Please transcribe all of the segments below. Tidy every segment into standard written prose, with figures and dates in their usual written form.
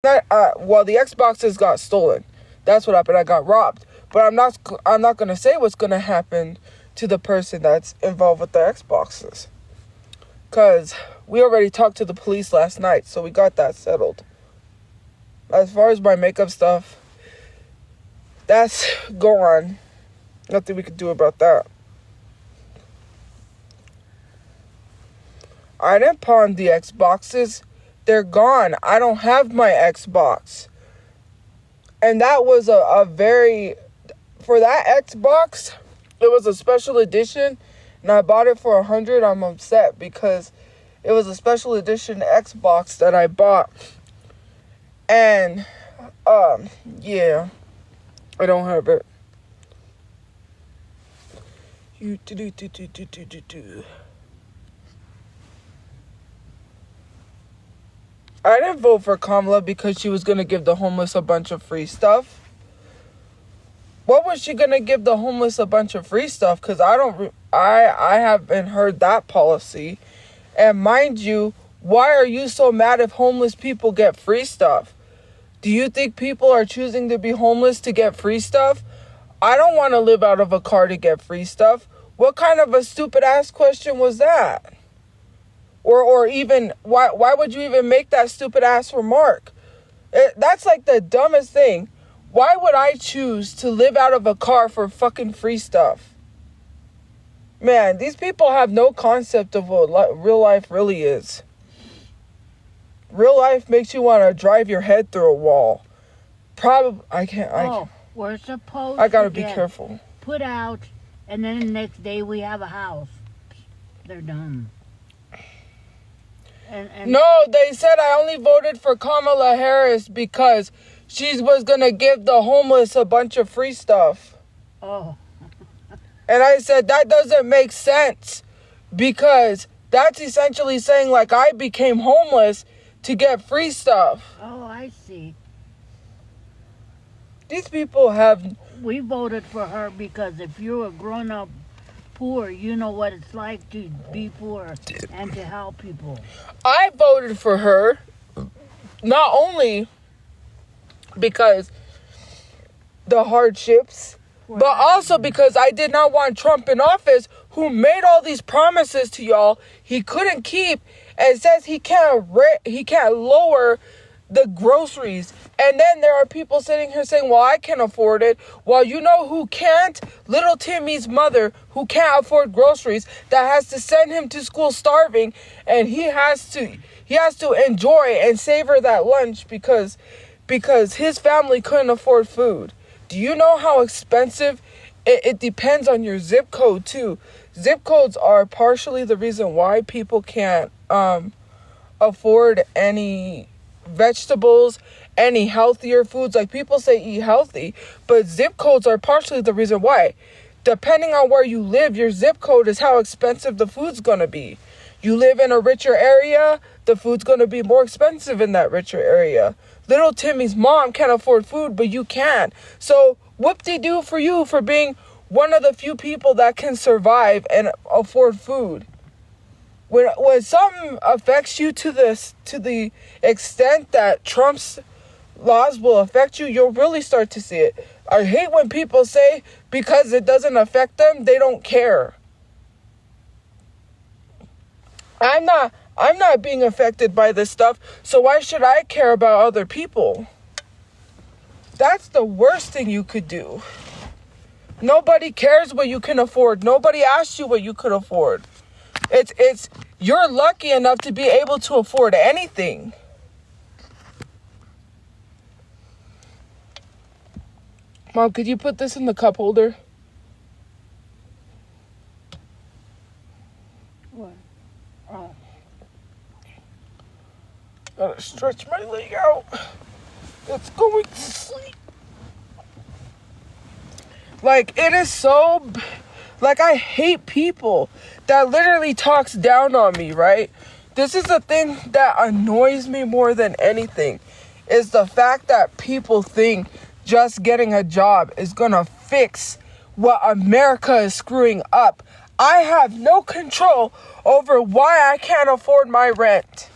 Well, the Xboxes got stolen. That's what happened. I got robbed. But I'm not gonna say what's gonna happen to the person that's involved with the Xboxes, cause we already talked to the police last night, so we got that settled. As far as my makeup stuff, that's gone. Nothing we could do about that. I didn't pawn the Xboxes. They're gone. I don't have my Xbox. And that was for that Xbox, it was a special edition, and I bought it for $100. I'm upset because it was a special edition Xbox that I bought. And, yeah, I don't have it. I didn't vote for Kamala because she was going to give the homeless a bunch of free stuff. What was she going to give the homeless a bunch of free stuff? Because I haven't heard that policy. And mind you, why are you so mad if homeless people get free stuff? Do you think people are choosing to be homeless to get free stuff? I don't want to live out of a car to get free stuff. What kind of a stupid ass question was that? Or even, why would you even make that stupid ass remark? That's like the dumbest thing. Why would I choose to live out of a car for fucking free stuff? Man, these people have no concept of what real life really is. Real life makes you want to drive your head through a wall. We're supposed I gotta be careful. Put out, and then the next day we have a house. They're dumb. No, they said I only voted for Kamala Harris because she was going to give the homeless a bunch of free stuff. Oh. And I said, that doesn't make sense because that's essentially saying like I became homeless to get free stuff. Oh, I see. These people have... We voted for her because if you're a grown-up poor, you know what it's like to be poor and to help people. I voted for her not only because the hardships, but also because I did not want Trump in office, who made all these promises to y'all he couldn't keep, and says he can't lower the groceries. And then there are people sitting here saying, well, I can afford it. Well, you know who can't? Little Timmy's mother, who can't afford groceries, that has to send him to school starving, and he has to enjoy and savor that lunch because his family couldn't afford food. Do you know how expensive? It depends on your zip code too. Zip codes are partially the reason why people can't afford any vegetables, any healthier foods. Like, people say eat healthy, but zip codes are partially the reason why. Depending on where you live, your zip code is how expensive the food's gonna be. You live in a richer area, the food's gonna be more expensive in that richer area. Little Timmy's mom can't afford food, but you can. So whoop-de-doo for you for being one of the few people that can survive and afford food. When something affects you to the extent that Trump's laws will affect you, you'll really start to see it. I hate when people say because it doesn't affect them, they don't care. I'm not being affected by this stuff, so why should I care about other people? That's the worst thing you could do. Nobody cares what you can afford. Nobody asks you what you could afford. You're lucky enough to be able to afford anything. Mom, could you put this in the cup holder? What? Oh. Gotta stretch my leg out. It's going to sleep. Like, it is so... Like, I hate people that literally talks down on me, right? This is the thing that annoys me more than anything, is the fact that people think just getting a job is gonna fix what America is screwing up. I have no control over why I can't afford my rent.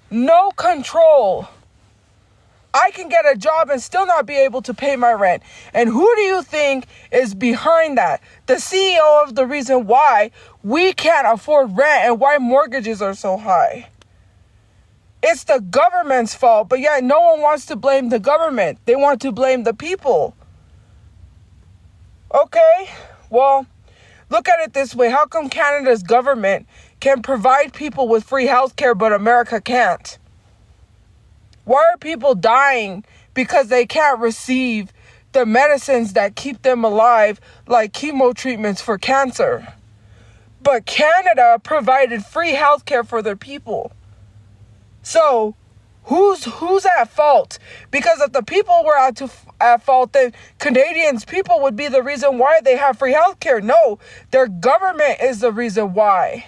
No control. I can get a job and still not be able to pay my rent. And who do you think is behind that? The CEO of the reason why we can't afford rent and why mortgages are so high. It's the government's fault, but yet no one wants to blame the government. They want to blame the people. Okay, well, look at it this way. How come Canada's government can provide people with free healthcare, but America can't? Why are people dying because they can't receive the medicines that keep them alive, like chemo treatments for cancer? But Canada provided free healthcare for their people. So, who's at fault? Because if the people were at fault, then Canadians people would be the reason why they have free healthcare. No, their government is the reason why.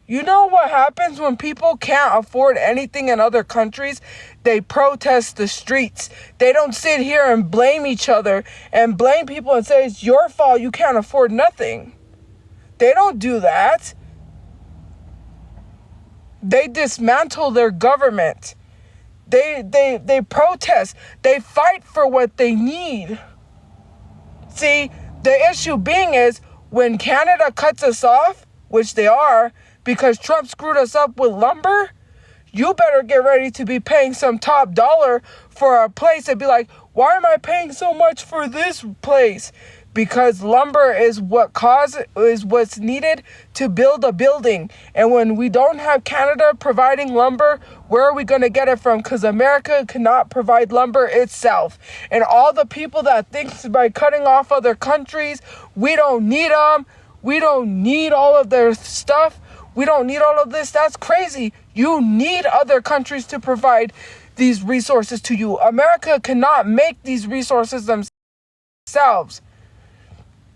You know what happens when people can't afford anything in other countries? They protest the streets. They don't sit here and blame each other and blame people and say it's your fault you can't afford nothing. They don't do that. They dismantle their government. They protest. They fight for what they need. See, the issue being is when Canada cuts us off, which they are, because Trump screwed us up with lumber, you better get ready to be paying some top dollar for a place and be like, why am I paying so much for this place? Because lumber is what's needed to build a building. And when we don't have Canada providing lumber, where are we going to get it from? Because America cannot provide lumber itself. And all the people that think by cutting off other countries, we don't need them. We don't need all of their stuff. We don't need all of this. That's crazy. You need other countries to provide these resources to you. America cannot make these resources themselves.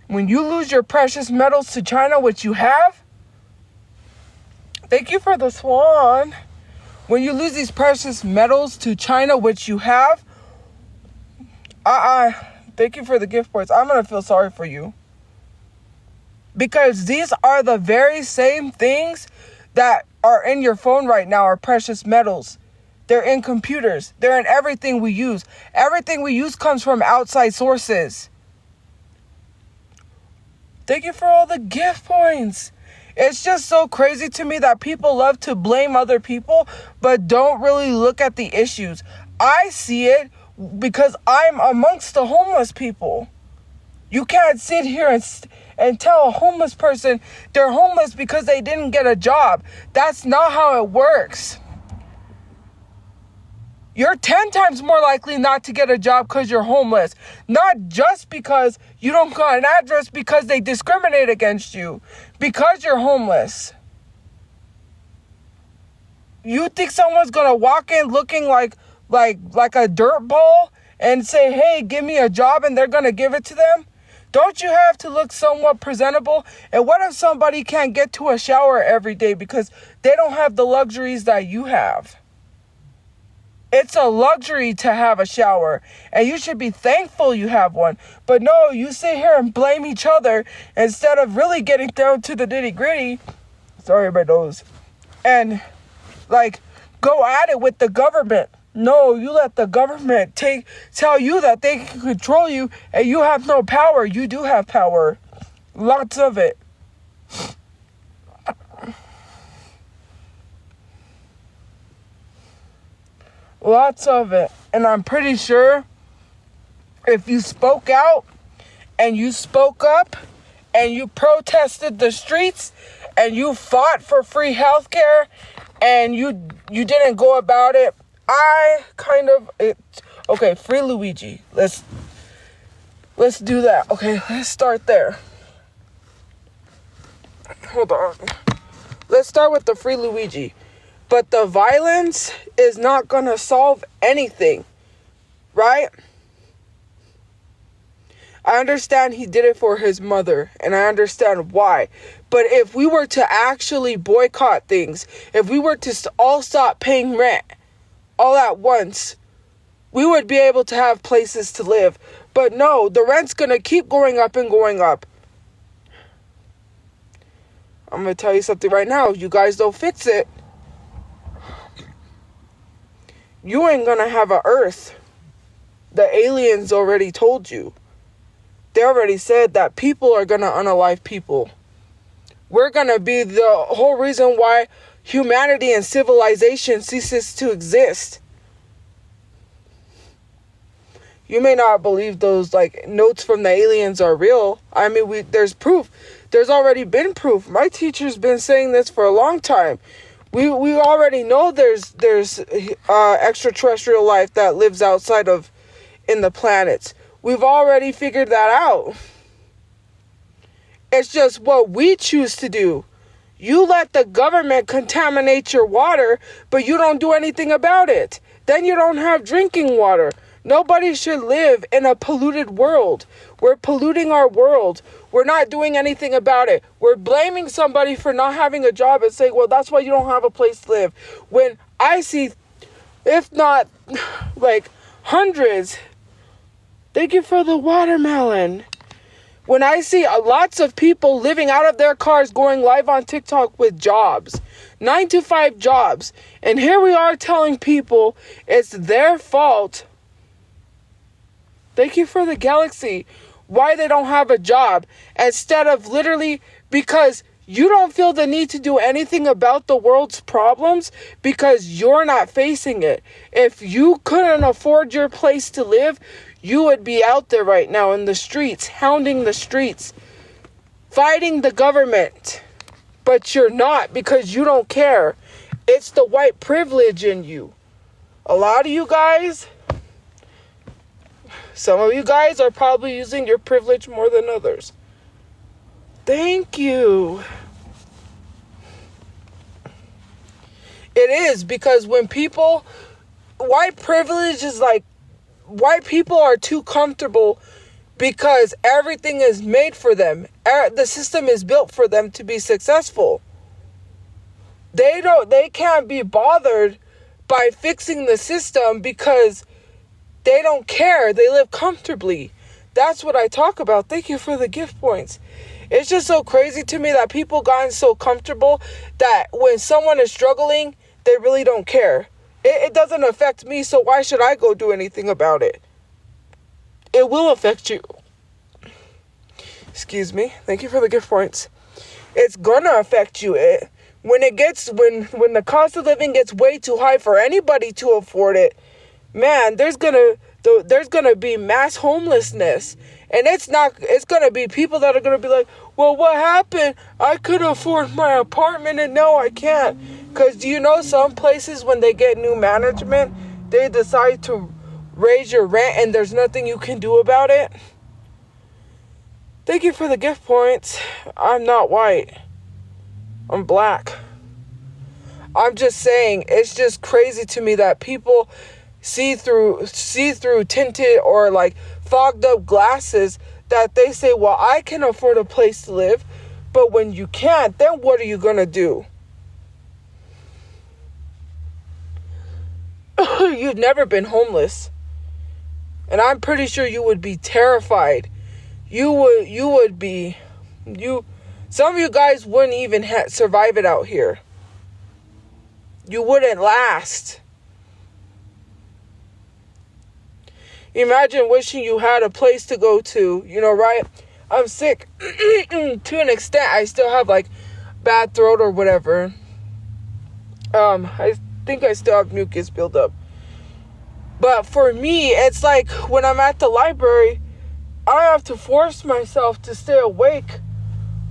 When you lose your precious metals to China, which you have, thank you for the swan. When you lose these precious metals to China, which you have, thank you for the gift points. I'm going to feel sorry for you. Because these are the very same things that are in your phone right now are precious metals. They're in computers. They're in everything we use. Everything we use comes from outside sources. Thank you for all the gift points. It's just so crazy to me that people love to blame other people, but don't really look at the issues. I see it because I'm amongst the homeless people. You can't sit here and tell a homeless person they're homeless because they didn't get a job. That's not how it works. You're 10 times more likely not to get a job because you're homeless. Not just because you don't got an address because they discriminate against you. Because you're homeless. You think someone's going to walk in looking like a dirt ball and say, hey, give me a job, and they're going to give it to them? Don't you have to look somewhat presentable? And what if somebody can't get to a shower every day because they don't have the luxuries that you have? It's a luxury to have a shower, and you should be thankful you have one. But no, you sit here and blame each other instead of really getting down to the nitty-gritty. Sorry about those. And, go at it with the government. No, you let the government tell you that they can control you, and you have no power. You do have power. Lots of it. Lots of it. And I'm pretty sure if you spoke out and you spoke up and you protested the streets and you fought for free healthcare and you didn't go about it, okay, free Luigi. Let's do that. Okay, let's start there. Hold on. Let's start with the free Luigi. But the violence is not going to solve anything, right? I understand he did it for his mother, and I understand why. But if we were to actually boycott things, if we were to all stop paying rent all at once, we would be able to have places to live. But no, the rent's going to keep going up and going up. I'm going to tell you something right now. If you guys don't fix it, you ain't gonna have a Earth. The aliens already told you. They already said that people are gonna unalive people. We're gonna be the whole reason why humanity and civilization ceases to exist. You may not believe those like notes from the aliens are real. I mean, there's proof. There's already been proof. My teacher's been saying this for a long time. We already know there's extraterrestrial life that lives outside of in the planets. We've already figured that out. It's just what we choose to do. You let the government contaminate your water, but you don't do anything about it. Then you don't have drinking water. Nobody should live in a polluted world. We're polluting our world. We're not doing anything about it. We're blaming somebody for not having a job and saying, well, that's why you don't have a place to live. When I see, if not like hundreds, thank you for the watermelon. When I see lots of people living out of their cars going live on TikTok with jobs, 9-to-5 jobs, and here we are telling people it's their fault. Thank you for the galaxy. Why they don't have a job, instead of literally because you don't feel the need to do anything about the world's problems because you're not facing it. If you couldn't afford your place to live, you would be out there right now in the streets, hounding the streets, fighting the government. But you're not because you don't care. It's the white privilege in you. A lot of you guys, some of you guys are probably using your privilege more than others. Thank you. It is because when people, white privilege is like, white people are too comfortable because everything is made for them. The system is built for them to be successful. They can't be bothered by fixing the system because they don't care. They live comfortably. That's what I talk about. Thank you for the gift points. It's just so crazy to me that people gotten so comfortable that when someone is struggling, they really don't care. It doesn't affect me, so why should I go do anything about it? It will affect you. Excuse me. Thank you for the gift points. It's gonna affect you. When the cost of living gets way too high for anybody to afford it, man, there's gonna be mass homelessness. And it's gonna be people that are gonna be like, well, what happened? I could afford my apartment and now I can't. Because do you know some places when they get new management, they decide to raise your rent and there's nothing you can do about it? Thank you for the gift points. I'm not white. I'm black. I'm just saying, it's just crazy to me that people see through tinted or like fogged up glasses that they say, well, I can afford a place to live. But when you can't, then what are you going to do? You've never been homeless. And I'm pretty sure you would be terrified. You would be. Some of you guys wouldn't even survive it out here. You wouldn't last. Imagine wishing you had a place to go to, right? I'm sick to an extent. I still have like bad throat or whatever. I think I still have mucus buildup. But for me, it's like when I'm at the library, I have to force myself to stay awake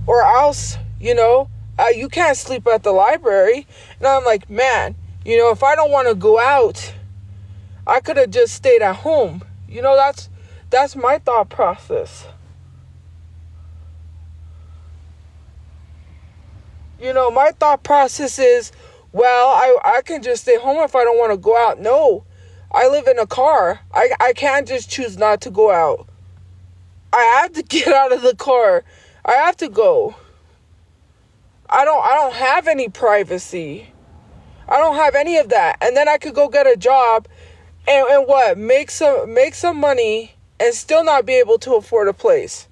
or else, you can't sleep at the library. And I'm like, man, if I don't want to go out, I could have just stayed at home. That's my thought process. My thought process is, well, I can just stay home if I don't want to go out. No, I live in a car. I can't just choose not to go out. I have to get out of the car. I have to go. I don't have any privacy. I don't have any of that. And then I could go get a job and what? Make some money and still not be able to afford a place.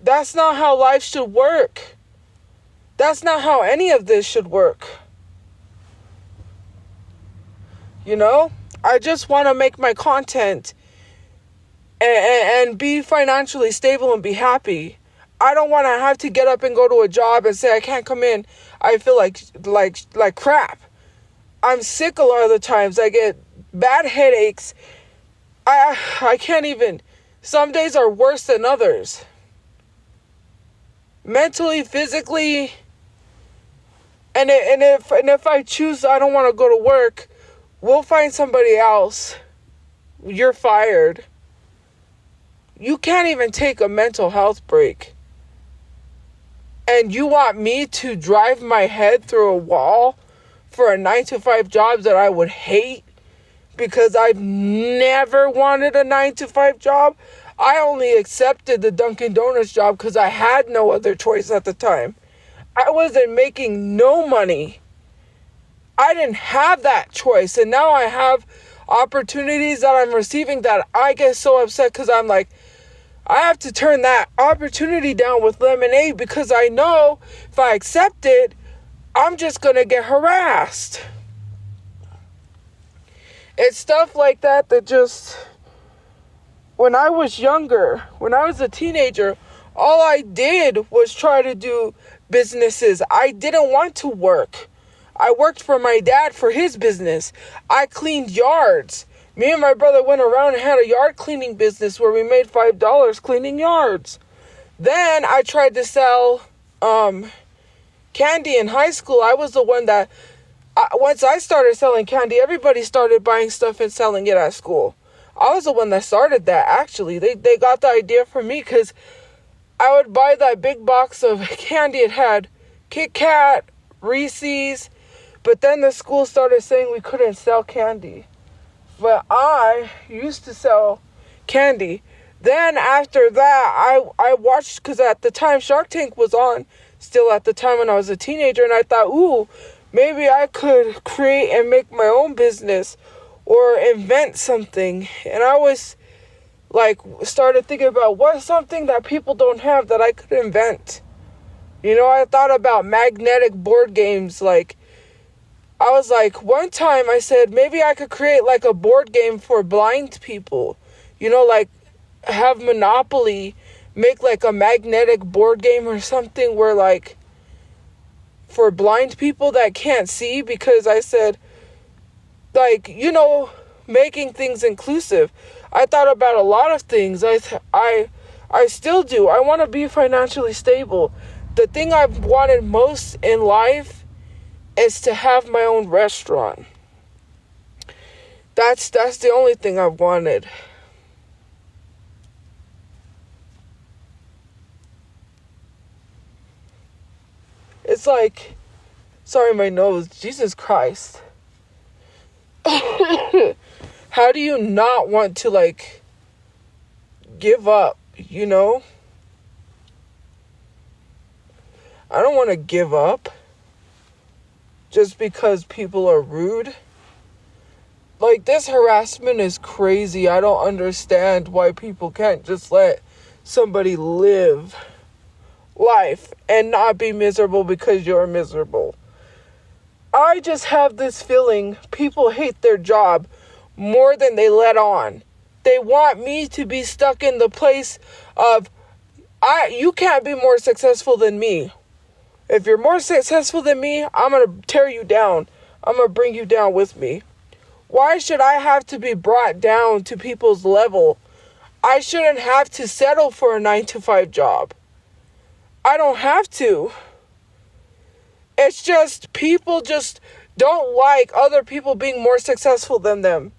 That's not how life should work. That's not how any of this should work. You know, I just want to make my content and be financially stable and be happy. I don't want to have to get up and go to a job and say I can't come in. I feel like crap. I'm sick a lot of the times. I get bad headaches. I can't even. Some days are worse than others. Mentally, physically, and if I choose I don't want to go to work, we'll find somebody else. You're fired. You can't even take a mental health break. And you want me to drive my head through a wall for a 9-to-5 job that I would hate because I've never wanted a 9-to-5 job? I only accepted the Dunkin' Donuts job because I had no other choice at the time. I wasn't making no money. I didn't have that choice. And now I have opportunities that I'm receiving that I get so upset because I'm like, I have to turn that opportunity down with lemonade because I know if I accept it, I'm just going to get harassed. It's stuff like that just... When I was younger, when I was a teenager, all I did was try to do businesses. I didn't want to work. I worked for my dad for his business. I cleaned yards. Me and my brother went around and had a yard cleaning business where we made $5 cleaning yards. Then I tried to sell candy in high school. I was the one that, once I started selling candy, everybody started buying stuff and selling it at school. I was the one that started that, actually. They got the idea from me because I would buy that big box of candy. It had Kit Kat, Reese's, but then the school started saying we couldn't sell candy. But I used to sell candy. Then after that, I watched, because at the time Shark Tank was on, still at the time when I was a teenager, and I thought, ooh, maybe I could create and make my own business or invent something. And I was started thinking about what's something that people don't have that I could invent. You know, I thought about magnetic board games. I was like, one time I said, maybe I could create a board game for blind people. You know, have Monopoly, make a magnetic board game or something where for blind people that can't see, because I said, making things inclusive. I thought about a lot of things. I still do. I want to be financially stable. The thing I've wanted most in life is to have my own restaurant. That's the only thing I've wanted. It's sorry, my nose. Jesus Christ. How do you not want to give up, you know? I don't want to give up just because people are rude. This harassment is crazy. I don't understand why people can't just let somebody live life and not be miserable because you're miserable. I just have this feeling people hate their job more than they let on. They want me to be stuck in the place of, you can't be more successful than me. If you're more successful than me, I'm going to tear you down. I'm going to bring you down with me. Why should I have to be brought down to people's level? I shouldn't have to settle for a 9-to-5 job. I don't have to. It's just people just don't like other people being more successful than them.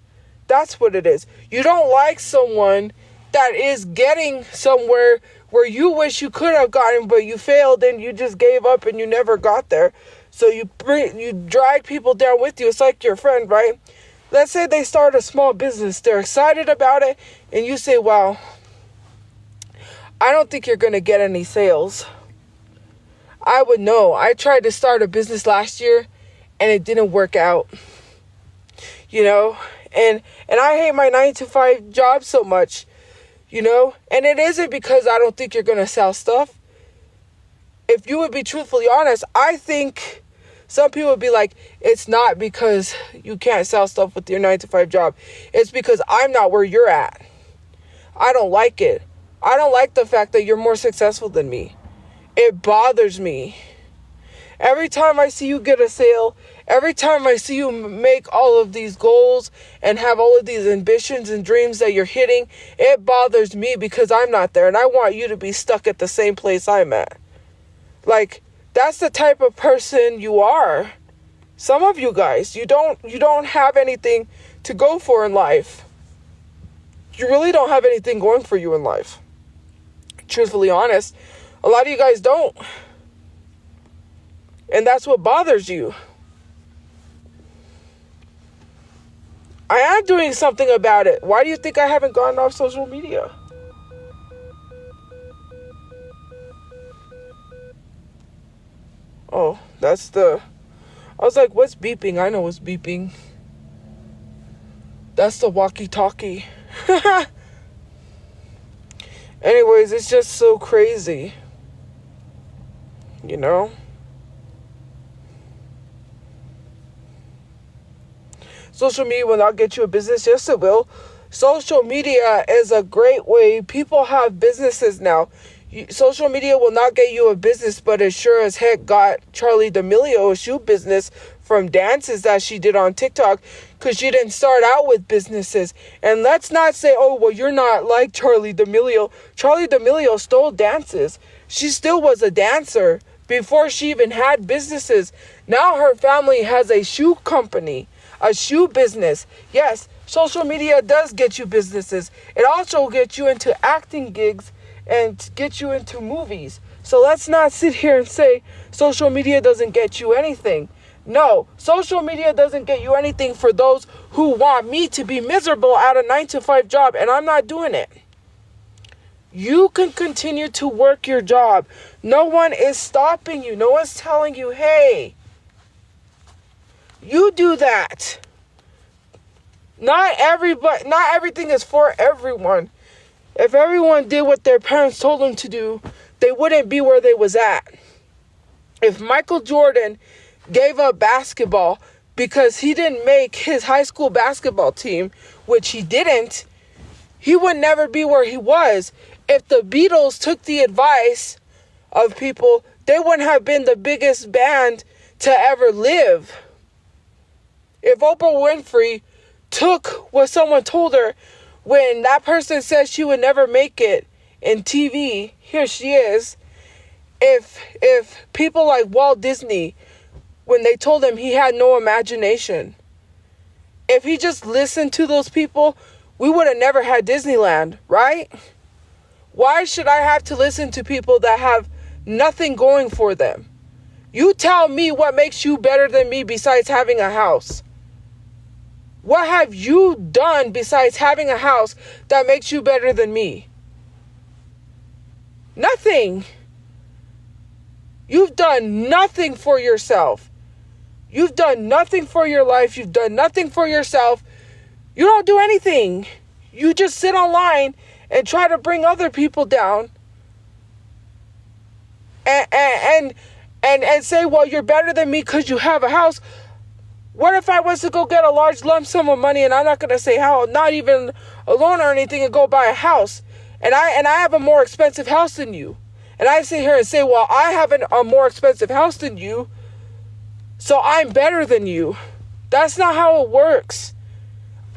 That's what it is. You don't like someone that is getting somewhere where you wish you could have gotten, but you failed and you just gave up and you never got there. So you drag people down with you. It's like your friend, right? Let's say they start a small business. They're excited about it. And you say, well, I don't think you're going to get any sales. I would know. I tried to start a business last year and it didn't work out. You know? And I hate my 9-to-5 job so much. You know? And it isn't because I don't think you're going to sell stuff. If you would be truthfully honest, I think Some people would be like, it's not because you can't sell stuff with your 9-to-5 job. It's because I'm not where you're at. I don't like it. I don't like the fact that you're more successful than me. It bothers me. Every time I see you get a sale, every time I see you make all of these goals and have all of these ambitions and dreams that you're hitting, it bothers me because I'm not there and I want you to be stuck at the same place I'm at. Like, that's the type of person you are. Some of you guys, you don't have anything to go for in life. You really don't have anything going for you in life. Truthfully honest, a lot of you guys don't. And that's what bothers you. I am doing something about it. Why do you think I haven't gone off social media? Oh, I was like, what's beeping? I know what's beeping. That's the walkie-talkie. Anyways, it's just so crazy. You know? Social media will not get you a business. Yes, it will. Social media is a great way. People have businesses now. Social media will not get you a business, but it sure as heck got Charlie D'Amelio a shoe business from dances that she did on TikTok, because she didn't start out with businesses. And let's not say, oh, well, you're not like Charlie D'Amelio. Charlie D'Amelio stole dances. She still was a dancer before she even had businesses. Now her family has a shoe company. A shoe business. Yes, social media does get you businesses. It also gets you into acting gigs and gets you into movies. So let's not sit here and say social media doesn't get you anything. No, social media doesn't get you anything for those who want me to be miserable at a 9-to-5 job, and I'm not doing it. You can continue to work your job. No one is stopping you. No one's telling you, hey, you do that. Not everything is for everyone. If everyone did what their parents told them to do, they wouldn't be where they was at. If Michael Jordan gave up basketball because he didn't make his high school basketball team, which he didn't, he would never be where he was. If the Beatles took the advice of people, they wouldn't have been the biggest band to ever live. If Oprah Winfrey took what someone told her when that person said she would never make it in TV, here she is. If people like Walt Disney, when they told him he had no imagination, if he just listened to those people, we would have never had Disneyland, right? Why should I have to listen to people that have nothing going for them? You tell me what makes you better than me besides having a house. What have you done besides having a house that makes you better than me? Nothing. You've done nothing for yourself. You've done nothing for your life. You've done nothing for yourself. You don't do anything. You just sit online and try to bring other people down and say, well, you're better than me because you have a house. What if I was to go get a large lump sum of money, and I'm not going to say how, not even a loan or anything, and go buy a house, and I have a more expensive house than you, and I sit here and say, well, I have a more expensive house than you, so I'm better than you. That's not how it works.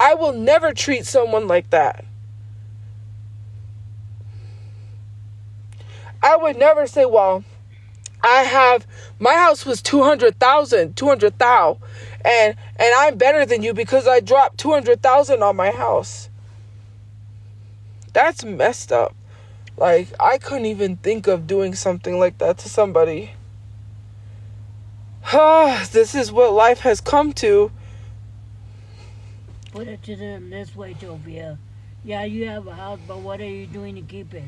I will never treat someone like that. I would never say, well, my house was 200,000, and I'm better than you because I dropped 200,000 on my house. That's messed up. Like, I couldn't even think of doing something like that to somebody. This is what life has come to. Put it to them this way, Tophia. Yeah, you have a house, but what are you doing to keep it?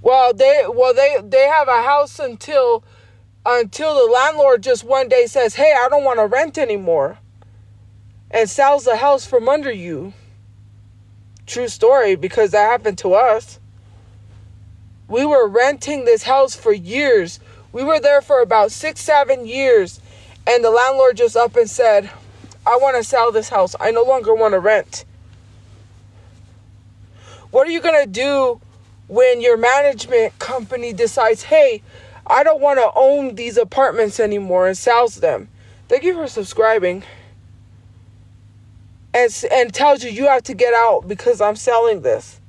Well, they have a house until the landlord just one day says, hey, I don't want to rent anymore, and sells the house from under you. True story, because that happened to us. We were renting this house for years. We were there for about 6-7 years, and the landlord just up and said, I want to sell this house. I no longer want to rent. What are you going to do when your management company decides, hey, I don't want to own these apartments anymore, and sells them? Thank you for subscribing. And tells you have to get out because I'm selling this.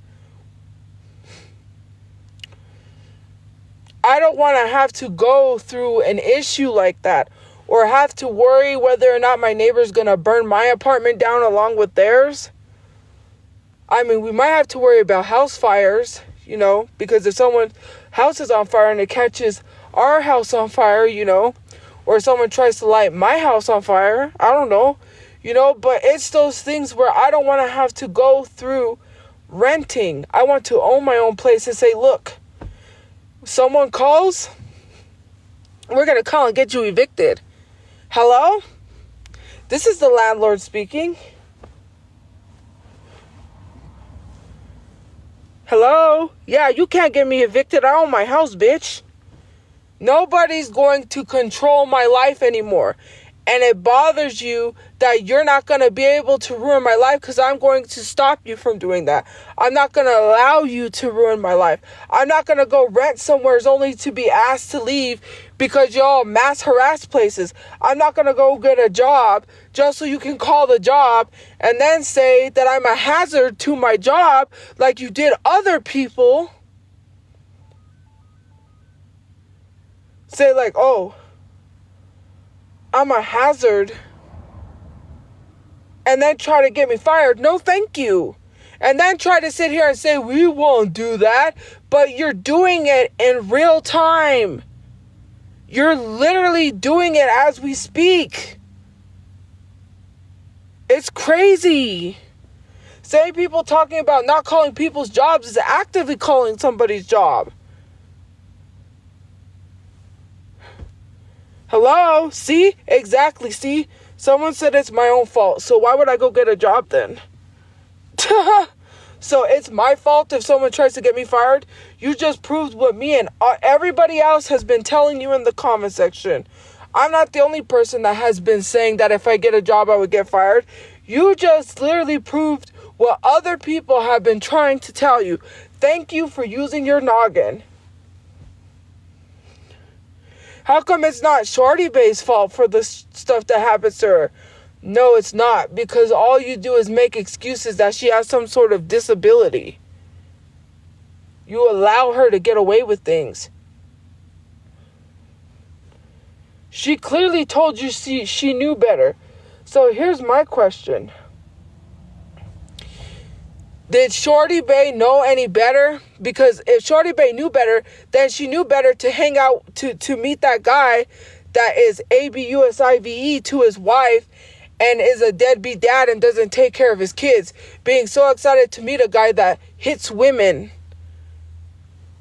I don't want to have to go through an issue like that, or have to worry whether or not my neighbor's going to burn my apartment down along with theirs. I mean, we might have to worry about house fires, because if someone's house is on fire and it catches our house on fire, or someone tries to light my house on fire, I don't know. But it's those things where I don't want to have to go through renting. I want to own my own place and say, look, someone calls, we're going to call and get you evicted. Hello? This is the landlord speaking. Hello? Yeah, you can't get me evicted. I own my house, bitch. Nobody's going to control my life anymore. And it bothers you that you're not going to be able to ruin my life because I'm going to stop you from doing that. I'm not going to allow you to ruin my life. I'm not going to go rent somewhere only to be asked to leave because y'all mass harass places. I'm not going to go get a job just so you can call the job and then say that I'm a hazard to my job like you did other people. Say like, oh, I'm a hazard, and then try to get me fired. No, thank you. And then try to sit here and say, we won't do that, but you're doing it in real time. You're literally doing it as we speak. It's crazy. Same people talking about not calling people's jobs is actively calling somebody's job. Hello? See? Exactly. See? Someone said it's my own fault. So why would I go get a job then? So it's my fault if someone tries to get me fired? You just proved what me and everybody else has been telling you in the comment section. I'm not the only person that has been saying that if I get a job, I would get fired. You just literally proved what other people have been trying to tell you. Thank you for using your noggin. How come it's not Shorty Bay's fault for the stuff that happens to her? No, it's not. Because all you do is make excuses that she has some sort of disability. You allow her to get away with things. She clearly told you she knew better. So here's my question. Did Shorty Bay know any better? Because if Shorty Bay knew better, then she knew better to hang out, to meet that guy that is ABUSIVE to his wife and is a deadbeat dad and doesn't take care of his kids. Being so excited to meet a guy that hits women.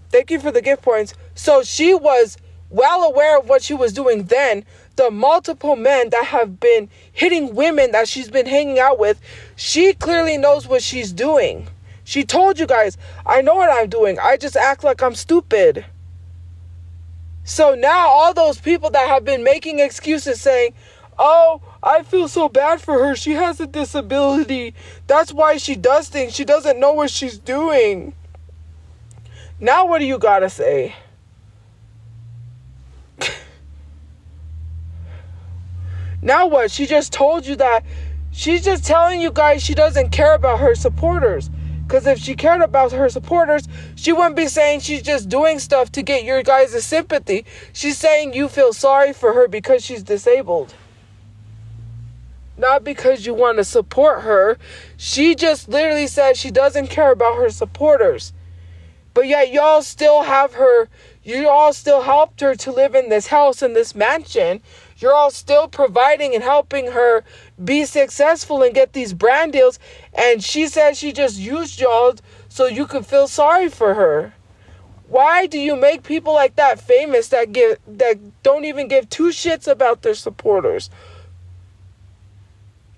Thank you for the gift points. So she was well aware of what she was doing then. The multiple men that have been hitting women that she's been hanging out with, she clearly knows what she's doing. She told you guys, I know what I'm doing. I just act like I'm stupid. So now all those people that have been making excuses saying, oh, I feel so bad for her. She has a disability. That's why she does things. She doesn't know what she's doing. Now what do you gotta say? Now what? She just told you that. She's just telling you guys she doesn't care about her supporters. Because if she cared about her supporters, she wouldn't be saying she's just doing stuff to get your guys' sympathy. She's saying you feel sorry for her because she's disabled. Not because you want to support her. She just literally said she doesn't care about her supporters. But yet y'all still have her. You all still helped her to live in this house, in this mansion. You're all still providing and helping her be successful and get these brand deals. And she said she just used y'all so you could feel sorry for her. Why do you make people like that famous that don't even give two shits about their supporters?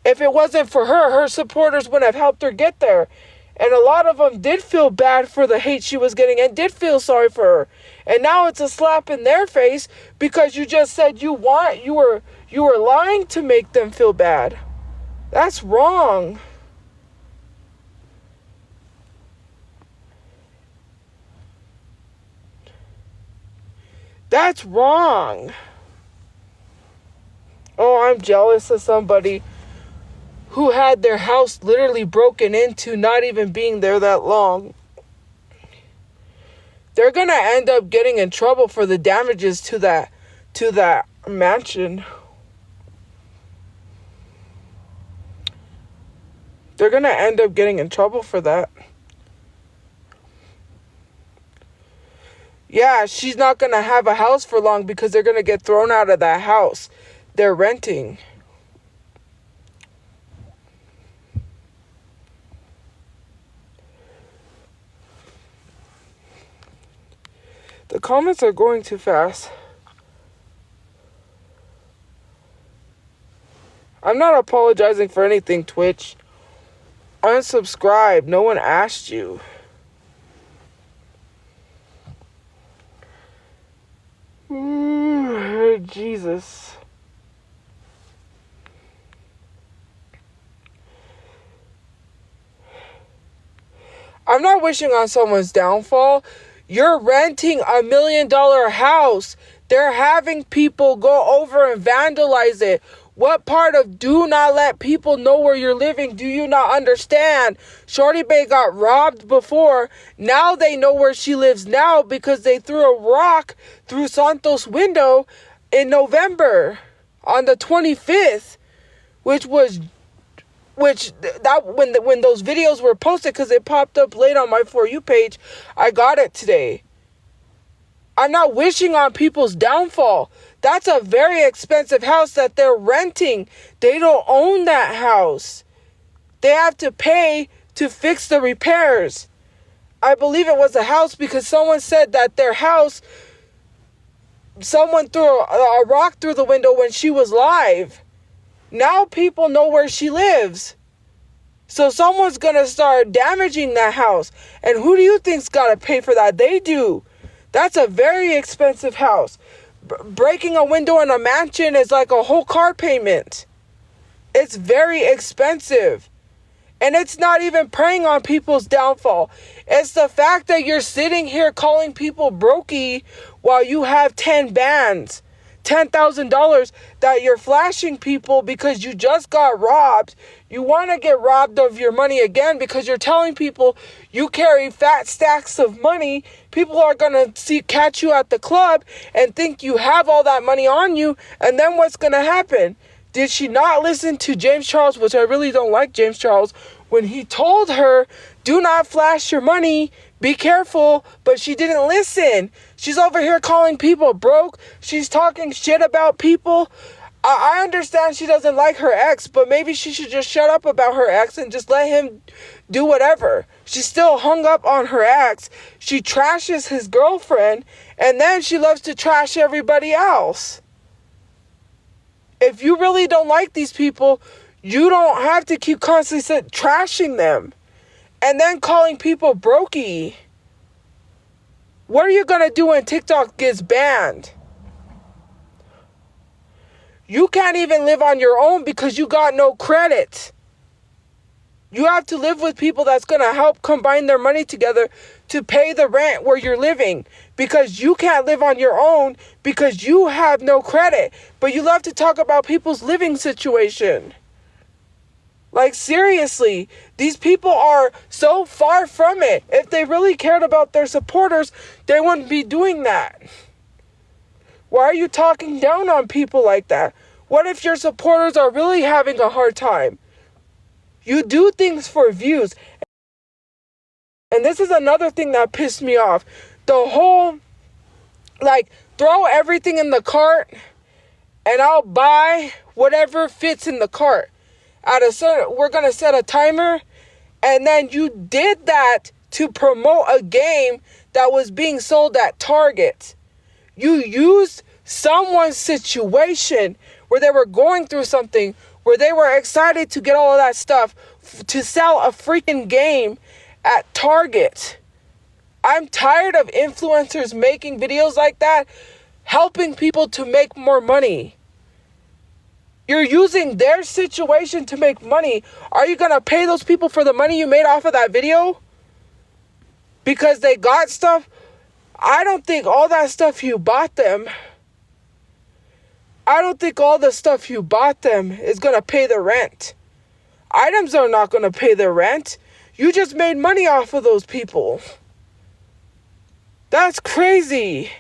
If it wasn't for her, her supporters wouldn't have helped her get there. And a lot of them did feel bad for the hate she was getting and did feel sorry for her. And now it's a slap in their face because you just said you were lying to make them feel bad. That's wrong. That's wrong. Oh, I'm jealous of somebody who had their house literally broken into, not even being there that long. They're gonna end up getting in trouble for the damages to that mansion. They're gonna end up getting in trouble for that. Yeah, she's not gonna have a house for long because they're gonna get thrown out of that house they're renting. The comments are going too fast. I'm not apologizing for anything, Twitch. Unsubscribe. No one asked you. Jesus. I'm not wishing on someone's downfall. You're renting $1 million house. They're having people go over and vandalize it. What part of do not let people know where you're living do you not understand? Shorty Bae got robbed before. Now they know where she lives now because they threw a rock through Santos' window in November on the 25th, when those videos were posted, because it popped up late on my For You page, I got it today. I'm not wishing on people's downfall. That's a very expensive house that they're renting. They don't own that house. They have to pay to fix the repairs. I believe it was a house because someone said that their house, someone threw a rock through the window when she was live. Now people know where she lives. So someone's going to start damaging that house. And who do you think's got to pay for that? They do. That's a very expensive house. Breaking a window in a mansion is like a whole car payment. It's very expensive. And it's not even preying on people's downfall. It's the fact that you're sitting here calling people brokey while you have 10 bands. $10,000 that you're flashing people because you just got robbed. You want to get robbed of your money again because you're telling people you carry fat stacks of money. People are going to catch you at the club and think you have all that money on you. And then what's going to happen? Did she not listen to James Charles, which I really don't like James Charles, when he told her, do not flash your money, be careful, but she didn't listen. She's over here calling people broke. She's talking shit about people. I understand she doesn't like her ex, but maybe she should just shut up about her ex and just let him do whatever. She's still hung up on her ex. She trashes his girlfriend, and then she loves to trash everybody else. If you really don't like these people, you don't have to keep constantly trashing them and then calling people brokey. What are you going to do when TikTok gets banned? You can't even live on your own because you got no credit. You have to live with people that's going to help combine their money together to pay the rent where you're living, because you can't live on your own because you have no credit. But you love to talk about people's living situation. Like, seriously, these people are so far from it. If they really cared about their supporters, they wouldn't be doing that. Why are you talking down on people like that? What if your supporters are really having a hard time? You do things for views. And this is another thing that pissed me off. The whole, throw everything in the cart and I'll buy whatever fits in the cart. We're going to set a timer. And then you did that to promote a game that was being sold at Target. You used someone's situation where they were going through something, where they were excited to get all of that stuff to sell a freaking game. at Target. I'm tired of influencers making videos like that, helping people to make more money. You're using their situation to make money. Are you going to pay those people for the money you made off of that video? Because they got stuff? I don't think all that stuff you bought them, I don't think all the stuff you bought them is going to pay the rent. Items are not going to pay the rent. You just made money off of those people. That's crazy.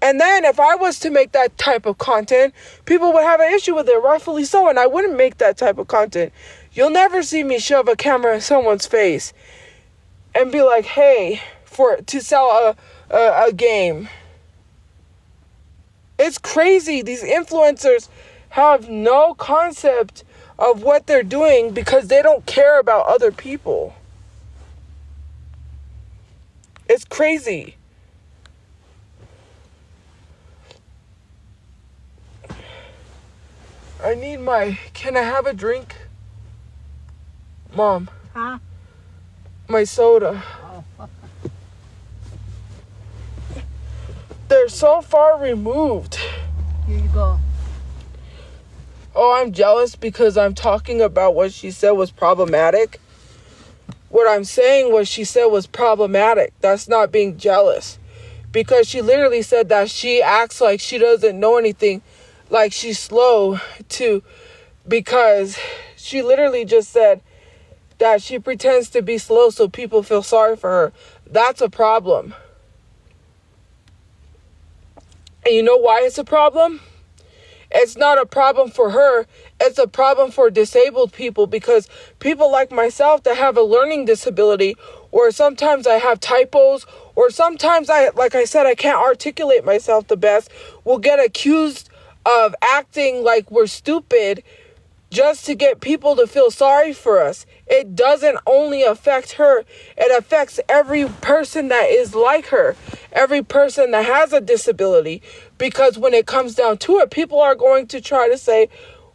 And then if I was to make that type of content, people would have an issue with it, rightfully so, and I wouldn't make that type of content. You'll never see me shove a camera in someone's face and be like, hey, to sell a game. It's crazy. These influencers have no concept of what they're doing because they don't care about other people. It's crazy. Can I have a drink? Mom. Huh? My soda. Oh. They're so far removed. Here you go. Oh, I'm jealous because I'm talking about what she said was problematic. What I'm saying what she said was problematic. That's not being jealous. Because she literally said that she acts like she doesn't know anything. Like she's slow to, because she literally just said that she pretends to be slow so people feel sorry for her. That's a problem. And you know why it's a problem? It's not a problem for her. It's a problem for disabled people, because people like myself that have a learning disability, or sometimes I have typos, or sometimes like I said, I can't articulate myself the best, will get accused of acting like we're stupid just to get people to feel sorry for us. It doesn't only affect her. It affects every person that is like her, every person that has a disability, because when it comes down to it, people are going to try to say,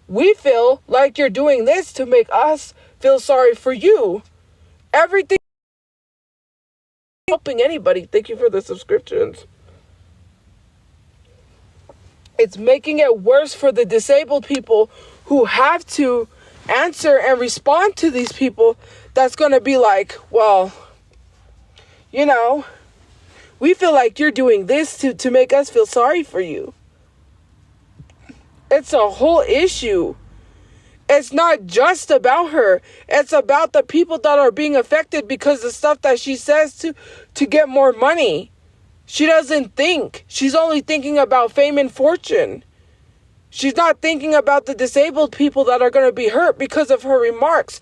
we feel like you're doing this to make us feel sorry for you. Everything helping anybody. Thank you for the subscriptions. It's making it worse for the disabled people who have to answer and respond to these people. That's going to be like, well, you know, we feel like you're doing this to make us feel sorry for you. It's a whole issue. It's not just about her. It's about the people that are being affected because of stuff that she says to get more money. She doesn't think. She's only thinking about fame and fortune. She's not thinking about the disabled people that are going to be hurt because of her remarks.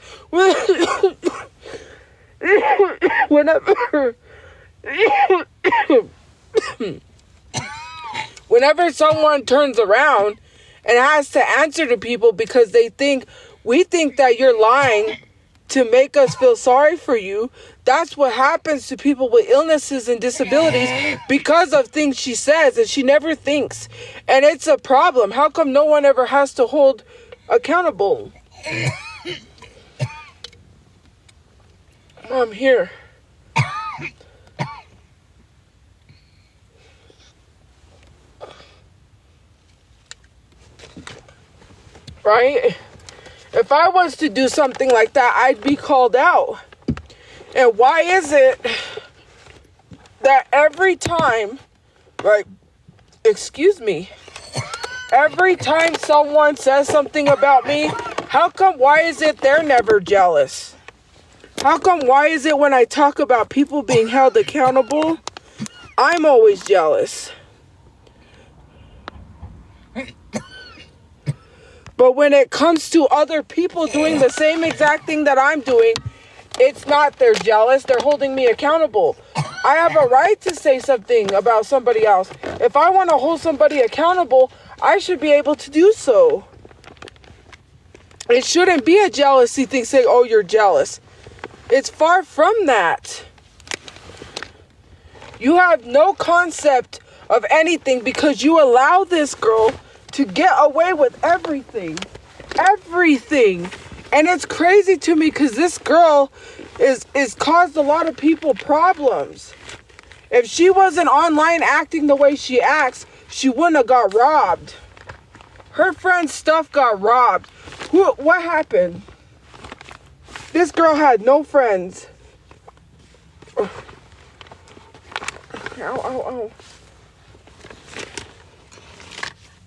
Whenever someone turns around and has to answer to people because we think that you're lying to make us feel sorry for you, that's what happens to people with illnesses and disabilities because of things she says and she never thinks. And it's a problem. How come no one ever has to hold accountable? I'm here. Right? If I was to do something like that, I'd be called out. And why is it that every time, like, excuse me, every time someone says something about me, why is it they're never jealous? Why is it when I talk about people being held accountable, I'm always jealous? But when it comes to other people doing the same exact thing that I'm doing, it's not they're jealous. They're holding me accountable. I have a right to say something about somebody else. If I want to hold somebody accountable, I should be able to do so. It shouldn't be a jealousy thing saying, oh, you're jealous. It's far from that. You have no concept of anything because you allow this girl to get away with everything. Everything. And it's crazy to me because this girl is caused a lot of people problems. If she wasn't online acting the way she acts, she wouldn't have got robbed. Her friend's stuff got robbed. What happened? This girl had no friends. Ow, ow, ow.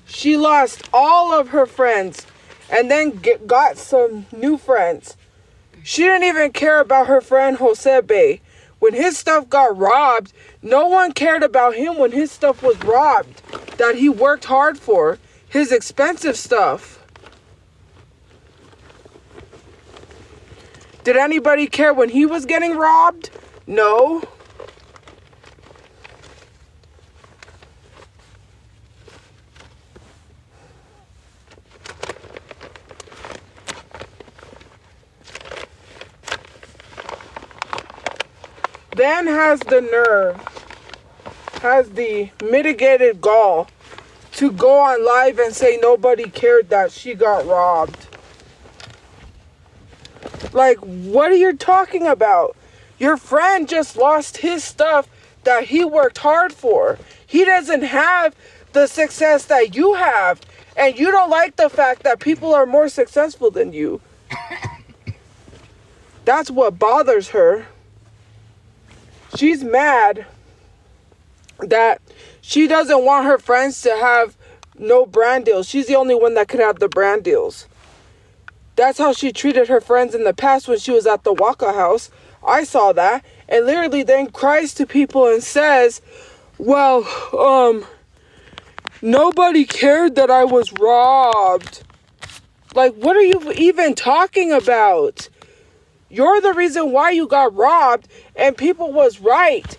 She lost all of her friends and then got some new friends. She didn't even care about her friend Josebe. When his stuff got robbed, no one cared about him when his stuff was robbed that he worked hard for, his expensive stuff. Did anybody care when he was getting robbed? No. Then has the nerve, has the mitigated gall to go on live and say nobody cared that she got robbed. Like, what are you talking about? Your friend just lost his stuff that he worked hard for. He doesn't have the success that you have, and you don't like the fact that people are more successful than you. That's what bothers her. She's mad that she doesn't want her friends to have no brand deals. She's the only one that could have the brand deals. That's how she treated her friends in the past when she was at the Waka house. I saw that. And literally then cries to people and says, well, nobody cared that I was robbed. Like, what are you even talking about? You're the reason why you got robbed, and people was right.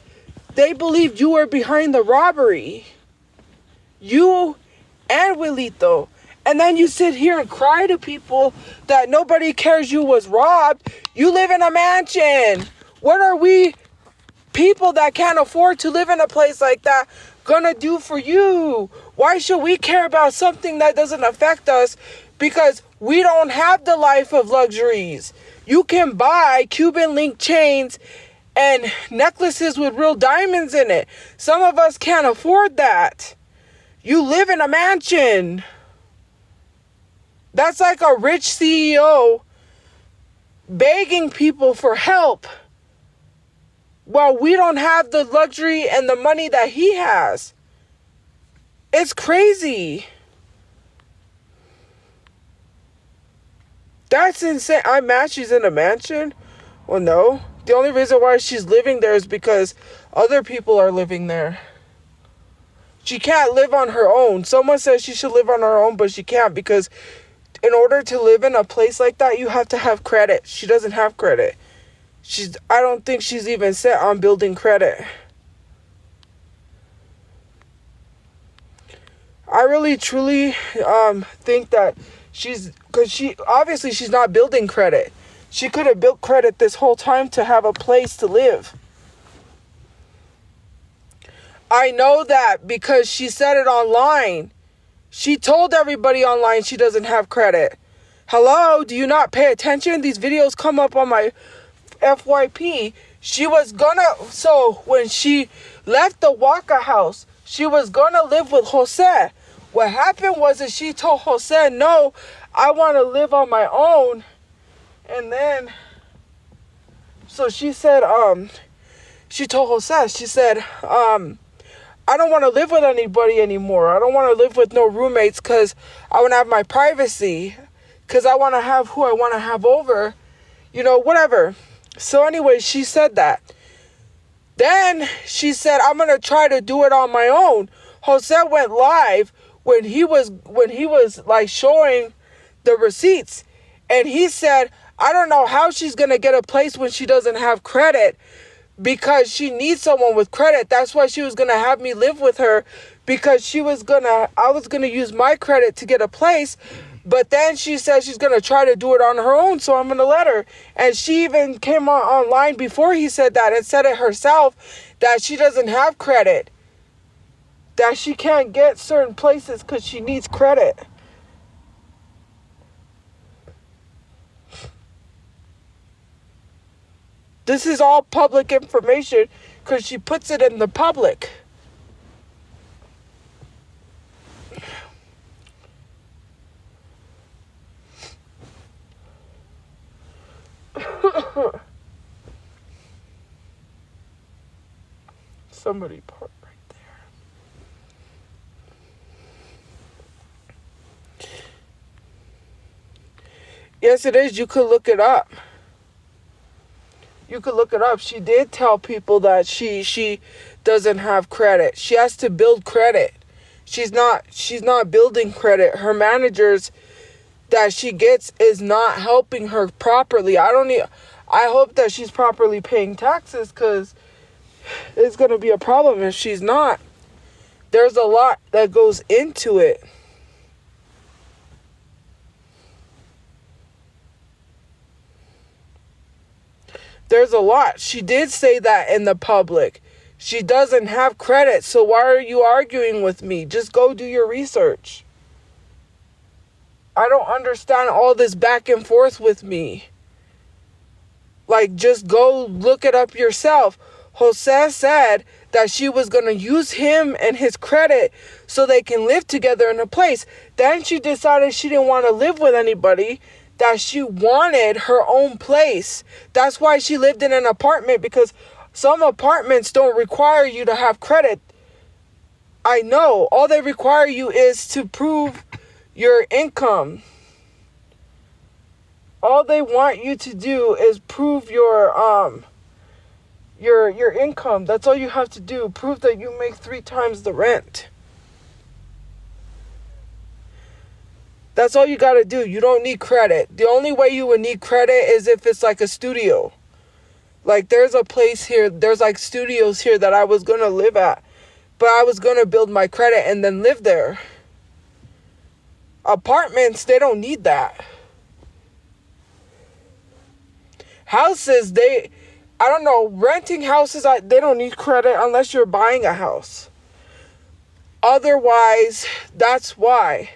They believed you were behind the robbery. You and Wilito. And then you sit here and cry to people that nobody cares you was robbed. You live in a mansion. What are we people that can't afford to live in a place like that gonna do for you? Why should we care about something that doesn't affect us? Because we don't have the life of luxuries. You can buy Cuban link chains and necklaces with real diamonds in it. Some of us can't afford that. You live in a mansion. That's like a rich CEO begging people for help while we don't have the luxury and the money that he has. It's crazy. That's insane. I'm mad she's in a mansion. Well, no. The only reason why she's living there is because other people are living there. She can't live on her own. Someone says she should live on her own, but she can't because in order to live in a place like that, you have to have credit. She doesn't have credit. I don't think she's even set on building credit. I really, truly think that because she's not building credit. She could have built credit this whole time to have a place to live. I know that because she said it online. She told everybody online she doesn't have credit. Hello, do you not pay attention? These videos come up on my FYP. So when she left the Waka house, she was gonna live with Jose. What happened was that she told Jose, no, I want to live on my own. And then, so she said, she told Jose, she said, I don't want to live with anybody anymore. I don't want to live with no roommates because I want to have my privacy. Because I want to have who I want to have over. You know, whatever. So anyway, she said that. Then she said, I'm going to try to do it on my own. Jose went live when he was like showing the receipts. And he said, I don't know how she's going to get a place when she doesn't have credit. Because she needs someone with credit. That's why she was going to have me live with her. Because I was going to use my credit to get a place. But then she said she's going to try to do it on her own. So I'm going to let her. And she even came online before he said that and said it herself. That she doesn't have credit. That she can't get certain places because she needs credit. This is all public information because she puts it in the public. Somebody parked right there. Yes, it is. You could look it up. You could look it up. She did tell people that she doesn't have credit. She has to build credit. She's not building credit. Her managers that she gets is not helping her properly. I hope that she's properly paying taxes, because it's going to be a problem if she's not. There's a lot that goes into it. There's a lot. She did say that in the public. She doesn't have credit, so why are you arguing with me? Just go do your research. I don't understand all this back and forth with me. Like, just go look it up yourself. Jose said that she was going to use him and his credit so they can live together in a place. Then she decided she didn't want to live with anybody, that she wanted her own place. That's why she lived in an apartment, because some apartments don't require you to have credit. I know. All they require you is to prove your income. All they want you to do is prove your income. That's all you have to do. Prove that you make 3 times the rent. That's all you got to do. You don't need credit. The only way you would need credit is if it's like a studio. Like, there's a place here, there's like studios here that I was going to live at, but I was going to build my credit and then live there. Apartments, they don't need that. Houses, I don't know, renting houses, they don't need credit unless you're buying a house. Otherwise, that's why.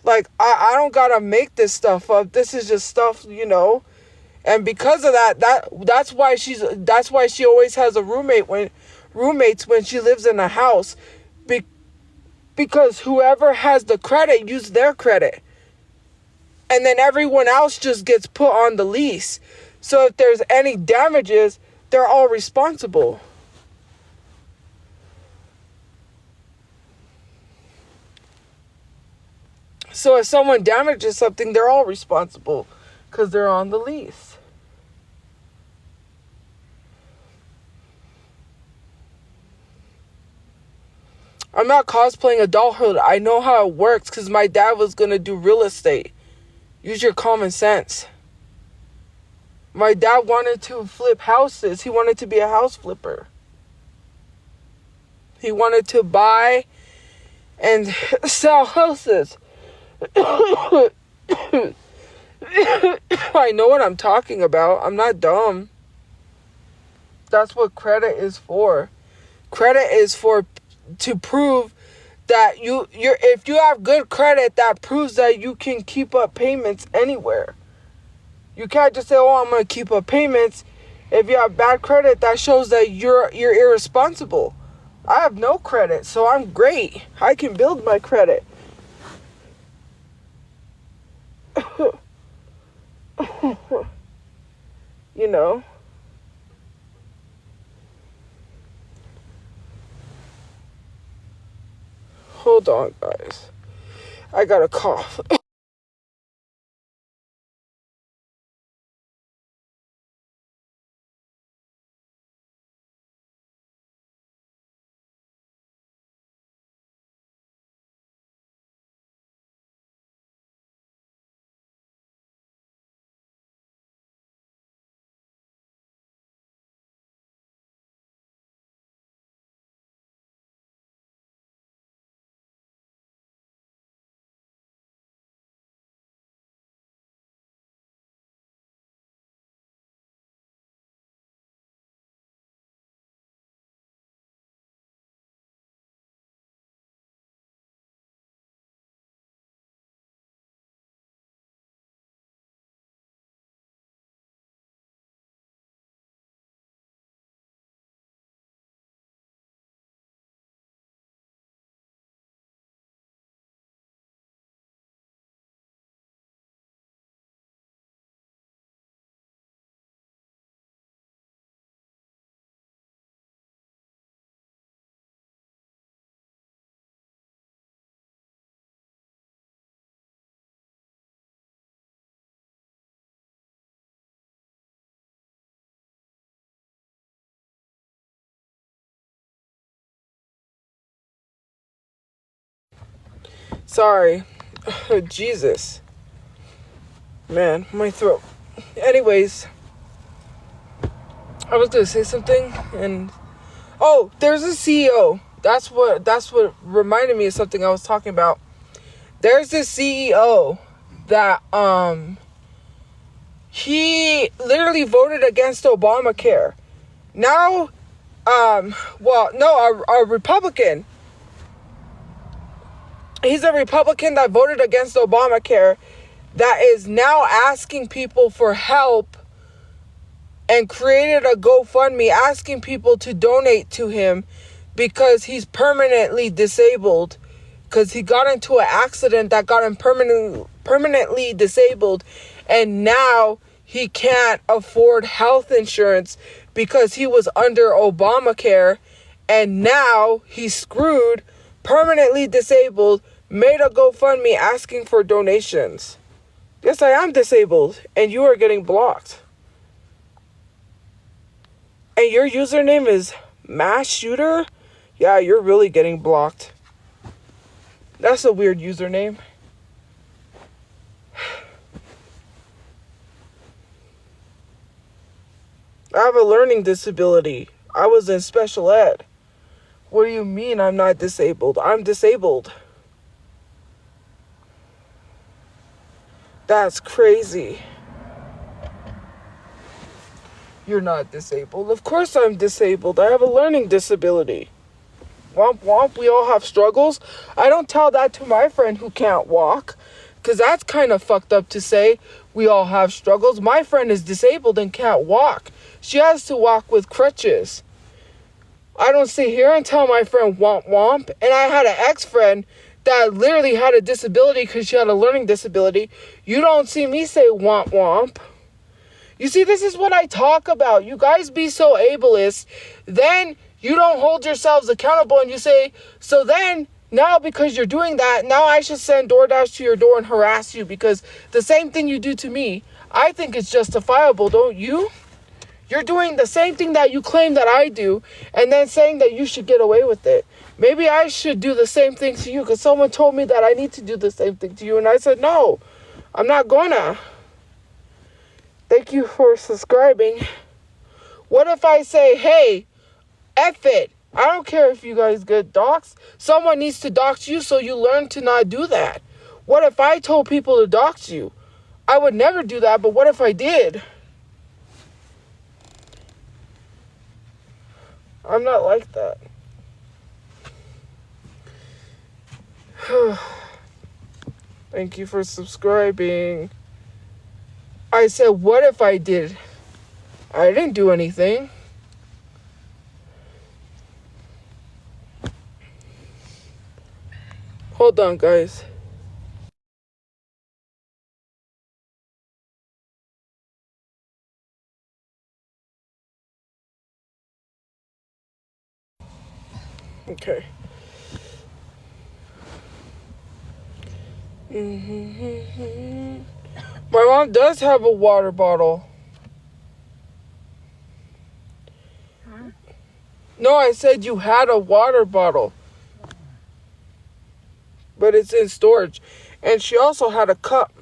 Like, I don't gotta make this stuff up. This is just stuff, And because of that's why she always has a roommates when she lives in a house. Because whoever has the credit, use their credit. And then everyone else just gets put on the lease. So if there's any damages, they're all responsible. So if someone damages something, they're all responsible because they're on the lease. I'm not cosplaying adulthood. I know how it works because my dad was going to do real estate. Use your common sense. My dad wanted to flip houses. He wanted to be a house flipper. He wanted to buy and sell houses. I know what I'm talking about. I'm not dumb. That's what credit is for. Credit is to prove that if you have good credit, that proves that you can keep up payments anywhere. You can't just say, "Oh, I'm going to keep up payments." If you have bad credit, that shows that you're irresponsible. I have no credit, so I'm great. I can build my credit. Hold on, guys. I got a cough. Sorry. Jesus. Man, my throat. Anyways, I was gonna say something, and oh, there's a CEO. That's what reminded me of something I was talking about. There's this CEO that he literally voted against Obamacare. Now, a Republican. He's a Republican that voted against Obamacare, that is now asking people for help and created a GoFundMe asking people to donate to him because he's permanently disabled, because he got into an accident that got him permanently disabled, and now he can't afford health insurance because he was under Obamacare, and now he's screwed, permanently disabled, made a GoFundMe asking for donations. Yes, I am disabled, and you are getting blocked. And your username is mass shooter? Yeah, you're really getting blocked. That's a weird username. I have a learning disability. I was in special ed. What do you mean I'm not disabled? I'm disabled. That's crazy. You're not disabled. Of course I'm disabled. I have a learning disability. Womp womp, we all have struggles. I don't tell that to my friend who can't walk, because that's kind of fucked up to say. We all have struggles. My friend is disabled and can't walk. She has to walk with crutches. I don't sit here and tell my friend womp womp. And I had an ex-friend that literally had a disability because she had a learning disability. You don't see me say womp womp. You see, this is what I talk about. You guys be so ableist. Then you don't hold yourselves accountable and you say, so then, now because you're doing that, now I should send DoorDash to your door and harass you because the same thing you do to me, I think it's justifiable, don't you? You're doing the same thing that you claim that I do and then saying that you should get away with it. Maybe I should do the same thing to you because someone told me that I need to do the same thing to you. And I said, no, I'm not gonna. Thank you for subscribing. What if I say, hey, F it. I don't care if you guys get doxxed. Someone needs to dox you so you learn to not do that. What if I told people to dox you? I would never do that, but what if I did? I'm not like that. Thank you for subscribing. I said, what if I did? I didn't do anything. Hold on, guys. Okay. My mom does have a water bottle. Huh? No, I said you had a water bottle. But it's in storage. And she also had a cup.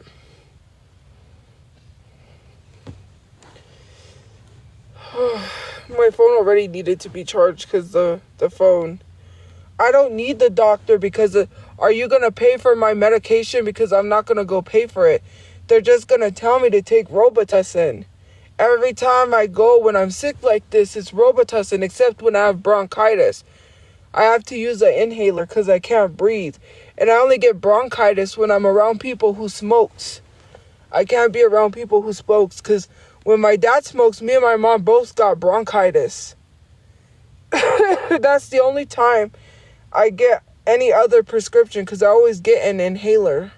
My phone already needed to be charged because the phone. I don't need the doctor because are you going to pay for my medication? Because I'm not going to go pay for it. They're just going to tell me to take Robitussin. Every time I go when I'm sick like this, it's Robitussin, except when I have bronchitis. I have to use an inhaler because I can't breathe. And I only get bronchitis when I'm around people who smokes. I can't be around people who smokes because when my dad smokes, me and my mom both got bronchitis. That's the only time I get any other prescription because I always get an inhaler.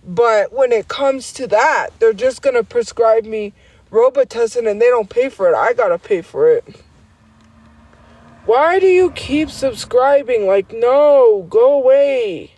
But when it comes to that, they're just going to prescribe me Robitussin and they don't pay for it. I got to pay for it. Why do you keep subscribing? Like, no, go away.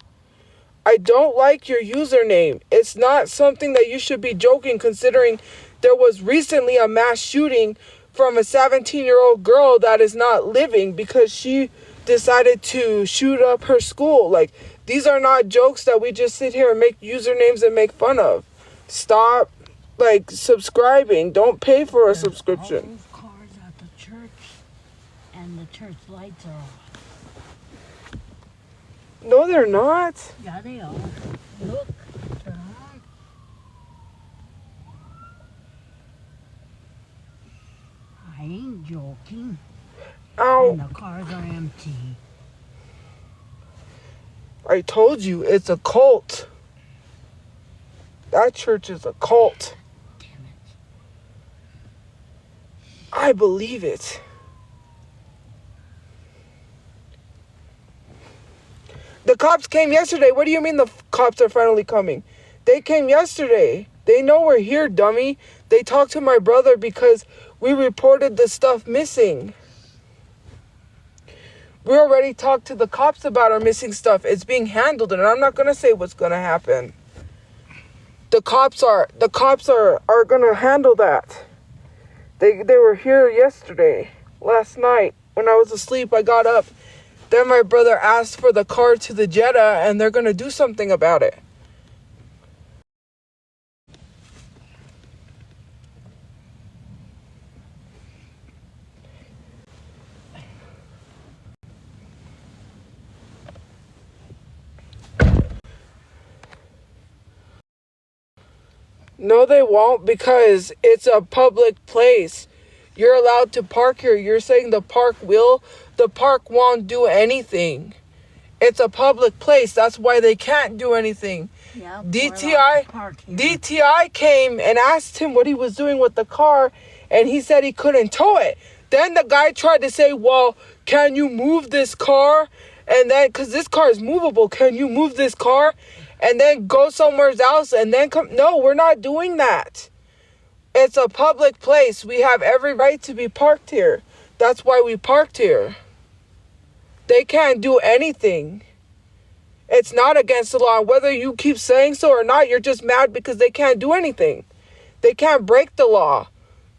I don't like your username. It's not something that you should be joking considering there was recently a mass shooting from a 17-year-old girl that is not living because she decided to shoot up her school. Like, These are not jokes that we just sit here and make usernames and make fun of. Stop, like, subscribing. Don't pay for a subscription. All those cars at the church, and the church lights are off. No, they're not. Yeah, they are. Look, they're on. I ain't joking. Ow. And the cars are empty. I told you, it's a cult. That church is a cult. Damn it. I believe it. The cops came yesterday. What do you mean the cops are finally coming? They came yesterday. They know we're here, dummy. They talked to my brother because we reported the stuff missing. We already talked to the cops about our missing stuff. It's being handled, and I'm not going to say what's going to happen. The cops are going to handle that. They were here yesterday, last night. When I was asleep, I got up. Then my brother asked for the car to the Jetta, and they're going to do something about it. No, they won't, because it's a public place. You're allowed to park here. You're saying the park will? The park won't do anything. It's a public place. That's why they can't do anything. Yeah, DTI came and asked him what he was doing with the car, and he said he couldn't tow it. Then the guy tried to say, well, can you move this car? And then, because this car is movable, can you move this car? And then go somewhere else and then come. No, we're not doing that. It's a public place. We have every right to be parked here. That's why we parked here. They can't do anything. It's not against the law. Whether you keep saying so or not, you're just mad because they can't do anything. They can't break the law.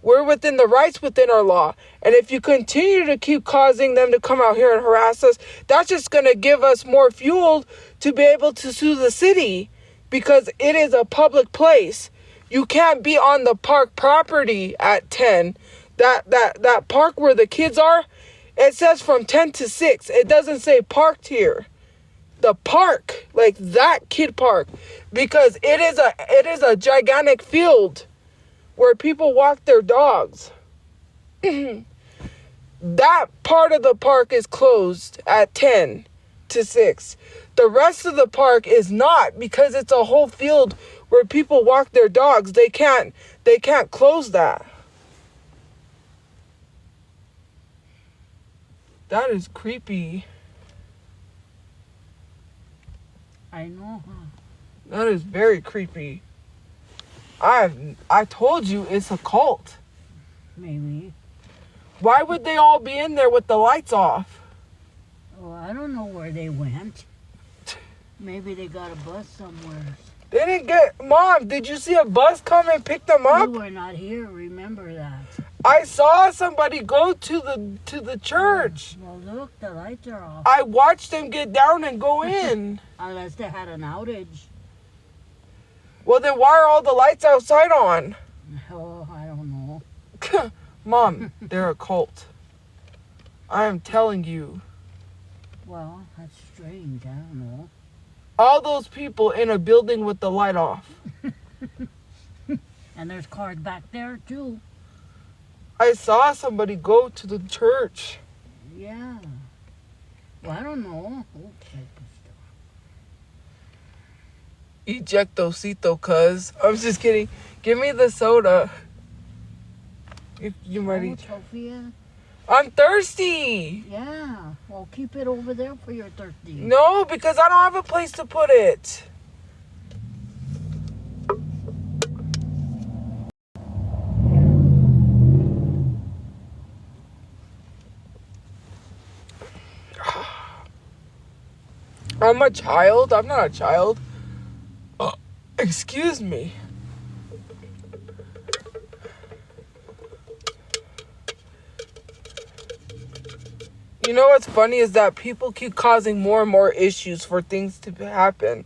We're within the rights within our law. And if you continue to keep causing them to come out here and harass us, that's just going to give us more fuel to be able to sue the city, because it is a public place. You can't be on the park property at 10. That park where the kids are, it says from 10 to 6. It doesn't say parked here. The park, like that kid park, because it is a gigantic field where people walk their dogs. That part of the park is closed at 10 to 6. The rest of the park is not, because it's a whole field where people walk their dogs. They can't close that. That is creepy. I know, huh? That is very creepy. I told you it's a cult. Maybe. Why would they all be in there with the lights off? Oh, I don't know where they went. Maybe they got a bus somewhere. They didn't get... Mom, did you see a bus come and pick them up? You were not here, remember that. I saw somebody go to the church. Well, look, the lights are off. I watched them get down and go in. Unless they had an outage. Well, then why are all the lights outside on? Oh, I don't know. Mom, they're a cult. I am telling you. Well, that's strange. I don't know. All those people in a building with the light off. And there's cars back there, too. I saw somebody go to the church. Yeah. Well, I don't know. Oh, type of stuff. Ejectocito, cuz. I'm just kidding. Give me the soda. If you might eat. Tophia? I'm thirsty. Yeah. Well, keep it over there for your thirsty. No, because I don't have a place to put it. I'm a child? I'm not a child. Excuse me. You know what's funny is that people keep causing more and more issues for things to happen,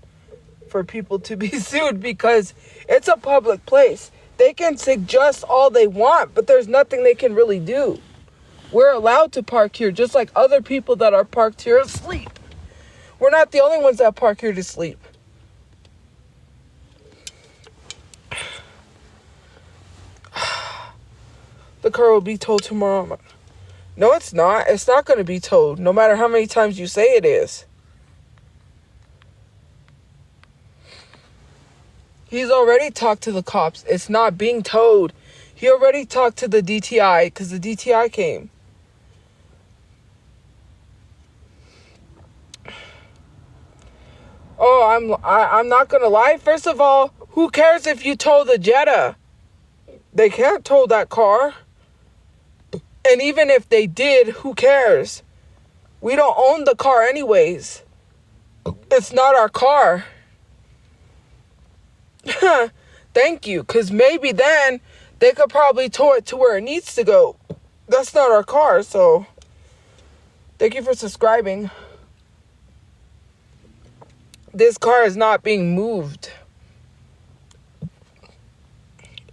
for people to be sued, because it's a public place. They can suggest all they want, but there's nothing they can really do. We're allowed to park here, just like other people that are parked here sleep. We're not the only ones that park here to sleep. The car will be towed tomorrow. No, it's not. It's not going to be towed, no matter how many times you say it is. He's already talked to the cops. It's not being towed. He already talked to the DTI because the DTI came. Oh, I'm not going to lie. First of all, who cares if you tow the Jetta? They can't tow that car. And even if they did, who cares? We don't own the car anyways. It's not our car. Thank you, because maybe then they could probably tow it to where it needs to go. That's not our car, so thank you for subscribing. This car is not being moved.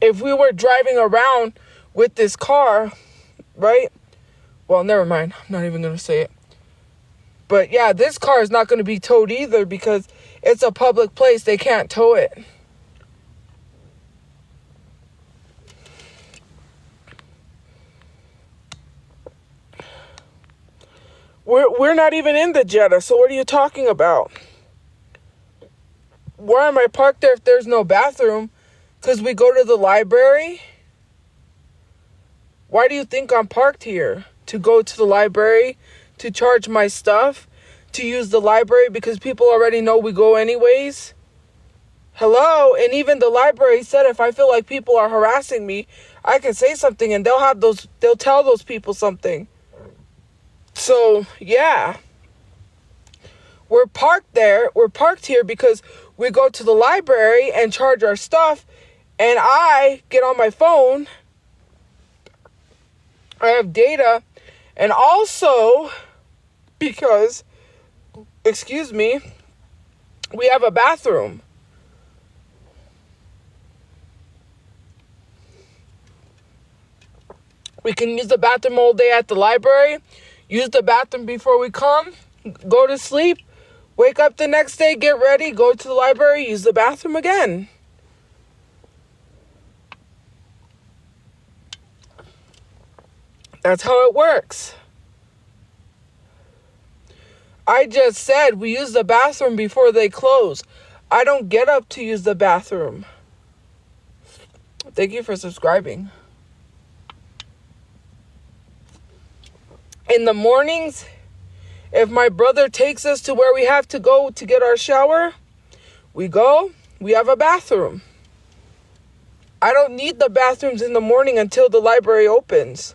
If we were driving around with this car, right? Well, never mind. I'm not even going to say it. But yeah, this car is not going to be towed either because it's a public place. They can't tow it. We're not even in the Jetta, so what are you talking about? Why am I parked there if there's no bathroom? Because we go to the library? Why do you think I'm parked here? To go to the library? To charge my stuff? To use the library because people already know we go anyways? Hello? And even the library said if I feel like people are harassing me, I can say something and they'll tell those people something. So, yeah. We're parked there. We're parked here because we go to the library and charge our stuff. And I get on my phone. I have data. And also, because, excuse me, we have a bathroom. We can use the bathroom all day at the library. Use the bathroom before we come. Go to sleep. Wake up the next day, get ready, go to the library, use the bathroom again. That's how it works. I just said we use the bathroom before they close. I don't get up to use the bathroom. Thank you for subscribing. In the mornings, if my brother takes us to where we have to go to get our shower, we go, we have a bathroom. I don't need the bathrooms in the morning until the library opens.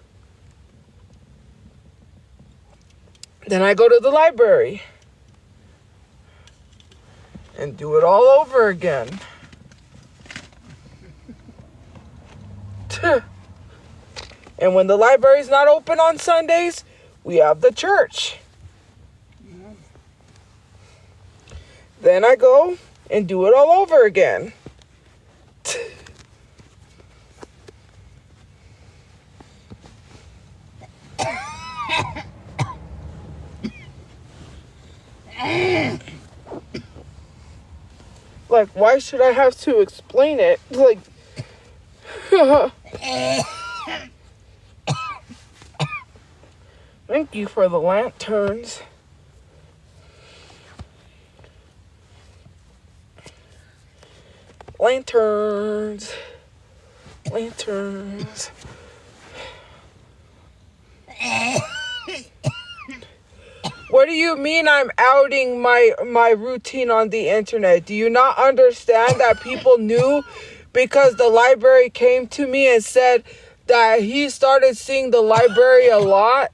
Then I go to the library and do it all over again. And when the library's not open on Sundays, we have the church. Then I go and do it all over again. Like, why should I have to explain it? Like, thank you for the lanterns. Lanterns. Lanterns. What do you mean I'm outing my routine on the internet? Do you not understand that people knew because the library came to me and said that he started seeing the library a lot?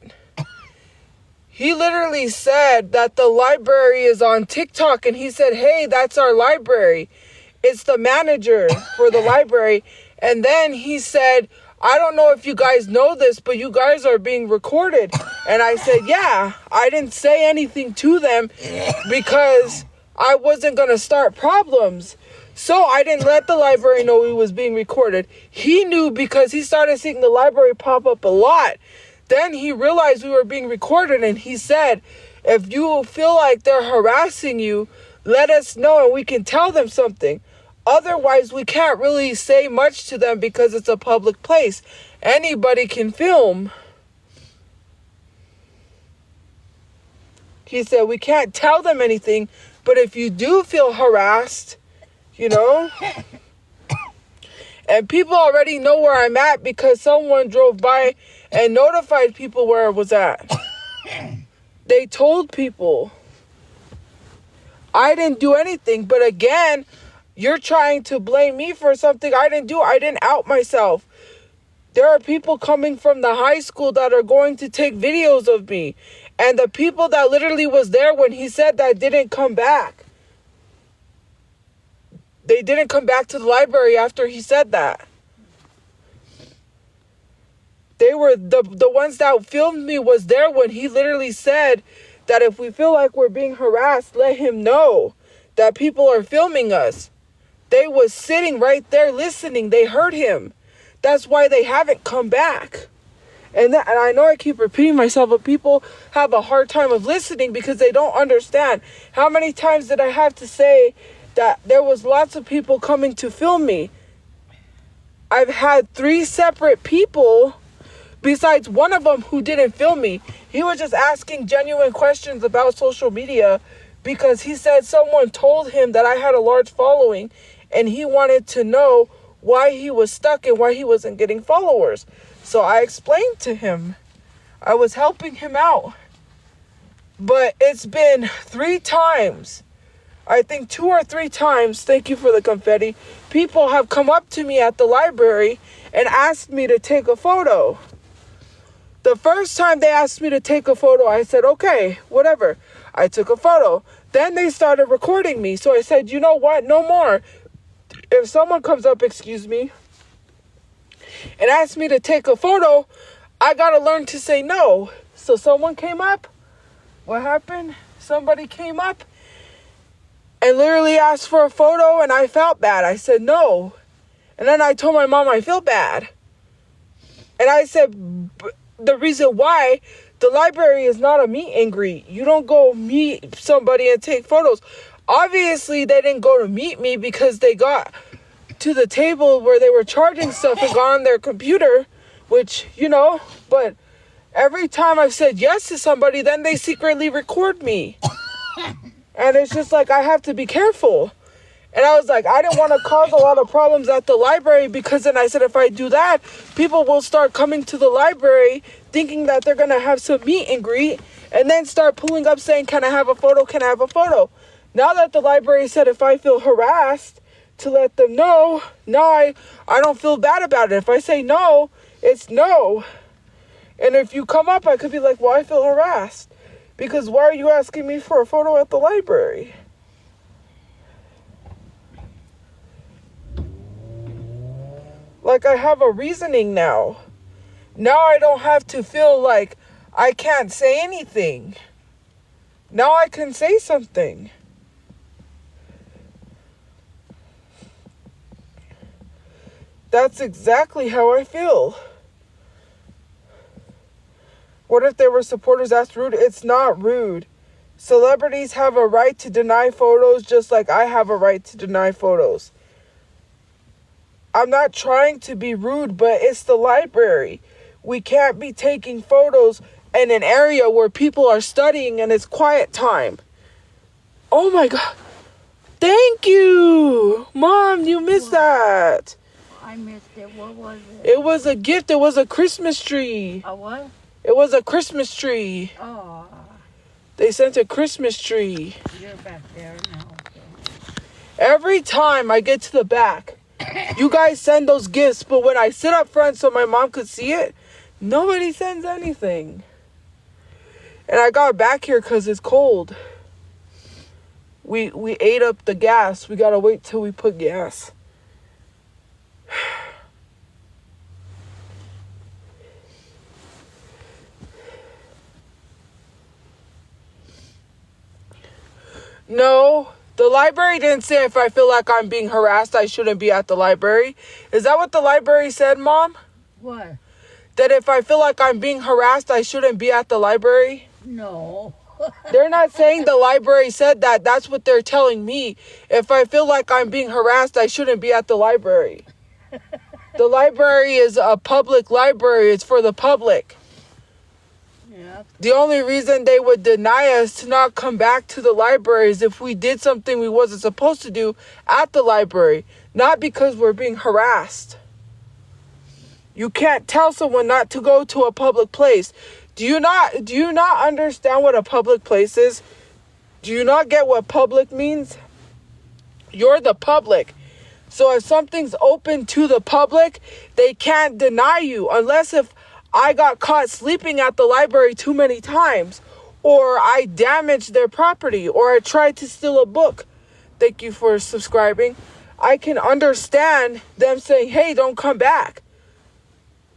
He literally said that the library is on TikTok and he said, hey, that's our library. It's the manager for the library. And then he said, I don't know if you guys know this, but you guys are being recorded. And I said, yeah, I didn't say anything to them because I wasn't going to start problems. So I didn't let the library know he was being recorded. He knew because he started seeing the library pop up a lot. Then he realized we were being recorded, and he said, if you feel like they're harassing you, let us know and we can tell them something. Otherwise, we can't really say much to them because it's a public place. Anybody can film. He said, we can't tell them anything, but if you do feel harassed, you know, and people already know where I'm at because someone drove by and notified people where I was at. They told people. I didn't do anything, but again, you're trying to blame me for something I didn't do. I didn't out myself. There are people coming from the high school that are going to take videos of me. And the people that literally was there when he said that didn't come back. They didn't come back to the library after he said that. They were the ones that filmed me was there when he literally said that if we feel like we're being harassed, let him know that people are filming us. They was sitting right there listening. They heard him. That's why they haven't come back. And I know I keep repeating myself, but people have a hard time of listening because they don't understand. How many times did I have to say that there was lots of people coming to film me? I've had 3 separate people besides one of them who didn't film me. He was just asking genuine questions about social media because he said someone told him that I had a large following and he wanted to know why he was stuck and why he wasn't getting followers. So I explained to him. I was helping him out. But it's been 3 times. I think 2 or 3 times, thank you for the confetti, people have come up to me at the library and asked me to take a photo. The first time they asked me to take a photo, I said, okay, whatever. I took a photo. Then they started recording me. So I said, you know what? No more. If someone comes up, excuse me, and asks me to take a photo, I got to learn to say no. So someone came up. What happened? Somebody came up and literally asked for a photo, and I felt bad. I said no. And then I told my mom I feel bad. And I said, the reason why the library is not a meet and greet. You don't go meet somebody and take photos. Obviously, they didn't go to meet me because they got to the table where they were charging stuff and got on their computer, which, you know, but every time I've said yes to somebody, then they secretly record me. And it's just like, I have to be careful. And I was like, I didn't want to cause a lot of problems at the library because then I said, if I do that, people will start coming to the library thinking that they're going to have some meet and greet and then start pulling up saying, can I have a photo? Can I have a photo? Now that the library said if I feel harassed, to let them know, no, I don't feel bad about it. If I say no, it's no. And if you come up, I could be like, well, I feel harassed. Because why are you asking me for a photo at the library? Like, I have a reasoning now. Now I don't have to feel like I can't say anything. Now I can say something. That's exactly how I feel. What if there were supporters? That's rude. It's not rude. Celebrities have a right to deny photos just like I have a right to deny photos. I'm not trying to be rude, but it's the library. We can't be taking photos in an area where people are studying and it's quiet time. Oh my God. Thank you. Mom, you missed that. I missed it. What was it? It was a gift. It was a Christmas tree. A what? It was a Christmas tree. Oh. They sent a Christmas tree. You're back there now. So. Every time I get to the back, you guys send those gifts, but when I sit up front so my mom could see it, nobody sends anything. And I got back here because it's cold. We ate up the gas. We gotta wait till we put gas. No, the library didn't say if I feel like I'm being harassed, I shouldn't be at the library. Is that what the library said, Mom? What? That if I feel like I'm being harassed, I shouldn't be at the library? No. They're not saying the library said that. That's what they're telling me. If I feel like I'm being harassed, I shouldn't be at the library. The library is a public library. It's for the public. Yeah. The only reason they would deny us to not come back to the library is if we did something we wasn't supposed to do at the library. Not because we're being harassed. You can't tell someone not to go to a public place. Do you not understand what a public place is? Do you not get what public means? You're the public. So if something's open to the public, they can't deny you unless if I got caught sleeping at the library too many times, or I damaged their property, or I tried to steal a book. Thank you for subscribing. I can understand them saying, hey, don't come back.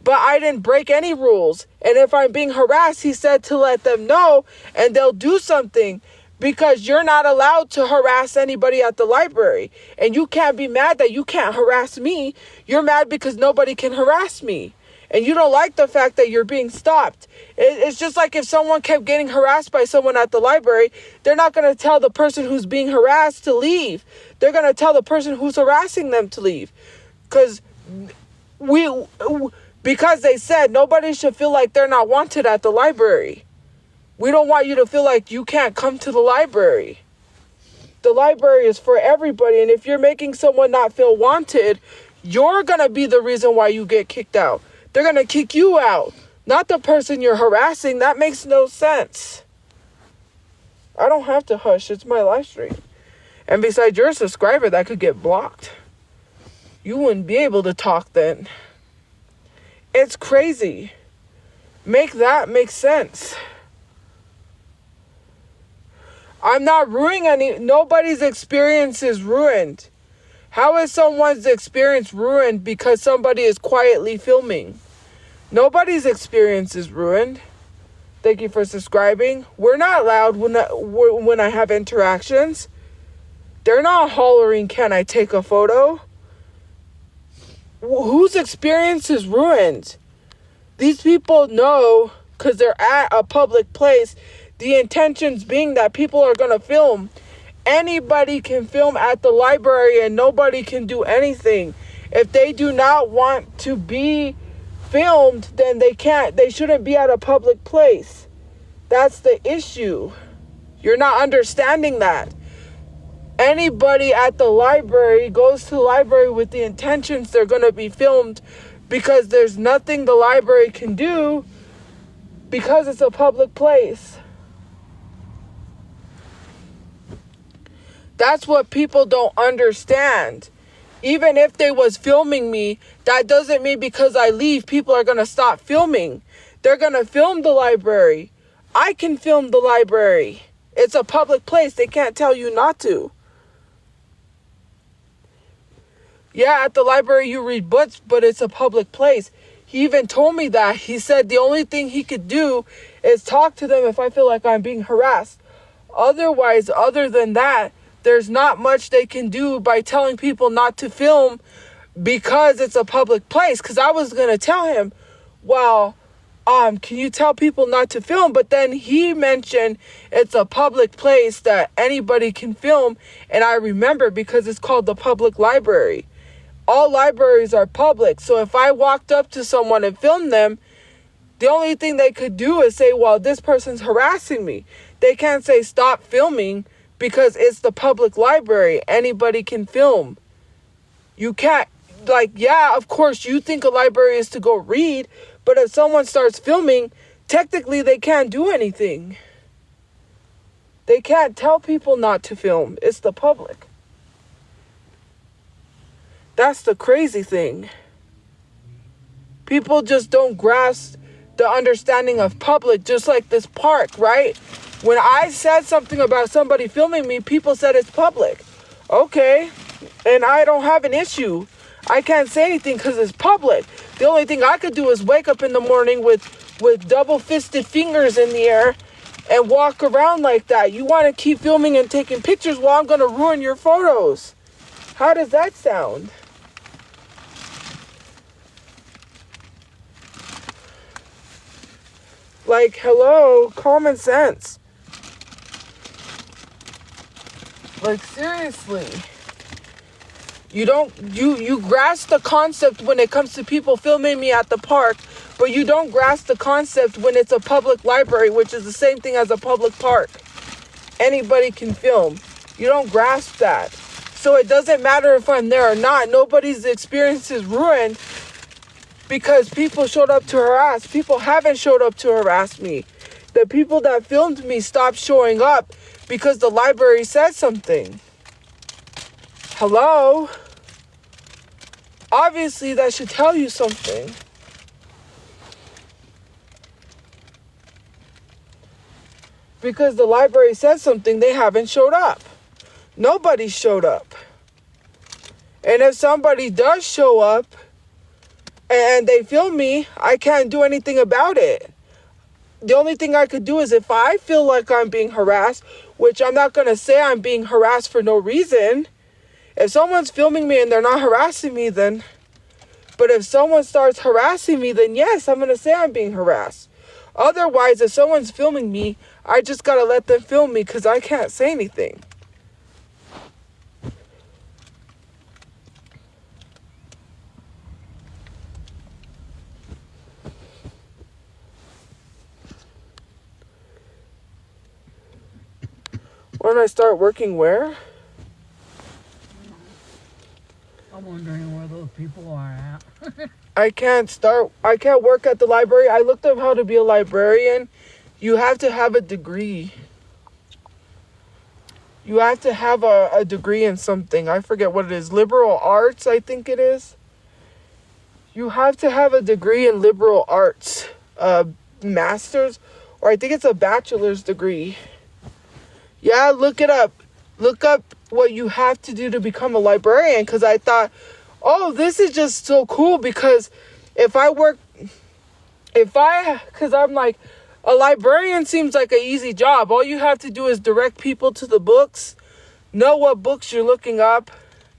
But I didn't break any rules. And if I'm being harassed, he said to let them know and they'll do something, because you're not allowed to harass anybody at the library. And you can't be mad that you can't harass me. You're mad because nobody can harass me. And you don't like the fact that you're being stopped. It's just like if someone kept getting harassed by someone at the library, they're not going to tell the person who's being harassed to leave. They're going to tell the person who's harassing them to leave. Because they said nobody should feel like they're not wanted at the library. We don't want you to feel like you can't come to the library. The library is for everybody. And if you're making someone not feel wanted, you're going to be the reason why you get kicked out. They're going to kick you out, not the person you're harassing. That makes no sense. I don't have to hush. It's my live stream. And besides, you're a subscriber that could get blocked. You wouldn't be able to talk then. It's crazy. Make that make sense. I'm not ruining nobody's experience is ruined. How is someone's experience ruined because somebody is quietly filming? Nobody's experience is ruined. Thank you for subscribing. We're not loud when I have interactions. They're not hollering, can I take a photo? Whose experience is ruined? These people know, because they're at a public place, the intentions being that people are going to film. Anybody can film at the library and nobody can do anything. If they do not want to be filmed, then they shouldn't be at a public place. That's the issue. You're not understanding that. Anybody at the library goes to the library with the intentions they're going to be filmed, because there's nothing the library can do because it's a public place. That's what people don't understand. Even if they was filming me, that doesn't mean because I leave, people are going to stop filming. They're going to film the library. I can film the library. It's a public place. They can't tell you not to. Yeah, at the library you read books, but it's a public place. He even told me that. He said the only thing he could do is talk to them if I feel like I'm being harassed. Otherwise, other than that, there's not much they can do by telling people not to film because it's a public place. Because I was going to tell him, well, can you tell people not to film? But then he mentioned it's a public place that anybody can film. And I remember because it's called the public library. All libraries are public. So if I walked up to someone and filmed them, the only thing they could do is say, well, this person's harassing me. They can't say stop filming because it's the public library. Anybody can film. You can't, yeah, of course, you think a library is to go read, but if someone starts filming, technically they can't do anything. They can't tell people not to film. It's the public. That's the crazy thing. People just don't grasp the understanding of public, just like this park, right? When I said something about somebody filming me, people said it's public. Okay, and I don't have an issue. I can't say anything because it's public. The only thing I could do is wake up in the morning with double-fisted fingers in the air and walk around like that. You want to keep filming and taking pictures while I'm going to ruin your photos. How does that sound? Like, hello, common sense. Like, seriously. You grasp the concept when it comes to people filming me at the park, but you don't grasp the concept when it's a public library, which is the same thing as a public park. Anybody can film. You don't grasp that. So it doesn't matter if I'm there or not. Nobody's experience is ruined because people showed up to harass. People haven't showed up to harass me. The people that filmed me stopped showing up because the library said something. Hello? Obviously, that should tell you something. Because the library said something, they haven't showed up. Nobody showed up. And if somebody does show up and they film me, I can't do anything about it. The only thing I could do is if I feel like I'm being harassed, which I'm not going to say I'm being harassed for no reason. If someone's filming me and they're not harassing me, then... But if someone starts harassing me, then yes, I'm going to say I'm being harassed. Otherwise, if someone's filming me, I just got to let them film me because I can't say anything. When I start working where? I'm wondering where those people are at. I can't work at the library. I looked up how to be a librarian. You have to have a degree. You have to have a degree in something. I forget what it is. Liberal arts, I think it is. You have to have a degree in liberal arts. Master's, or I think it's a bachelor's degree. Yeah, look it up. Look up what you have to do to become a librarian. Because I thought, oh, this is just so cool. Because because I'm like, a librarian seems like an easy job. All you have to do is direct people to the books. Know what books you're looking up.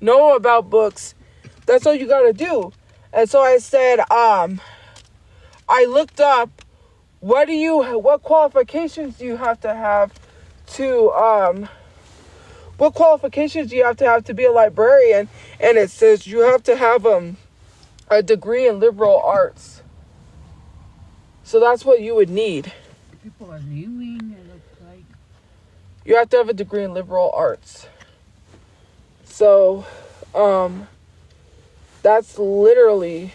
Know about books. That's all you got to do. And so I said, I looked up, what qualifications do you have to have to be a librarian? And it says you have to have a degree in liberal arts. So that's what you would need. People are leaving, it looks like. You have to have a degree in liberal arts. So, that's literally,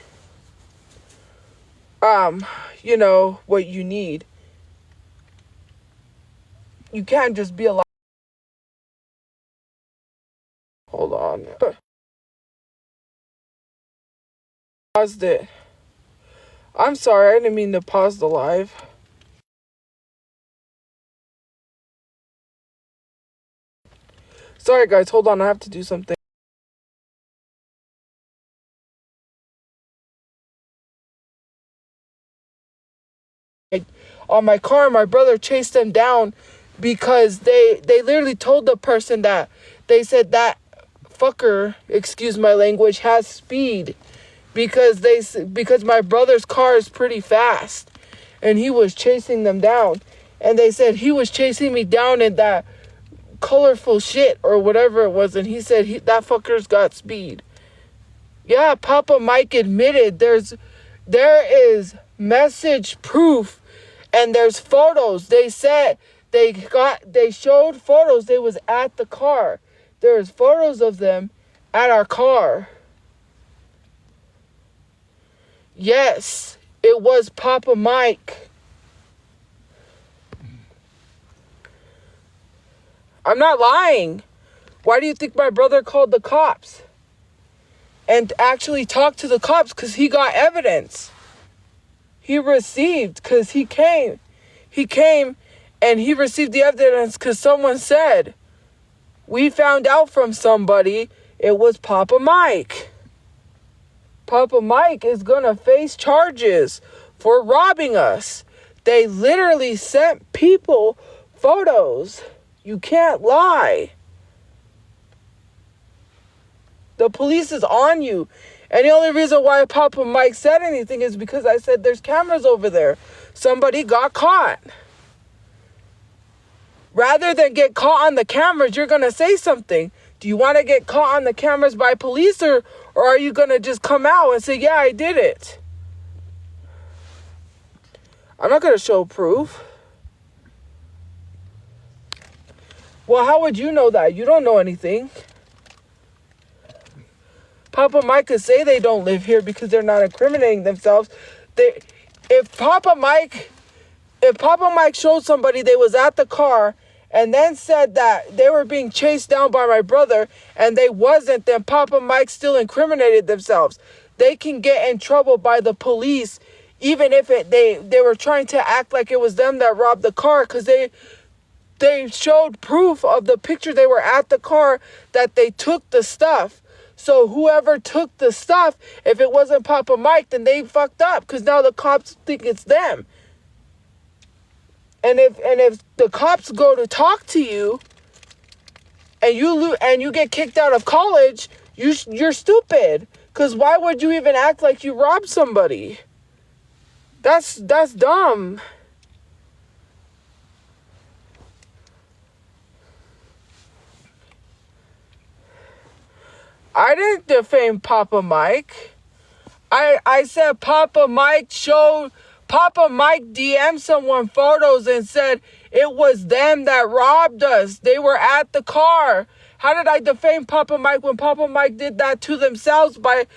what you need. You can't just be a Hold on. Paused it. I'm sorry, I didn't mean to pause the live. Sorry guys, hold on, I have to do something. On my car, my brother chased them down because they literally told the person that they said that fucker, excuse my language, has speed because my brother's car is pretty fast and he was chasing them down, and they said he was chasing me down in that colorful shit or whatever it was, and he said that fucker's got speed. Yeah, Papa Mike admitted there is message proof and there's photos. They said they showed photos. They was at the car. There's photos of them at our car. Yes, it was Papa Mike. I'm not lying. Why do you think my brother called the cops? And actually talked to the cops because he got evidence. He received, because he came and he received the evidence because someone said, we found out from somebody it was Papa Mike. Papa Mike is going to face charges for robbing us. They literally sent people photos. You can't lie. The police is on you. And the only reason why Papa Mike said anything is because I said there's cameras over there. Somebody got caught. Rather than get caught on the cameras, you're going to say something. Do you want to get caught on the cameras by police, or are you going to just come out and say, yeah, I did it? I'm not going to show proof. Well, how would you know that? You don't know anything. Papa Mike could say they don't live here because they're not incriminating themselves. If Papa Mike showed somebody they was at the car and then said that they were being chased down by my brother and they wasn't, then Papa Mike still incriminated themselves. They can get in trouble by the police even if they were trying to act like it was them that robbed the car, because they showed proof of the picture they were at the car that they took the stuff. So whoever took the stuff, if it wasn't Papa Mike, then they fucked up, because now the cops think it's them. And if the cops go to talk to you and you get kicked out of college, you're stupid. Because why would you even act like you robbed somebody? That's dumb. I didn't defame Papa Mike. I said Papa Mike DM'd someone photos and said it was them that robbed us. They were at the car. How did I defame Papa Mike when Papa Mike did that to themselves by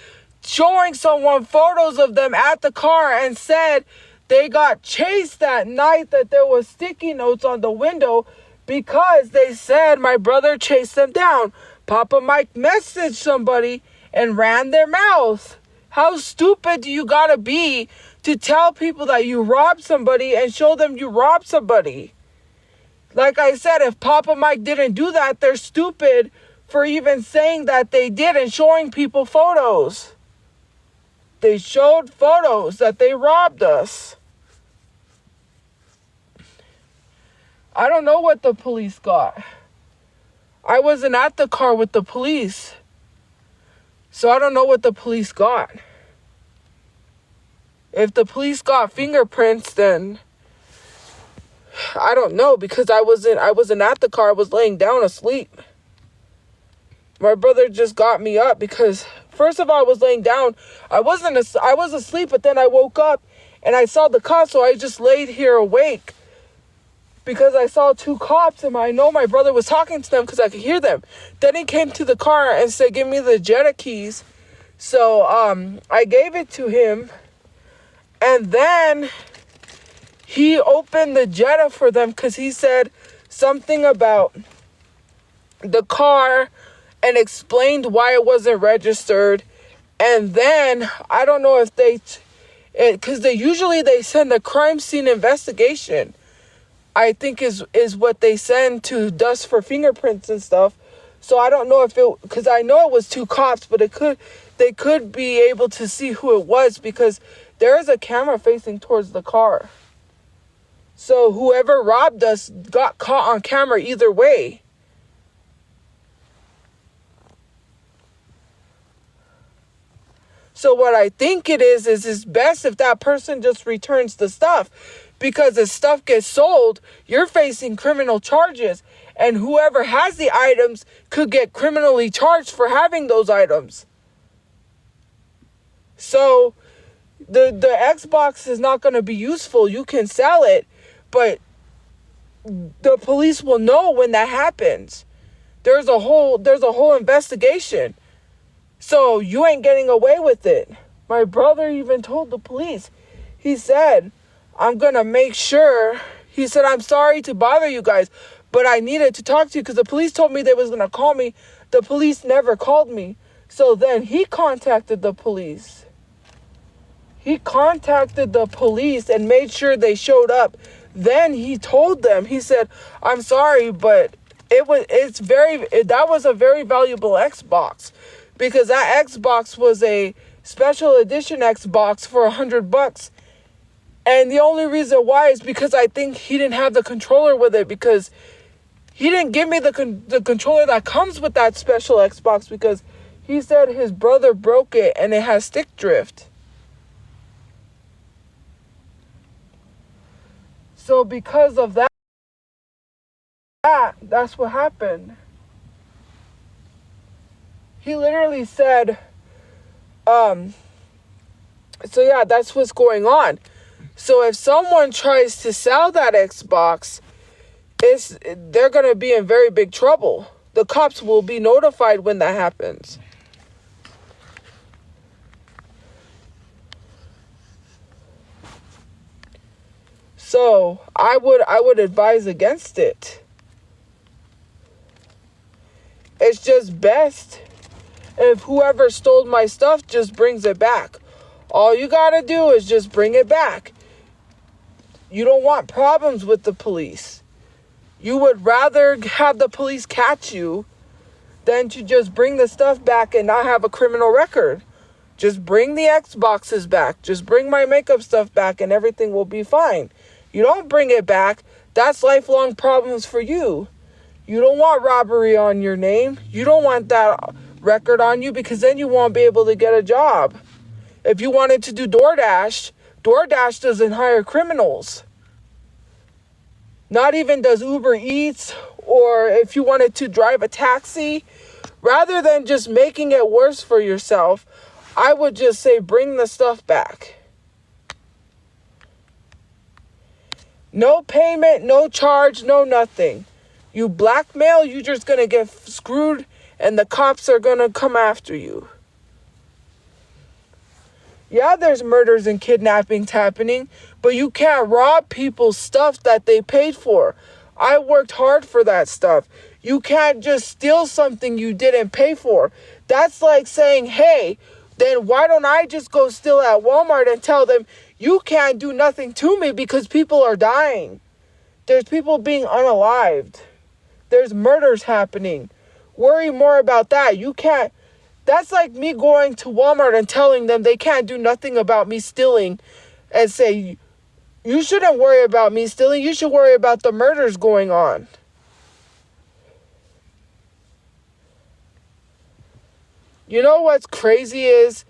showing someone photos of them at the car and said they got chased that night, that there was sticky notes on the window because they said my brother chased them down. Papa Mike messaged somebody and ran their mouth. How stupid do you gotta be to tell people that you robbed somebody and show them you robbed somebody? Like I said, if Papa Mike didn't do that, they're stupid for even saying that they did and showing people photos. They showed photos that they robbed us. I don't know what the police got. I wasn't at the car with the police. So I don't know what the police got. If the police got fingerprints, then I don't know, because I wasn't at the car. I was laying down asleep. My brother just got me up because first of all, I was laying down. I was asleep, but then I woke up and I saw the cops, so I just laid here awake because I saw two cops and I know my brother was talking to them because I could hear them. Then he came to the car and said, "Give me the Jetta keys." So I gave it to him, and then he opened the Jetta for them because he said something about the car and explained why it wasn't registered. And then I don't know if because they usually send a crime scene investigation, I think is what they send to dust for fingerprints and stuff. So I don't know because I know it was two cops, but they could be able to see who it was because there is a camera facing towards the car. So whoever robbed us got caught on camera either way. So what I think it is best if that person just returns the stuff, because if stuff gets sold, you're facing criminal charges, and whoever has the items could get criminally charged for having those items. So the Xbox is not going to be useful. You can sell it, but the police will know when that happens. There's a whole investigation. So you ain't getting away with it. My brother even told the police. He said, "I'm going to make sure." He said, "I'm sorry to bother you guys, but I needed to talk to you because the police told me they was going to call me. The police never called me." So then he contacted the police. He contacted the police and made sure they showed up. Then he told them, he said, "I'm sorry, but that was a very valuable Xbox. Because that Xbox was a special edition Xbox for $100. And the only reason why is because I think he didn't have the controller with it, because he didn't give me the controller that comes with that special Xbox, because he said his brother broke it and it has stick drift. So because of that's what happened. He literally said, so yeah, that's what's going on. So if someone tries to sell that Xbox, they're going to be in very big trouble. The cops will be notified when that happens. So I would advise against it. It's just best if whoever stole my stuff just brings it back. All you gotta do is just bring it back. You don't want problems with the police. You would rather have the police catch you than to just bring the stuff back and not have a criminal record. Just bring the Xboxes back. Just bring my makeup stuff back and everything will be fine. You don't bring it back, that's lifelong problems for you. You don't want robbery on your name. You don't want that record on you, because then you won't be able to get a job. If you wanted to do DoorDash doesn't hire criminals. Not even does Uber Eats, or if you wanted to drive a taxi. Rather than just making it worse for yourself, I would just say bring the stuff back. No payment, no charge, no nothing. You blackmail, you're just going to get screwed and the cops are going to come after you. Yeah, there's murders and kidnappings happening, but you can't rob people's stuff that they paid for. I worked hard for that stuff. You can't just steal something you didn't pay for. That's like saying, hey, then why don't I just go steal at Walmart and tell them, you can't do nothing to me because people are dying. There's people being unalived. There's murders happening. Worry more about that. You can't. That's like me going to Walmart and telling them they can't do nothing about me stealing and say, you shouldn't worry about me stealing. You should worry about the murders going on. You know what's crazy is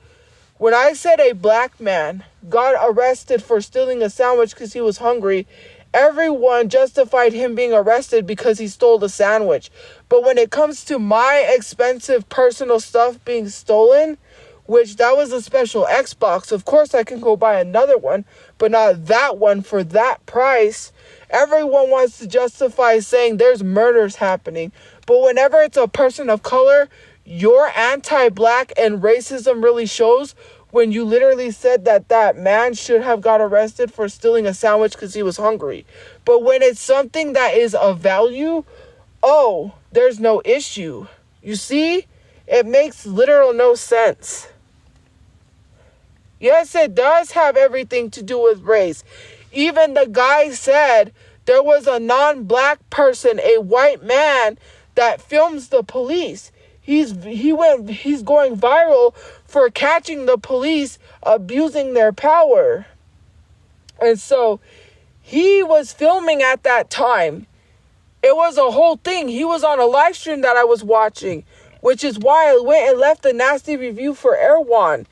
when I said a black man got arrested for stealing a sandwich because he was hungry, everyone justified him being arrested because he stole the sandwich. But when it comes to my expensive personal stuff being stolen, which that was a special Xbox, of course I can go buy another one, but not that one for that price. Everyone wants to justify saying there's murders happening. But whenever it's a person of color, your anti-black and racism really shows when you literally said that man should have got arrested for stealing a sandwich because he was hungry. But when it's something that is of value, oh, there's no issue. You see? It makes literal no sense. Yes, it does have everything to do with race. Even the guy said there was a non-black person, a white man, that films the police. He's going viral for catching the police abusing their power. And so he was filming at that time. It was a whole thing. He was on a live stream that I was watching, which is why I went and left a nasty review for Erwan.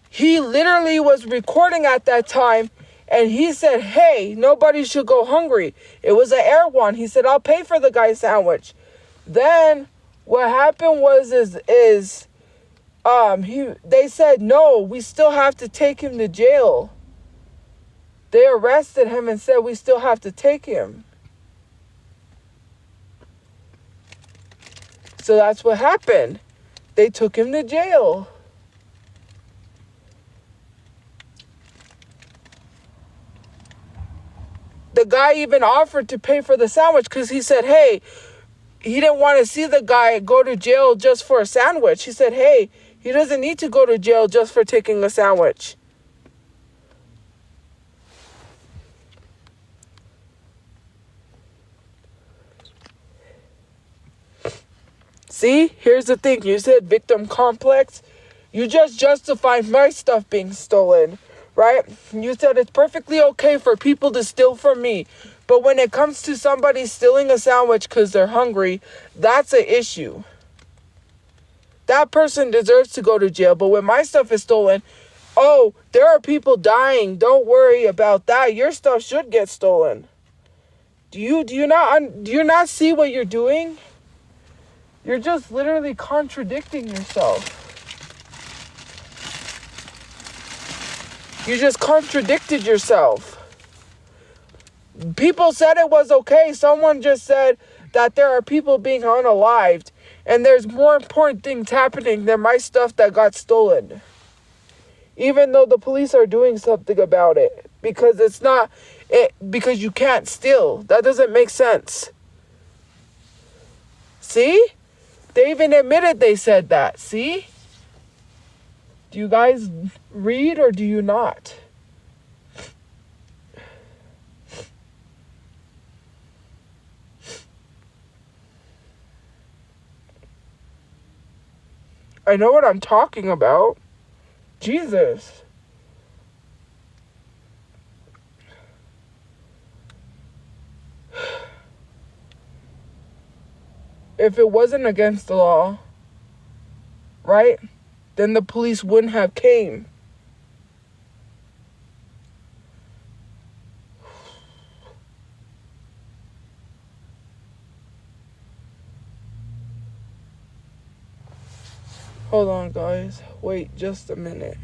He literally was recording at that time, and he said, hey, nobody should go hungry. It was an Erwan. He said, I'll pay for the guy's sandwich. Then what happened was they said, no, we still have to take him to jail. They arrested him and said, we still have to take him. So that's what happened. They took him to jail. The guy even offered to pay for the sandwich because he said, hey, he didn't want to see the guy go to jail just for a sandwich. He said, hey, he doesn't need to go to jail just for taking a sandwich. See, here's the thing. You said victim complex. You just justified my stuff being stolen. right? You said it's perfectly okay for people to steal from me. But when it comes to somebody stealing a sandwich because they're hungry, that's an issue. That person deserves to go to jail. But when my stuff is stolen, oh, there are people dying. Don't worry about that. Your stuff should get stolen. Do you not see what you're doing? You're just literally contradicting yourself. You just contradicted yourself. People said it was okay. Someone just said that there are people being unalived, and there's more important things happening than my stuff that got stolen. Even though the police are doing something about it, because because you can't steal. That doesn't make sense. See? They even admitted they said that. See? Do you guys read or do you not? I know what I'm talking about. Jesus. If it wasn't against the law, right? Then the police wouldn't have came. Hold on, guys. Wait just a minute.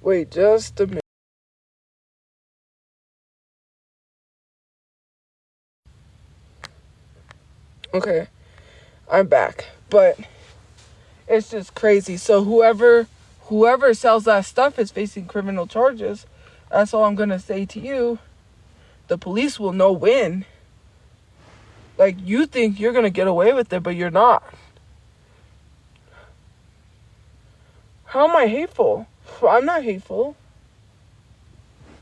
Wait just a minute. Okay, I'm back. But it's just crazy. So whoever sells that stuff is facing criminal charges. That's all I'm going to say to you. The police will know when. Like, you think you're going to get away with it, but you're not. How am I hateful? I'm not hateful.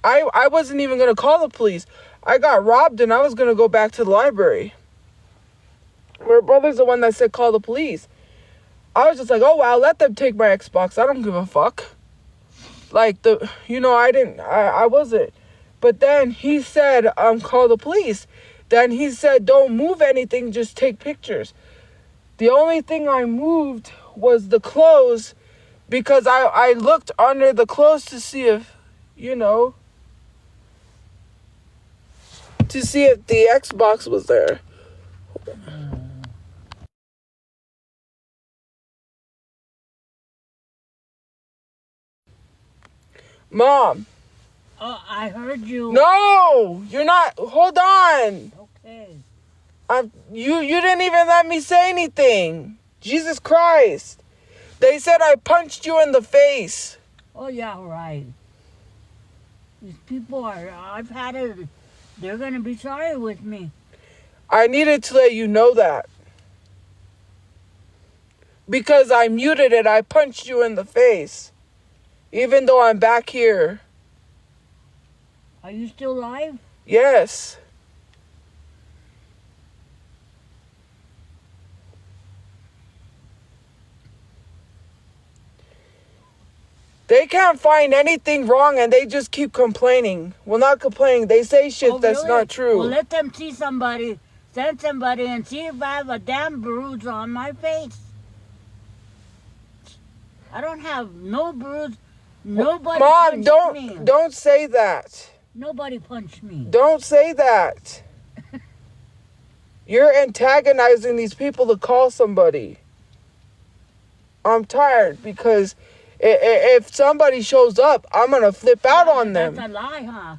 I wasn't even going to call the police. I got robbed and I was going to go back to the library. My brother's the one that said call the police. I was just like, oh, wow, let them take my Xbox. I don't give a fuck. Like, I wasn't. But then he said, call the police. Then he said, don't move anything, just take pictures. The only thing I moved was the clothes because I looked under the clothes to see if, to see if the Xbox was there. Mom. Oh, I heard you. No, you're not. Hold on. Okay. You didn't even let me say anything. Jesus Christ. They said I punched you in the face. Oh, yeah, right. These people I've had it. They're going to be sorry with me. I needed to let you know that. Because I muted it, I punched you in the face. Even though I'm back here. Are you still alive? Yes. They can't find anything wrong and they just keep complaining. Well, not complaining. They say shit that's really? not true. Well, let them see somebody. Send somebody and see if I have a damn bruise on my face. I don't have no bruise. Nobody Mom, punched me. don't say that. Nobody punched me. Don't say that. You're antagonizing these people to call somebody. I'm tired because if somebody shows up, I'm going to flip out on them. That's a lie, huh?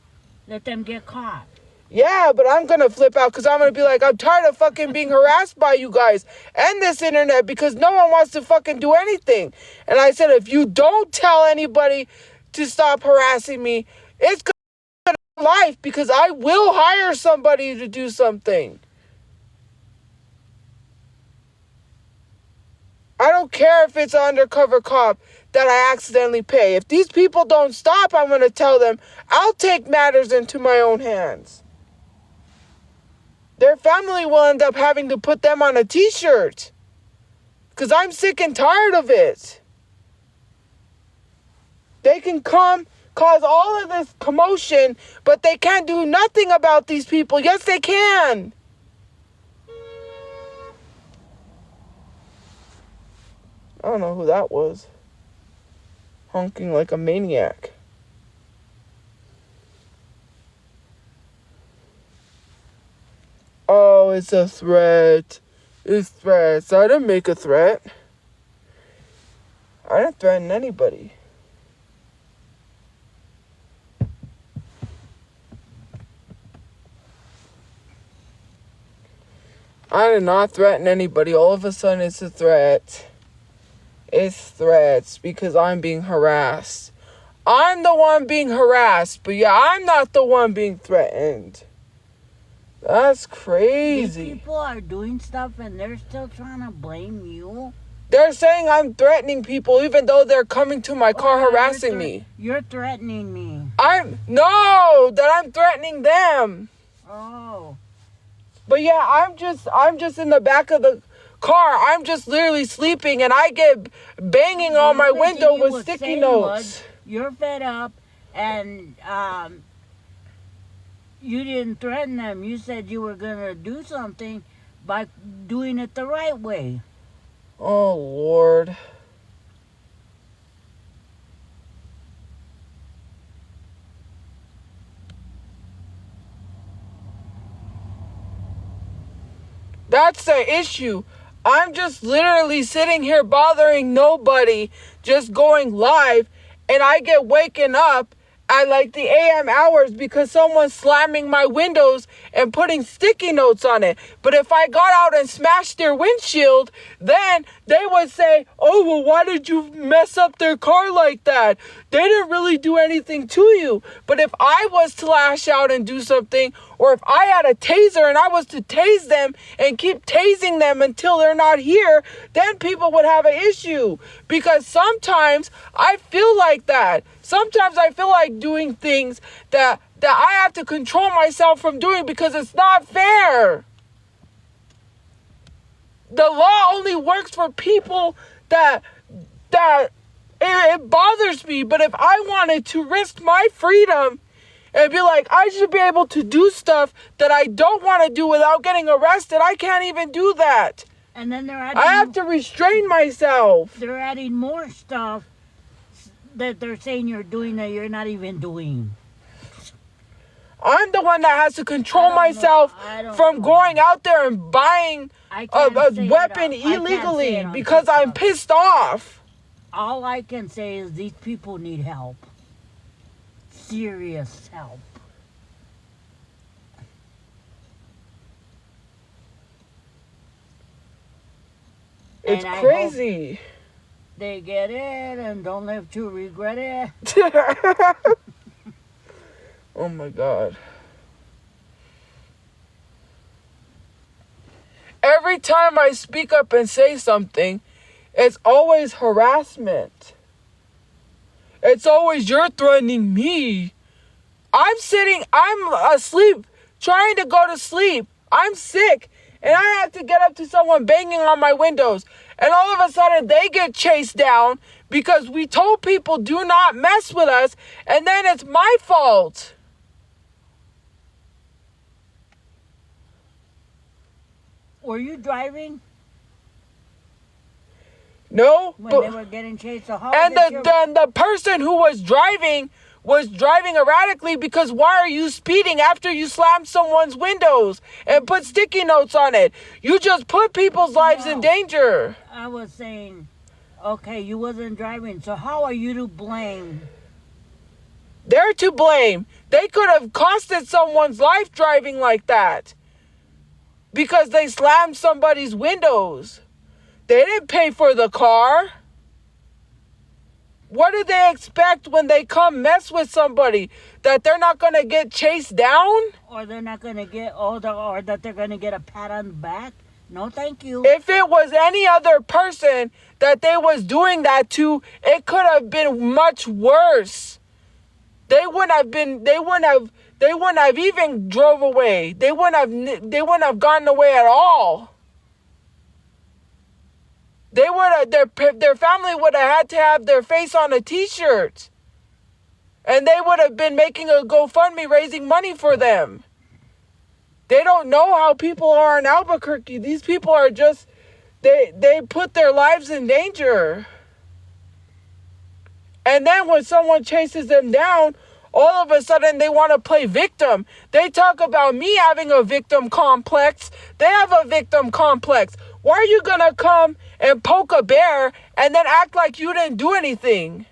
Let them get caught. Yeah, but I'm going to flip out because I'm going to be like, I'm tired of fucking being harassed by you guys and this internet because no one wants to fucking do anything. And I said, if you don't tell anybody to stop harassing me, it's going to be life because I will hire somebody to do something. I don't care if it's an undercover cop that I accidentally pay. If these people don't stop, I'm going to tell them I'll take matters into my own hands. Their family will end up having to put them on a t-shirt. Because I'm sick and tired of it. They can come, cause all of this commotion, but they can't do nothing about these people. Yes, they can. I don't know who that was. Honking like a maniac. Oh, it's a threat. It's threats. I didn't make a threat. I didn't threaten anybody. I did not threaten anybody. All of a sudden, it's a threat. It's threats because I'm being harassed. I'm the one being harassed, but yeah, I'm not the one being threatened. That's crazy. These people are doing stuff and they're still trying to blame you. They're saying I'm threatening people even though they're coming to my car harassing me. You're threatening me. That I'm threatening them. Oh. But yeah, I'm just in the back of the car. I'm just literally sleeping and I get banging on my window with sticky notes. You're fed up and you didn't threaten them. You said you were going to do something by doing it the right way. Oh, Lord. That's the issue. I'm just literally sitting here bothering nobody, just going live, and I get waken up at like the AM hours because someone's slamming my windows and putting sticky notes on it. But if I got out and smashed their windshield, then they would say, oh, well, why did you mess up their car like that? They didn't really do anything to you. But if I was to lash out and do something, or if I had a taser and I was to tase them and keep tasing them until they're not here, then people would have an issue. Because sometimes I feel like that. Sometimes I feel like doing things that I have to control myself from doing because it's not fair. The law only works for people that it bothers me. But if I wanted to risk my freedom and be like, I should be able to do stuff that I don't want to do without getting arrested, I can't even do that. And then I have to restrain myself. They're adding more stuff that they're saying you're doing that you're not even doing. I'm the one that has to control myself from going out there and buying a weapon illegally because I'm pissed off. All I can say is these people need help. Serious help. It's crazy. They get it and don't live to regret it. Oh my God. Every time I speak up and say something, it's always harassment. It's always, you're threatening me. I'm asleep, trying to go to sleep. I'm sick, and I have to get up to someone banging on my windows. And all of a sudden, they get chased down because we told people do not mess with us, and then it's my fault. Were you driving? No. When they were getting chased? So and the person who was driving erratically because why are you speeding after you slammed someone's windows and put sticky notes on it? You just put people's lives in danger. I was saying, okay, you wasn't driving, so how are you to blame? They're to blame. They could have costed someone's life driving like that because they slammed somebody's windows. They didn't pay for the car. What do they expect when they come mess with somebody? That they're not going to get chased down? Or they're not going to get, or that they're going to get a pat on the back? No, thank you. If it was any other person that they was doing that to, it could have been much worse. They wouldn't have even drove away. They wouldn't have gotten away at all. They would have, their family would have had to have their face on a t-shirt. And they would have been making a GoFundMe raising money for them. They don't know how people are in Albuquerque. These people are just, they put their lives in danger. And then when someone chases them down, all of a sudden they want to play victim. They talk about me having a victim complex. They have a victim complex. Why are you going to come and poke a bear and then act like you didn't do anything?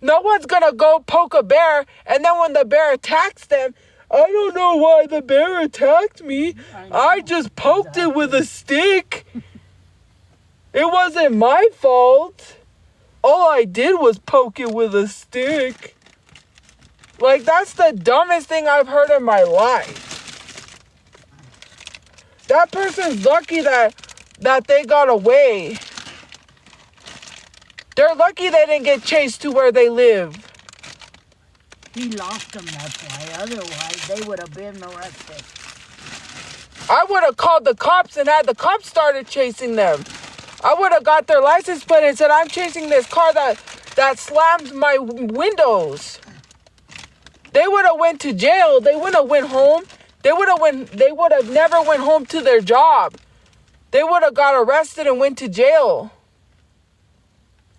No one's going to go poke a bear, and then when the bear attacks them, I don't know why the bear attacked me. I just poked it with a stick. It wasn't my fault. All I did was poke it with a stick. Like, that's the dumbest thing I've heard in my life. That person's lucky that they got away. They're lucky they didn't get chased to where they live. He lost them, that's why. Otherwise, they would have been arrested. I would have called the cops and had the cops started chasing them. I would have got their license plate and said, I'm chasing this car that slammed my windows. They would have went to jail. They wouldn't have went home. They would have never went home to their job. They would have got arrested and went to jail.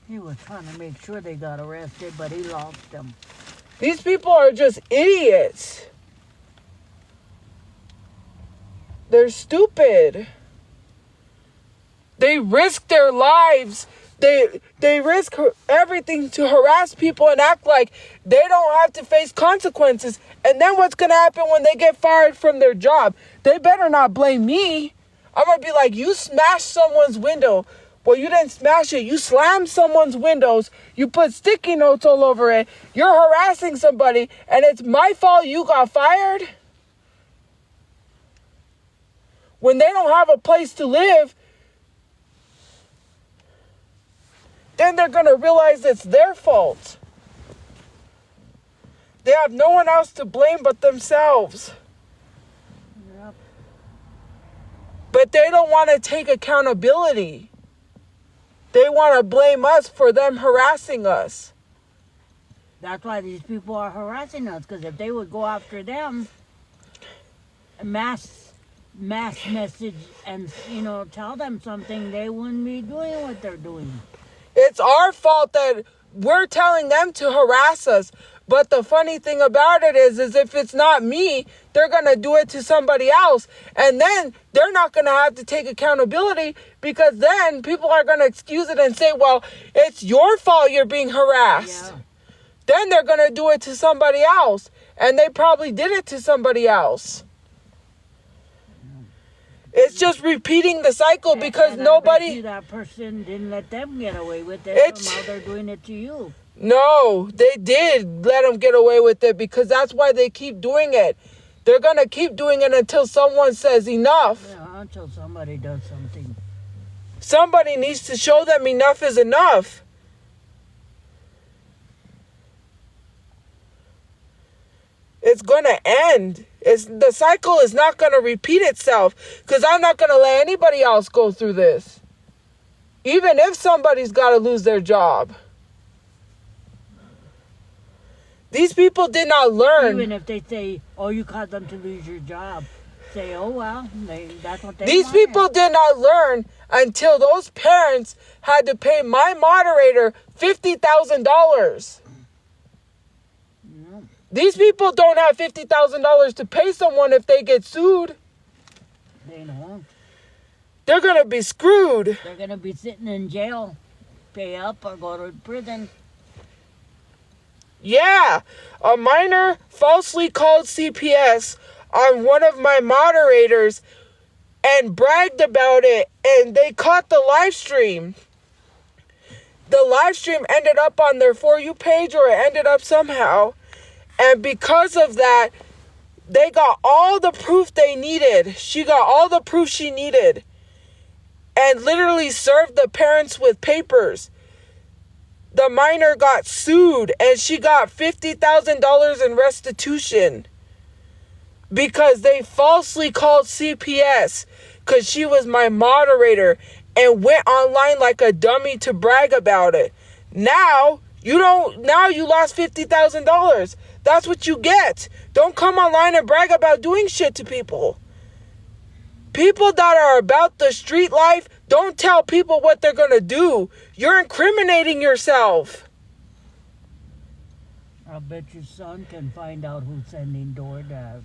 He was trying to make sure they got arrested, but he lost them. These people are just idiots. They're stupid. They risk their lives. They risk everything to harass people and act like they don't have to face consequences. And then what's going to happen when they get fired from their job? They better not blame me. I'm going to be like, you smashed someone's window. Well, you didn't smash it. You slammed someone's windows. You put sticky notes all over it. You're harassing somebody, and it's my fault you got fired? When they don't have a place to live, then they're going to realize it's their fault. They have no one else to blame but themselves. Yep. But they don't want to take accountability. They want to blame us for them harassing us. That's why these people are harassing us, because if they would go after them, mass message and, tell them something, they wouldn't be doing what they're doing. It's our fault that we're telling them to harass us. But the funny thing about it is if it's not me, they're going to do it to somebody else. And then they're not going to have to take accountability, because then people are going to excuse it and say, well, it's your fault you're being harassed. Yeah. Then they're going to do it to somebody else. And they probably did it to somebody else. It's just repeating the cycle because and nobody... I bet you that person didn't let them get away with it. So now they're doing it to you. No, they did let them get away with it, because that's why they keep doing it. They're going to keep doing it until someone says enough. Yeah, until somebody does something. Somebody needs to show them enough is enough. It's going to end. The cycle is not going to repeat itself, because I'm not going to let anybody else go through this. Even if somebody's got to lose their job. These people did not learn. Even if they say, oh, you caused them to lose your job. Say, oh, well, that's what they These wanted. people did not learn until those parents had to pay my moderator $50,000. Yeah. These people don't have $50,000 to pay someone if they get sued. They don't. They're going to be screwed. They're going to be sitting in jail, pay up, or go to prison. Yeah, a minor falsely called CPS on one of my moderators and bragged about it, and they caught the live stream. The live stream ended up on their For You page, or it ended up somehow. And because of that, they got all the proof they needed. She got all the proof she needed. And literally served the parents with papers. The minor got sued, and she got $50,000 in restitution. Because they falsely called CPS because she was my moderator and went online like a dummy to brag about it. Now you lost $50,000. That's what you get. Don't come online and brag about doing shit to people. People that are about the street life, don't tell people what they're going to do. You're incriminating yourself. I bet your son can find out who's sending DoorDash.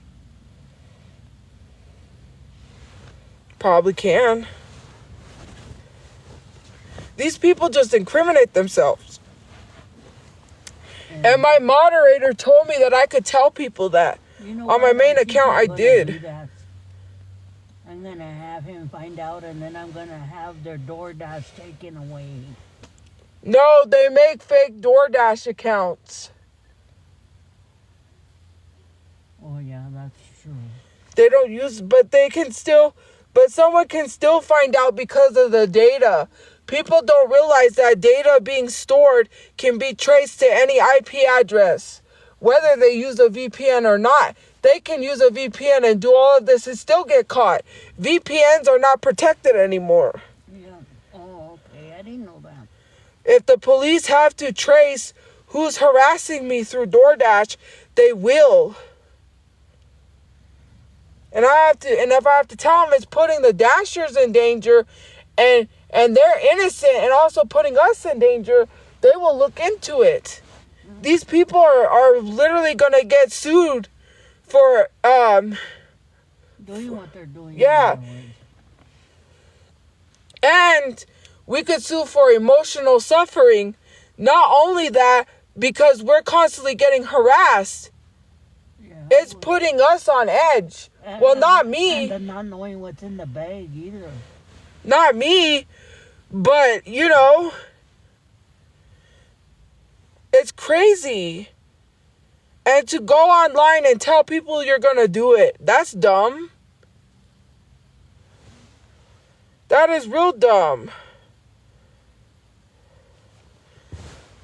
Probably can. These people just incriminate themselves. And my moderator told me that I could tell people that. On my main account, I did. I'm going to have him find out, and then I'm going to have their DoorDash taken away. No, they make fake DoorDash accounts. Oh, yeah, that's true. They don't use, but someone can still find out because of the data. People don't realize that data being stored can be traced to any IP address, whether they use a VPN or not. They can use a VPN and do all of this and still get caught. VPNs are not protected anymore. Yeah. Oh, okay. I didn't know that. If the police have to trace who's harassing me through DoorDash, they will. And if I have to tell them it's putting the Dashers in danger and they're innocent and also putting us in danger, they will look into it. Mm-hmm. These people are literally going to get sued for doing what they're doing. Yeah. And we could sue for emotional suffering. Not only that, because we're constantly getting harassed. Yeah. It's putting us on edge. Well, not me. And not knowing what's in the bag either. Not me, but it's crazy. And to go online and tell people you're going to do it, that's dumb. That is real dumb.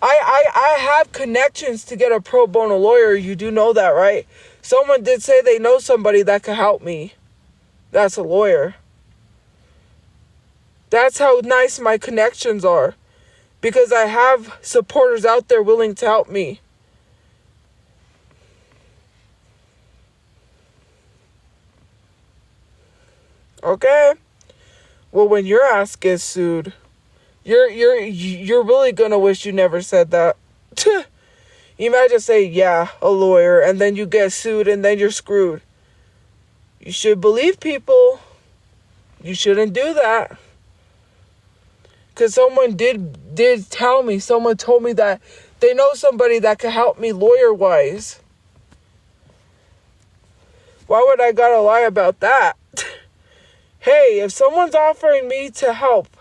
I have connections to get a pro bono lawyer. You do know that, right? Someone did say they know somebody that could help me. That's a lawyer. That's how nice my connections are. Because I have supporters out there willing to help me. Okay? Well, when your ass gets sued, you're really gonna wish you never said that. Imagine saying, yeah, a lawyer, and then you get sued and then you're screwed. You should believe people. You shouldn't do that. Because someone did tell me, someone told me that they know somebody that could help me lawyer-wise. Why would I gotta lie about that? Hey, if someone's offering me to help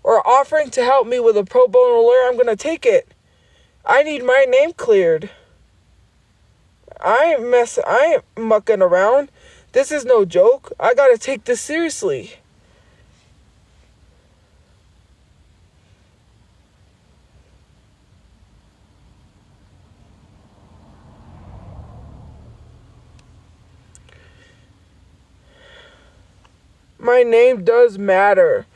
or offering to help me with a pro bono lawyer, I'm gonna take it. I need my name cleared. I ain't mucking around. This is no joke. I gotta take this seriously. My name does matter.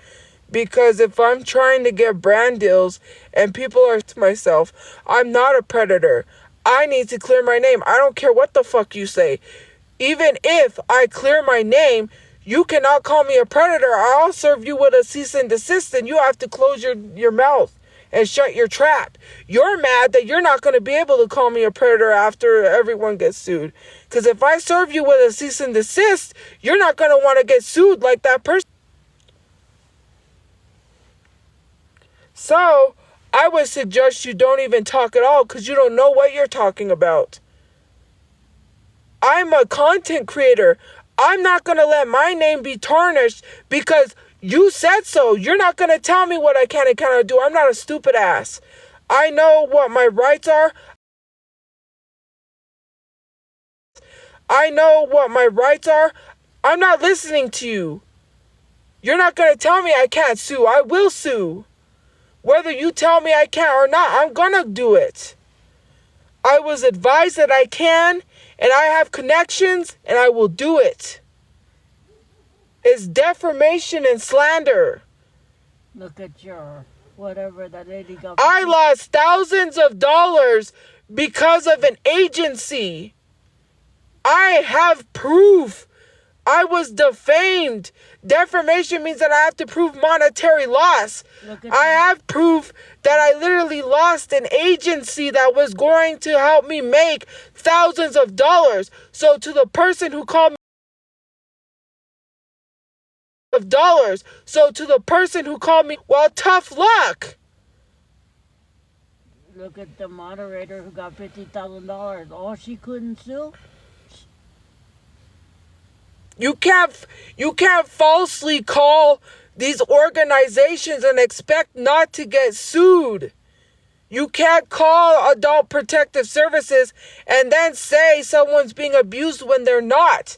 Because if I'm trying to get brand deals and people are to myself, I'm not a predator. I need to clear my name. I don't care what the fuck you say. Even if I clear my name, you cannot call me a predator. I'll serve you with a cease and desist and you have to close your mouth and shut your trap. You're mad that you're not going to be able to call me a predator after everyone gets sued. Because if I serve you with a cease and desist, you're not going to want to get sued like that person. So, I would suggest you don't even talk at all because you don't know what you're talking about. I'm a content creator. I'm not going to let my name be tarnished because you said so. You're not going to tell me what I can and cannot do. I'm not a stupid ass. I know what my rights are. I know what my rights are. I'm not listening to you. You're not going to tell me I can't sue. I will sue. Whether you tell me I can't or not, I'm going to do it. I was advised that I can, and I have connections, and I will do it. is defamation and slander. Look at your whatever that lady got. I lost thousands of dollars because of an agency. I have proof. I was defamed. Defamation means that I have to prove monetary loss. I have proof that I literally lost an agency that was going to help me make thousands of dollars. So to the person who called me well, tough luck. Look at the moderator who got $50,000. All she couldn't sue. You can't falsely call these organizations and expect not to get sued. You can't call Adult Protective Services and then say someone's being abused when they're not.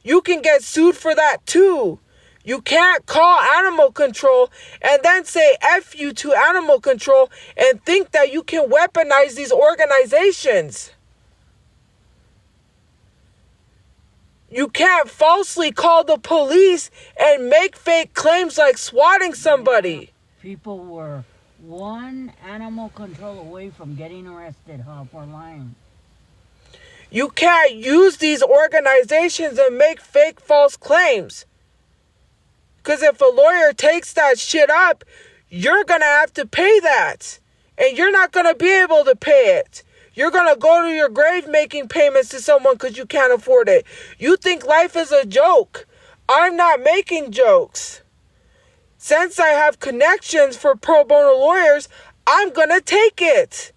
You can get sued for that too. You can't call animal control and then say F you to animal control and think that you can weaponize these organizations. You can't falsely call the police and make fake claims like swatting somebody. People were one animal control away from getting arrested, for lying. You can't use these organizations and make fake false claims. Because if a lawyer takes that shit up, you're going to have to pay that. And you're not going to be able to pay it. You're going to go to your grave making payments to someone because you can't afford it. You think life is a joke. I'm not making jokes. Since I have connections for pro bono lawyers, I'm going to take it.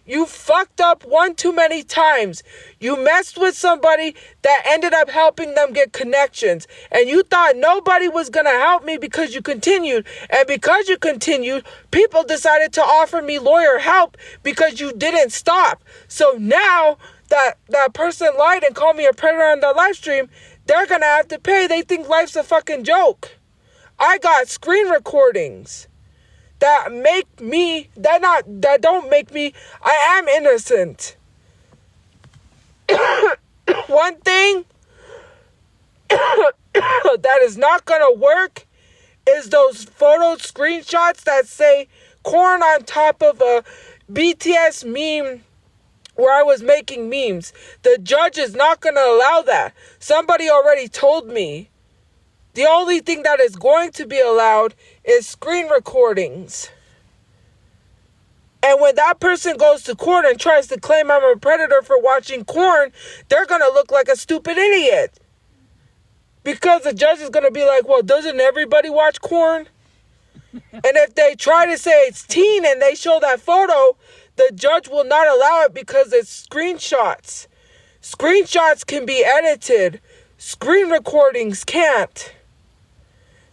You fucked up one too many times. You messed with somebody that ended up helping them get connections. And you thought nobody was going to help me because you continued. And because you continued, people decided to offer me lawyer help because you didn't stop. So now that person lied and called me a predator on the live stream, they're going to have to pay. They think life's a fucking joke. I got screen recordings. That don't make me, I am innocent. One thing that is not gonna work is those photo screenshots that say corn on top of a BTS meme where I was making memes. The judge is not gonna allow that. Somebody already told me. The only thing that is going to be allowed is screen recordings. And when that person goes to court and tries to claim I'm a predator for watching corn, they're going to look like a stupid idiot. Because the judge is going to be like, well, doesn't everybody watch corn? And if they try to say it's teen and they show that photo, the judge will not allow it because it's screenshots. Screenshots can be edited. Screen recordings can't.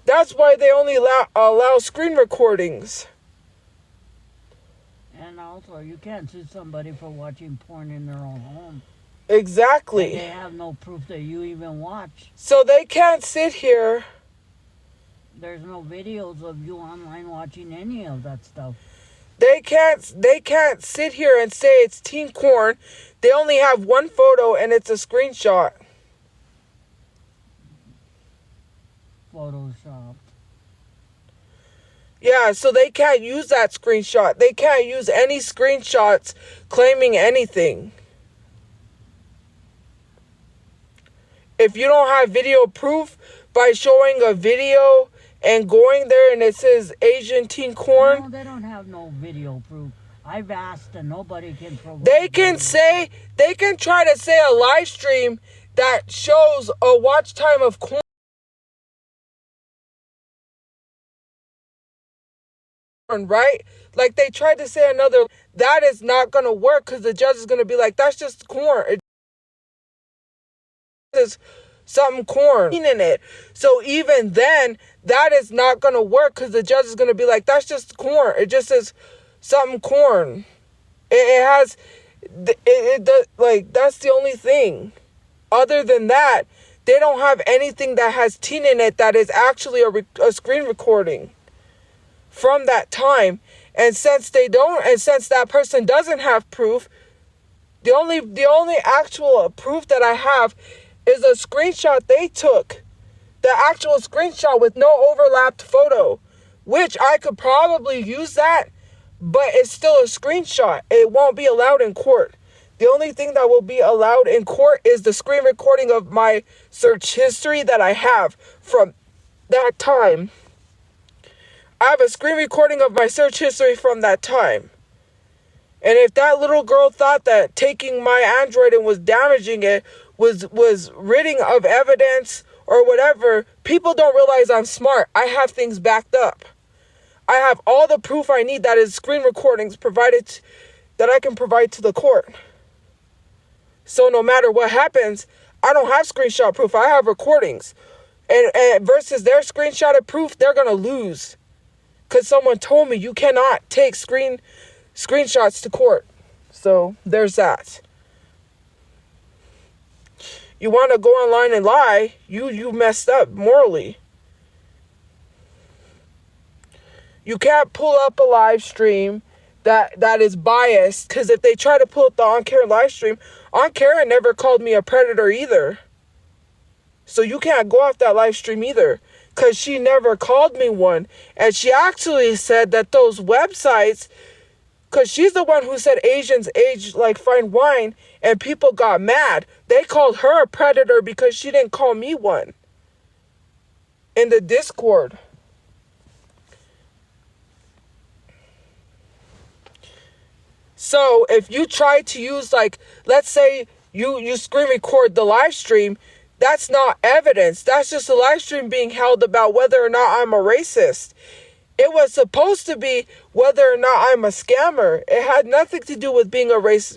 That's why they only allow screen recordings. And also, you can't sue somebody for watching porn in their own home. Exactly. And they have no proof that you even watch. So they can't sit here. There's no videos of you online watching any of that stuff. They can't sit here and say it's teen corn. They only have one photo and it's a screenshot. Photoshop. Yeah, so they can't use that screenshot. They can't use any screenshots claiming anything. If you don't have video proof by showing a video and going there and it says Asian teen corn. No, they don't have no video proof. I've asked and nobody can provide. They can try to say a live stream that shows a watch time of corn. Right? Like they tried to say another, that is not going to work because the judge is going to be like, that's just corn. It is something corn in it. So even then, that is not going to work because the judge is going to be like, that's just corn. It just is something corn. It that's the only thing. Other than that, they don't have anything that has teen in it that is actually a screen recording from that time. And since they don't, and since that person doesn't have proof, the only actual proof that I have is a screenshot they took. The actual screenshot with no overlapped photo, which I could probably use that, but it's still a screenshot. It won't be allowed in court. The only thing that will be allowed in court is the screen recording of my search history that I have from that time. I have a screen recording of my search history from that time. And if that little girl thought that taking my Android and was damaging it was ridding of evidence or whatever, people don't realize I'm smart. I have things backed up. I have all the proof I need, that is screen recordings provided that I can provide to the court. So no matter what happens, I don't have screenshot proof. I have recordings. And versus their screenshotted proof, they're going to lose. Because someone told me you cannot take screenshots to court. So there's that. You want to go online and lie, you messed up morally. You can't pull up a live stream that is biased, because if they try to pull up the On Karen live stream, On Karen never called me a predator either. So you can't go off that live stream either, because she never called me one. And she actually said that those websites, because she's the one who said Asians age like fine wine, and people got mad. They called her a predator because she didn't call me one in the Discord. So if you try to use, like, let's say you screen record the live stream, that's not evidence. That's just a live stream being held about whether or not I'm a racist. It was supposed to be whether or not I'm a scammer. It had nothing to do with being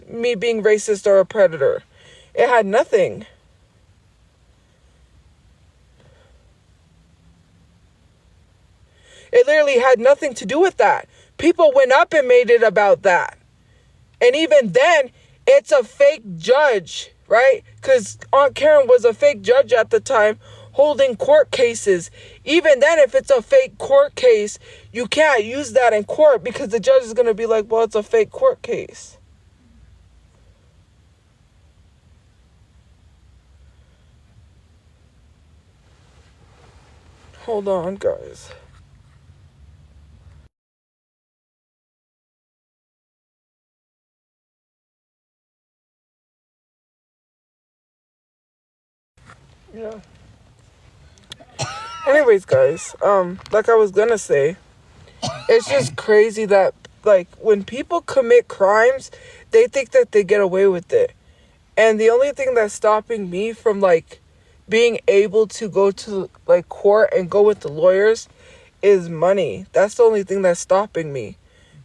me being racist or a predator. It had nothing. It literally had nothing to do with that. People went up and made it about that. And even then, it's a fake judge, right? Because Aunt Karen was a fake judge at the time holding court cases. Even then, if it's a fake court case, you can't use that in court because the judge is going to be like, well, it's a fake court case. Hold on, guys. Yeah. Anyways, guys, like I was gonna say, it's just crazy that, like, when people commit crimes, they think that they get away with it. And the only thing that's stopping me from, like, being able to go to, like, court and go with the lawyers is money. That's the only thing that's stopping me.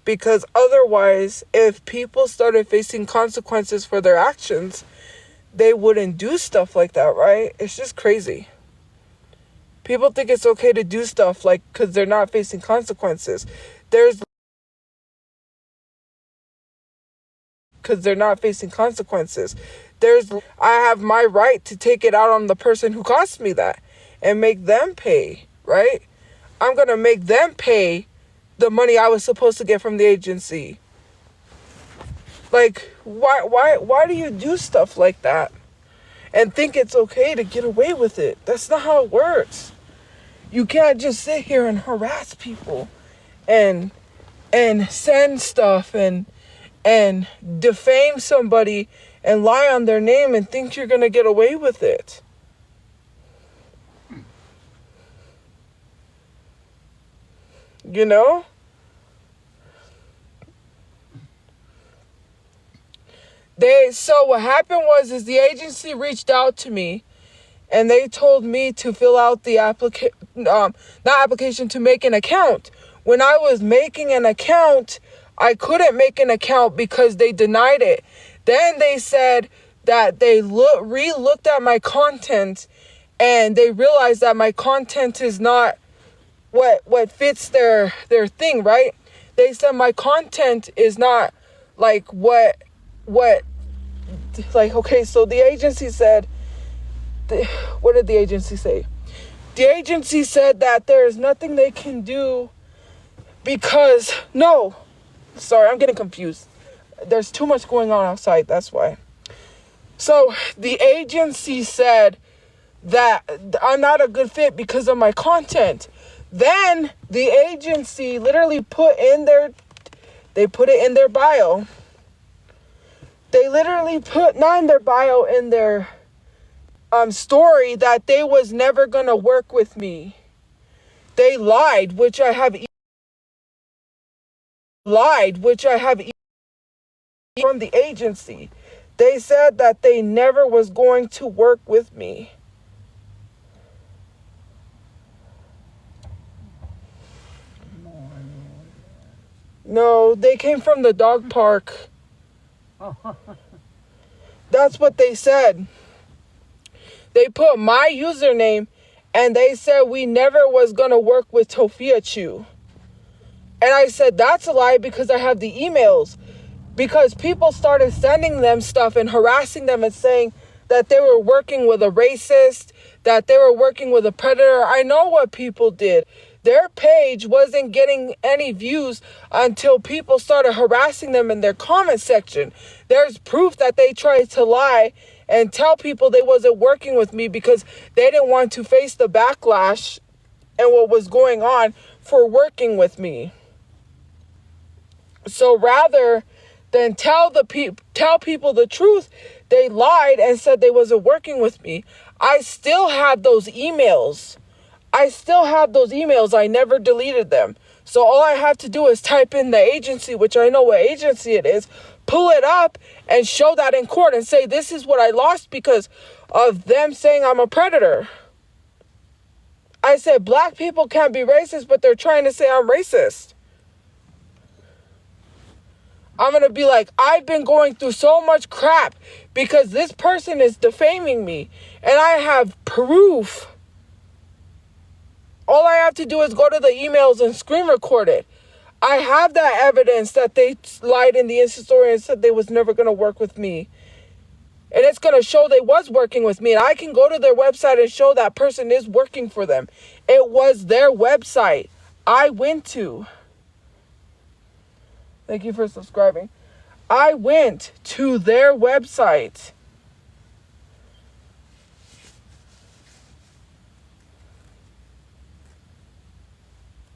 Because otherwise, if people started facing consequences for their actions, they wouldn't do stuff like that, right? It's just crazy. People think it's okay to do stuff like because they're not facing consequences. I have my right to take it out on the person who cost me that and make them pay, right? I'm going to make them pay the money I was supposed to get from the agency. Like, why do you do stuff like that and think it's okay to get away with it? That's not how it works. You can't just sit here and harass people and send stuff and defame somebody and lie on their name and think you're going to get away with it. You know? So what happened is the agency reached out to me and they told me to fill out the to make an account. When I was making an account, I couldn't make an account because they denied it. Then they said that they re-looked at my content and they realized that my content is not what fits their thing, right? They said my content is not like okay, so the agency said, what did the agency say? The agency said that there is nothing they can do Because, no. Sorry, I'm getting confused. There's too much going on outside, that's why. So, the agency said that I'm not a good fit because of my content. Then, the agency literally put it in their bio. They literally put, not in their bio, in their story that they was never going to work with me. They lied, which I have from the agency. They said that they never was going to work with me. No, they came from the dog park. That's what they said. They put my username and they said we never was going to work with Tophiachu. And I said, that's a lie because I have the emails. Because people started sending them stuff and harassing them and saying that they were working with a racist, that they were working with a predator. I know what people did. Their page wasn't getting any views until people started harassing them in their comment section. There's proof that they tried to lie and tell people they wasn't working with me because they didn't want to face the backlash and what was going on for working with me. So rather than tell people the truth, they lied and said they wasn't working with me. I still have those emails. I never deleted them. So all I have to do is type in the agency, which I know what agency it is, pull it up and show that in court and say, this is what I lost because of them saying I'm a predator. I said, black people can't be racist, but they're trying to say I'm racist. I'm going to be like, I've been going through so much crap because this person is defaming me and I have proof. All I have to do is go to the emails and screen record it. I have that evidence that they lied in the Insta story and said they was never going to work with me. And it's going to show they was working with me. And I can go to their website and show that person is working for them. It was their website I went to. Thank you for subscribing. I went to their website.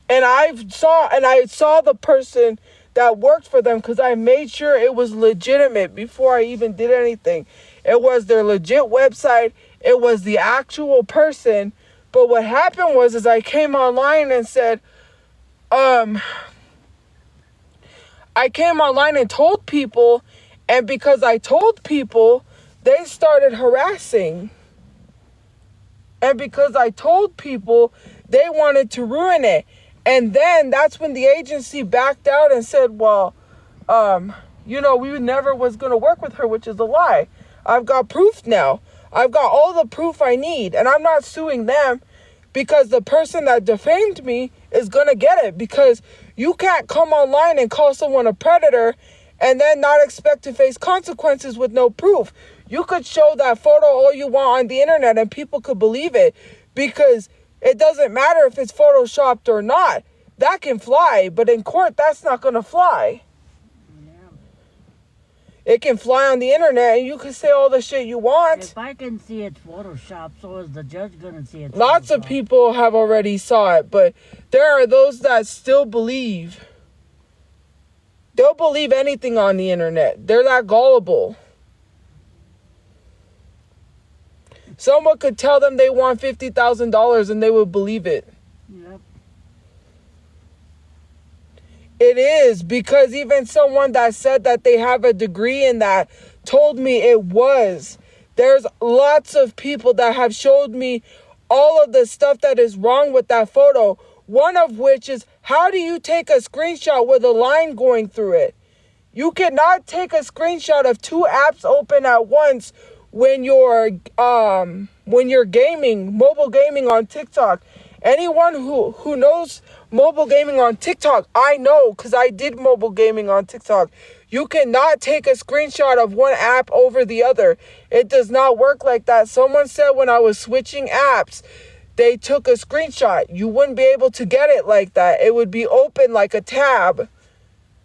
And I saw the person that worked for them because I made sure it was legitimate before I even did anything. It was their legit website. It was the actual person. But what happened was I came online and said, I came online and told people, and because I told people, they started harassing. And because I told people, they wanted to ruin it. And then that's when the agency backed out and said, well, we never was going to work with her, which is a lie. I've got proof now. I've got all the proof I need. And I'm not suing them because the person that defamed me is going to get it. Because you can't come online and call someone a predator and then not expect to face consequences with no proof. You could show that photo all you want on the internet and people could believe it because it doesn't matter if it's photoshopped or not. That can fly, but in court, that's not going to fly. It can fly on the internet and you can say all the shit you want. If I can see it's photoshopped, so is the judge going to see it? Lots of people have already saw it, but there are those that still believe. They'll believe anything on the internet. They're that gullible. Someone could tell them they want $50,000 and they would believe it. Yep. It is, because even someone that said that they have a degree in that told me it was. There's lots of people that have showed me all of the stuff that is wrong with that photo. One of which is, how do you take a screenshot with a line going through it? You cannot take a screenshot of two apps open at once when you're gaming, mobile gaming on TikTok. Anyone who knows mobile gaming on TikTok, I know because I did mobile gaming on TikTok. You cannot take a screenshot of one app over the other. It does not work like that. Someone said when I was switching apps they took a screenshot. You wouldn't be able to get it like that. It would be open like a tab.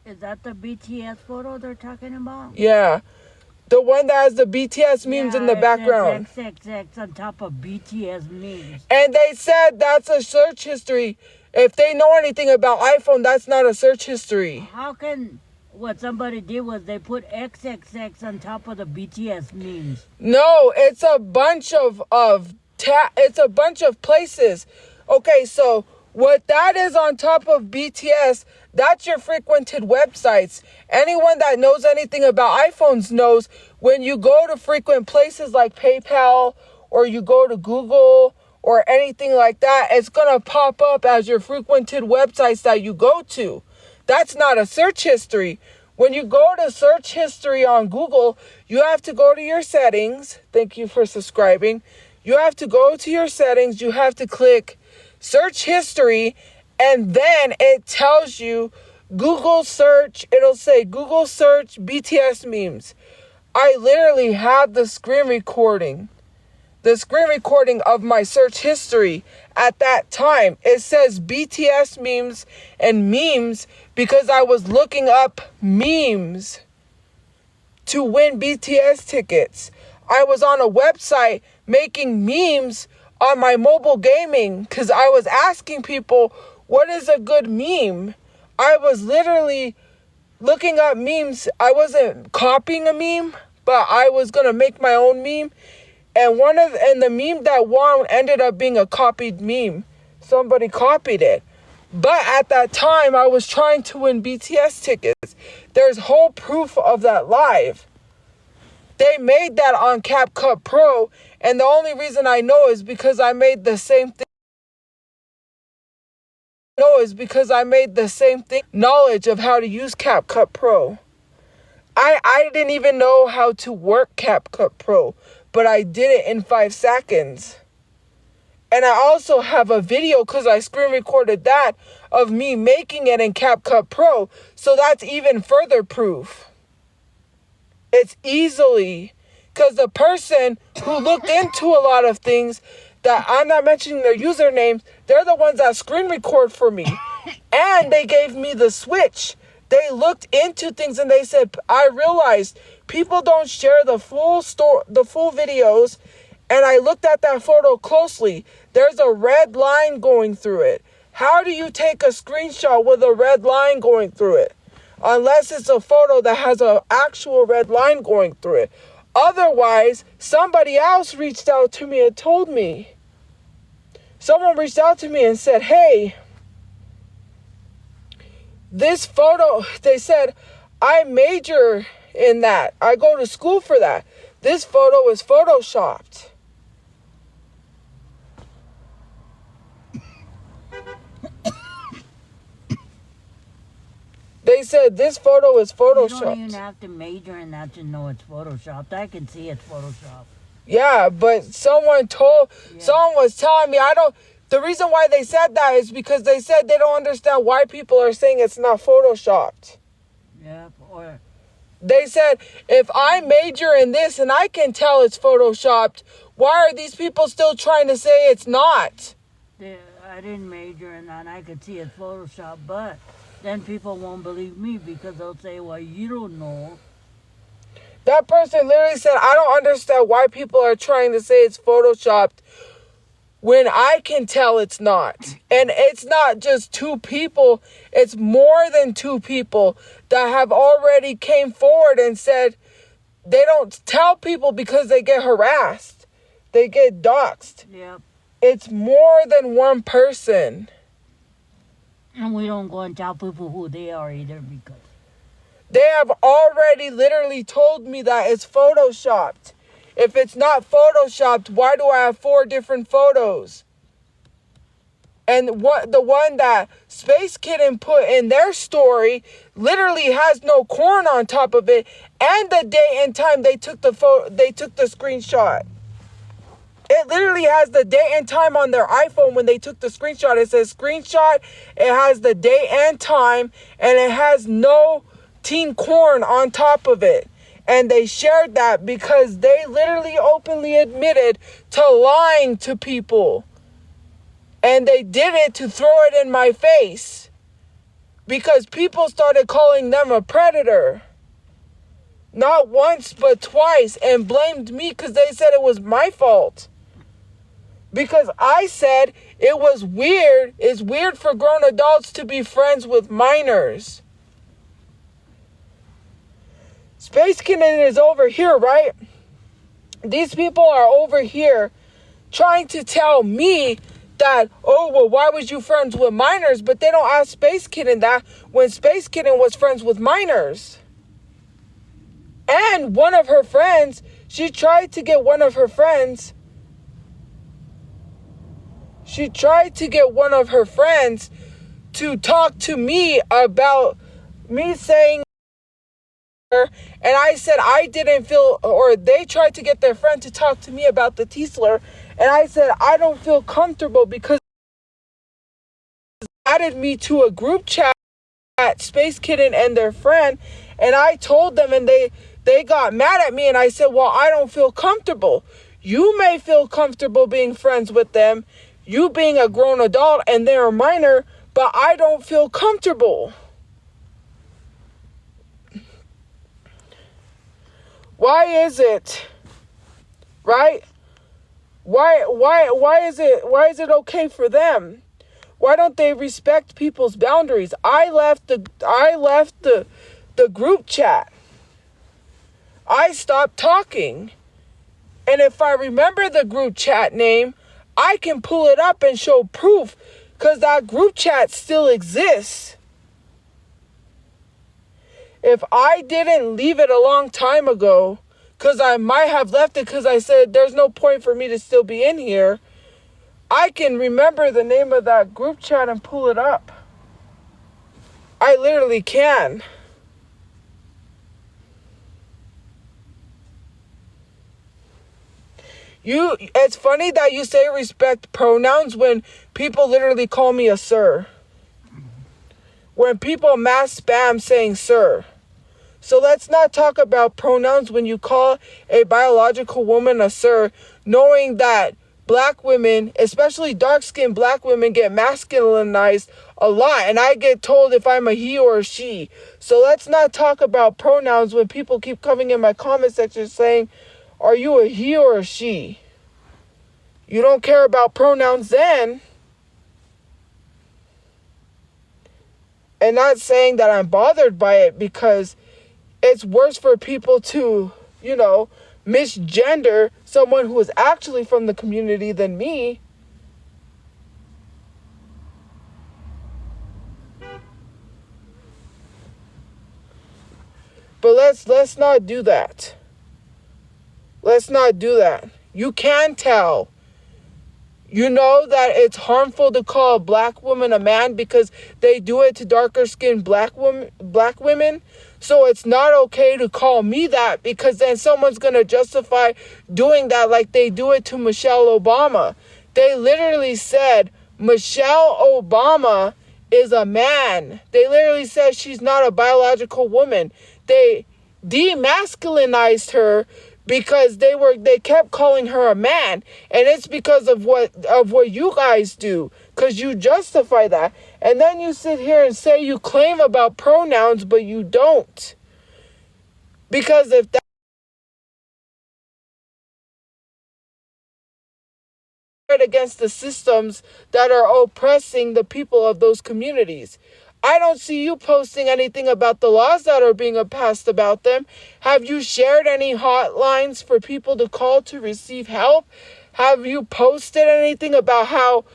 Is that the BTS photo they're talking about? Yeah. The one that has the BTS memes in the background. XXX on top of BTS memes. And they said that's a search history. If they know anything about iPhone, that's not a search history. How can what somebody did was they put XXX on top of the BTS memes? No, it's a bunch of it's a bunch of places. Okay, so what that is on top of BTS, that's your frequented websites. Anyone that knows anything about iPhones knows when you go to frequent places like PayPal or you go to Google or anything like that, it's going to pop up as your frequented websites that you go to. That's not a search history. When you go to search history on Google, you have to go to your settings. Thank you for subscribing. You have to go to your settings. You have to click search history, and then it tells you Google search. It'll say Google search BTS memes. I literally have the screen recording of my search history at that time. It says BTS memes and memes because I was looking up memes to win BTS tickets. I was on a website making memes on my mobile gaming because I was asking people, what is a good meme? I was literally looking up memes. I wasn't copying a meme, but I was going to make my own meme. And the meme that won ended up being a copied meme. Somebody copied it. But at that time, I was trying to win BTS tickets. There's whole proof of that live. They made that on CapCut Pro, and the only reason I know is because I made the same thing. Knowledge of how to use CapCut Pro. I didn't even know how to work CapCut Pro, but I did it in 5 seconds. And I also have a video, because I screen recorded that, of me making it in CapCut Pro. So that's even further proof. It's easily, because the person who looked into a lot of things that I'm not mentioning their usernames, they're the ones that screen record for me. And they gave me the switch. They looked into things and they said, I realized people don't share the full videos. And I looked at that photo closely. There's a red line going through it. How do you take a screenshot with a red line going through it? Unless it's a photo that has an actual red line going through it. Otherwise, somebody else reached out to me and told me. Someone reached out to me and said, hey, this photo, they said, I major in that. I go to school for that. This photo is photoshopped. They said this photo is photoshopped. You don't even have to major in that to know it's photoshopped. I can see it's photoshopped. Yeah, but someone was telling me, the reason why they said that is because they said they don't understand why people are saying it's not photoshopped. Yeah, or they said, if I major in this and I can tell it's photoshopped, why are these people still trying to say it's not? I didn't major in that. I could see it's photoshopped, but then people won't believe me because they'll say, well, you don't know. That person literally said, I don't understand why people are trying to say it's photoshopped when I can tell it's not. And it's not just 2 people. It's more than 2 people that have already came forward and said they don't tell people because they get harassed. They get doxxed. Yep. It's more than 1 person. And we don't go and tell people who they are either because they have already literally told me that it's photoshopped. If it's not photoshopped, why do I have 4 different photos? And the one that Space Kitten put in their story literally has no corn on top of it, and the date and time they took the screenshot. It literally has the date and time on their iPhone when they took the screenshot. It says screenshot, it has the date and time, and it has no teen corn on top of it. And they shared that because they literally openly admitted to lying to people. And they did it to throw it in my face because people started calling them a predator. Not once, but twice, and blamed me because they said it was my fault. Because I said it was weird. It's weird for grown adults to be friends with minors. Space Kitten is over here, right? These people are over here trying to tell me that, oh, well, why was you friends with minors? But they don't ask Space Kitten that when Space Kitten was friends with minors. And one of her friends, she tried to get one of her friends to talk to me about me saying her, and I said I didn't feel, or they tried to get their friend to talk to me about the T-slur, and I said I don't feel comfortable because they added me to a group chat at Space Kitten and their friend, and I told them, and they got mad at me, and I said, well, I don't feel comfortable. You may feel comfortable being friends with them, you being a grown adult and they're a minor, but I don't feel comfortable. Why is it, right? Why is it okay for them? Why don't they respect people's boundaries? I left the group chat. I stopped talking. And if I remember the group chat name, I can pull it up and show proof because that group chat still exists. If I didn't leave it a long time ago, because I might have left it because I said there's no point for me to still be in here, I can remember the name of that group chat and pull it up. I literally can. It's funny that you say respect pronouns when people literally call me a sir. When people mass spam saying sir. So let's not talk about pronouns when you call a biological woman a sir, knowing that black women, especially dark-skinned black women, get masculinized a lot. And I get told if I'm a he or a she. So let's not talk about pronouns when people keep coming in my comment section saying, are you a he or a she? You don't care about pronouns then. And not saying that I'm bothered by it because it's worse for people to, misgender someone who is actually from the community than me. But let's not do that. Let's not do that. You can tell. You know that it's harmful to call a black woman a man because they do it to darker skinned black women. So it's not okay to call me that because then someone's going to justify doing that like they do it to Michelle Obama. They literally said Michelle Obama is a man. They literally said she's not a biological woman. They demasculinized her because they kept calling her a man, and it's because of what you guys do, because you justify that, and then you sit here and say you claim about pronouns, but you don't, because if that against the systems that are oppressing the people of those communities. I don't see you posting anything about the laws that are being passed about them. Have you shared any hotlines for people to call to receive help? Have you posted anything about how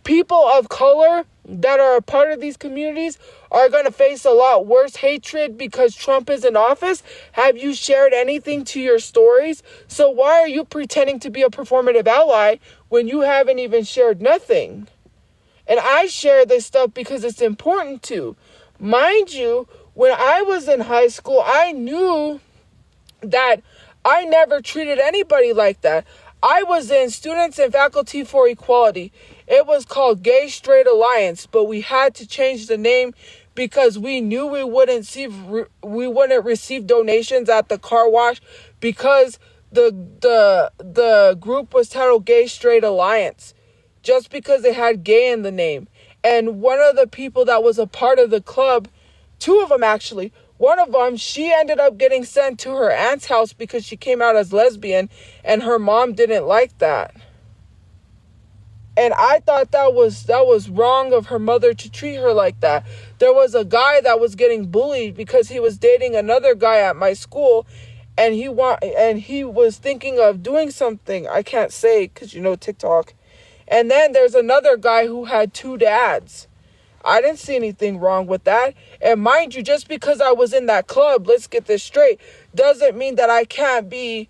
people of color that are a part of these communities are going to face a lot worse hatred because Trump is in office? Have you shared anything to your stories? So why are you pretending to be a performative ally when you haven't even shared nothing? And I share this stuff because it's important to. Mind you, when I was in high school, I knew that I never treated anybody like that. I was in Students and Faculty for Equality. It was called Gay Straight Alliance, but we had to change the name because we knew we wouldn't receive donations at the car wash because the group was titled Gay Straight Alliance. just because they had gay in the name. And one of the people that was a part of the club, two of them actually, one of them, she ended up getting sent to her aunt's house because she came out as lesbian, and her mom didn't like that. And I thought that was wrong of her mother to treat her like that. There was a guy that was getting bullied because he was dating another guy at my school, and he was thinking of doing something. I can't say because TikTok. And then there's another guy who had two dads. I didn't see anything wrong with that. And mind you, just because I was in that club, let's get this straight, doesn't mean that I can't be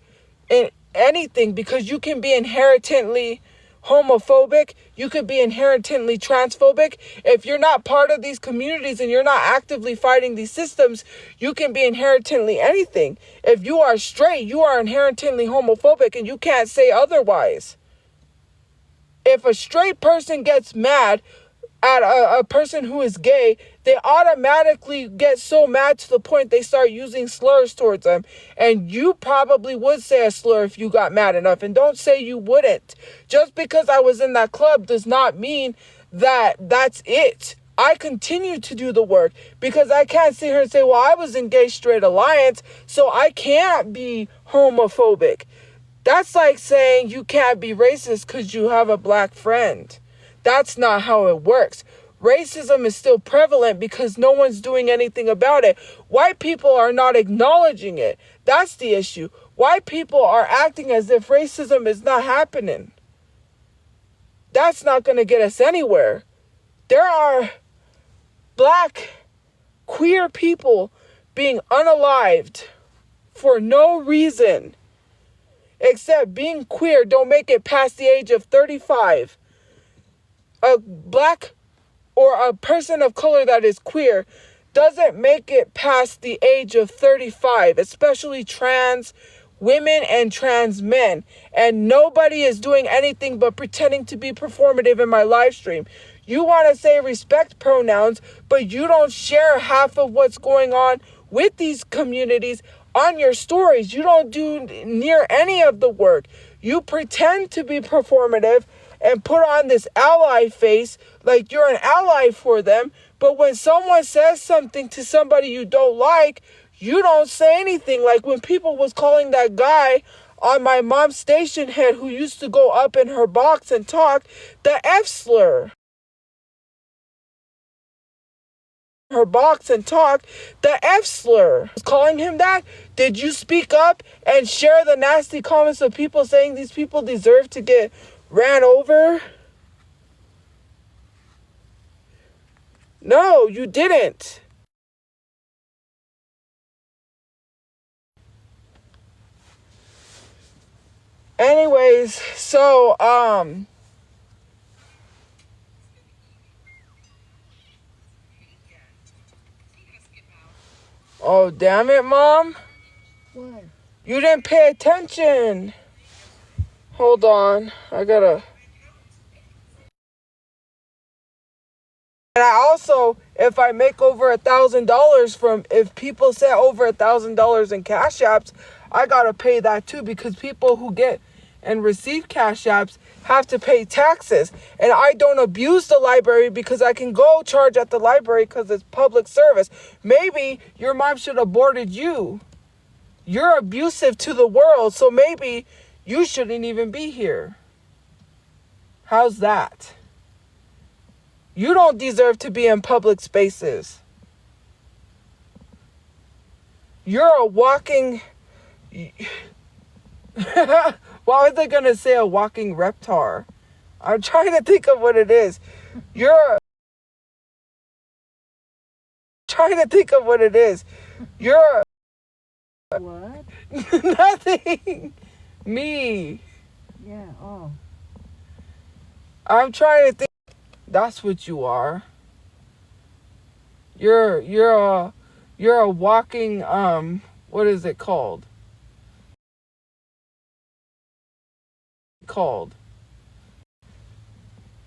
in anything, because you can be inherently homophobic, you could be inherently transphobic. If you're not part of these communities and you're not actively fighting these systems, you can be inherently anything. If you are straight, you are inherently homophobic, and you can't say otherwise. If a straight person gets mad at a person who is gay, they automatically get so mad to the point they start using slurs towards them. And you probably would say a slur if you got mad enough. And don't say you wouldn't. Just because I was in that club does not mean that that's it. I continue to do the work, because I can't sit here and say, well, I was in Gay Straight Alliance, so I can't be homophobic. That's like saying you can't be racist because you have a black friend. That's not how it works. Racism is still prevalent because no one's doing anything about it. White people are not acknowledging it. That's the issue. White people are acting as if racism is not happening. That's not going to get us anywhere. There are black, queer people being unalived for no reason except being queer. Don't make it past the age of 35. A black or a person of color that is queer doesn't make it past the age of 35, especially trans women and trans men. And nobody is doing anything but pretending to be performative in my live stream. You want to say respect pronouns, but you don't share half of what's going on with these communities on your stories. You don't do near any of the work. You pretend to be performative and put on this ally face like you're an ally for them. But when someone says something to somebody you don't like, you don't say anything. Like when people was calling that guy on my mom's station head who used to go up in her box and talk the F slur. Her box and talk the F slur. Calling him that? Did you speak up and share the nasty comments of people saying these people deserve to get ran over? No, you didn't. Anyways, so oh, damn it, Mom. What? You didn't pay attention. Hold on. I gotta. And I also, if I make over $1,000 if people set over $1,000 in cash apps, I gotta pay that too, because people who get and receive cash apps have to pay taxes. And I don't abuse the library because I can go charge at the library because it's public service. Maybe your mom should have boarded you. You're abusive to the world, so maybe you shouldn't even be here. How's that? You don't deserve to be in public spaces. You're a walking... Why was they going to say a walking reptar? I'm trying to think of what it is. You're trying to think of what it is. You're... What? Nothing. Me. Yeah, oh. I'm trying to think. That's what you are. You're a walking what is it called?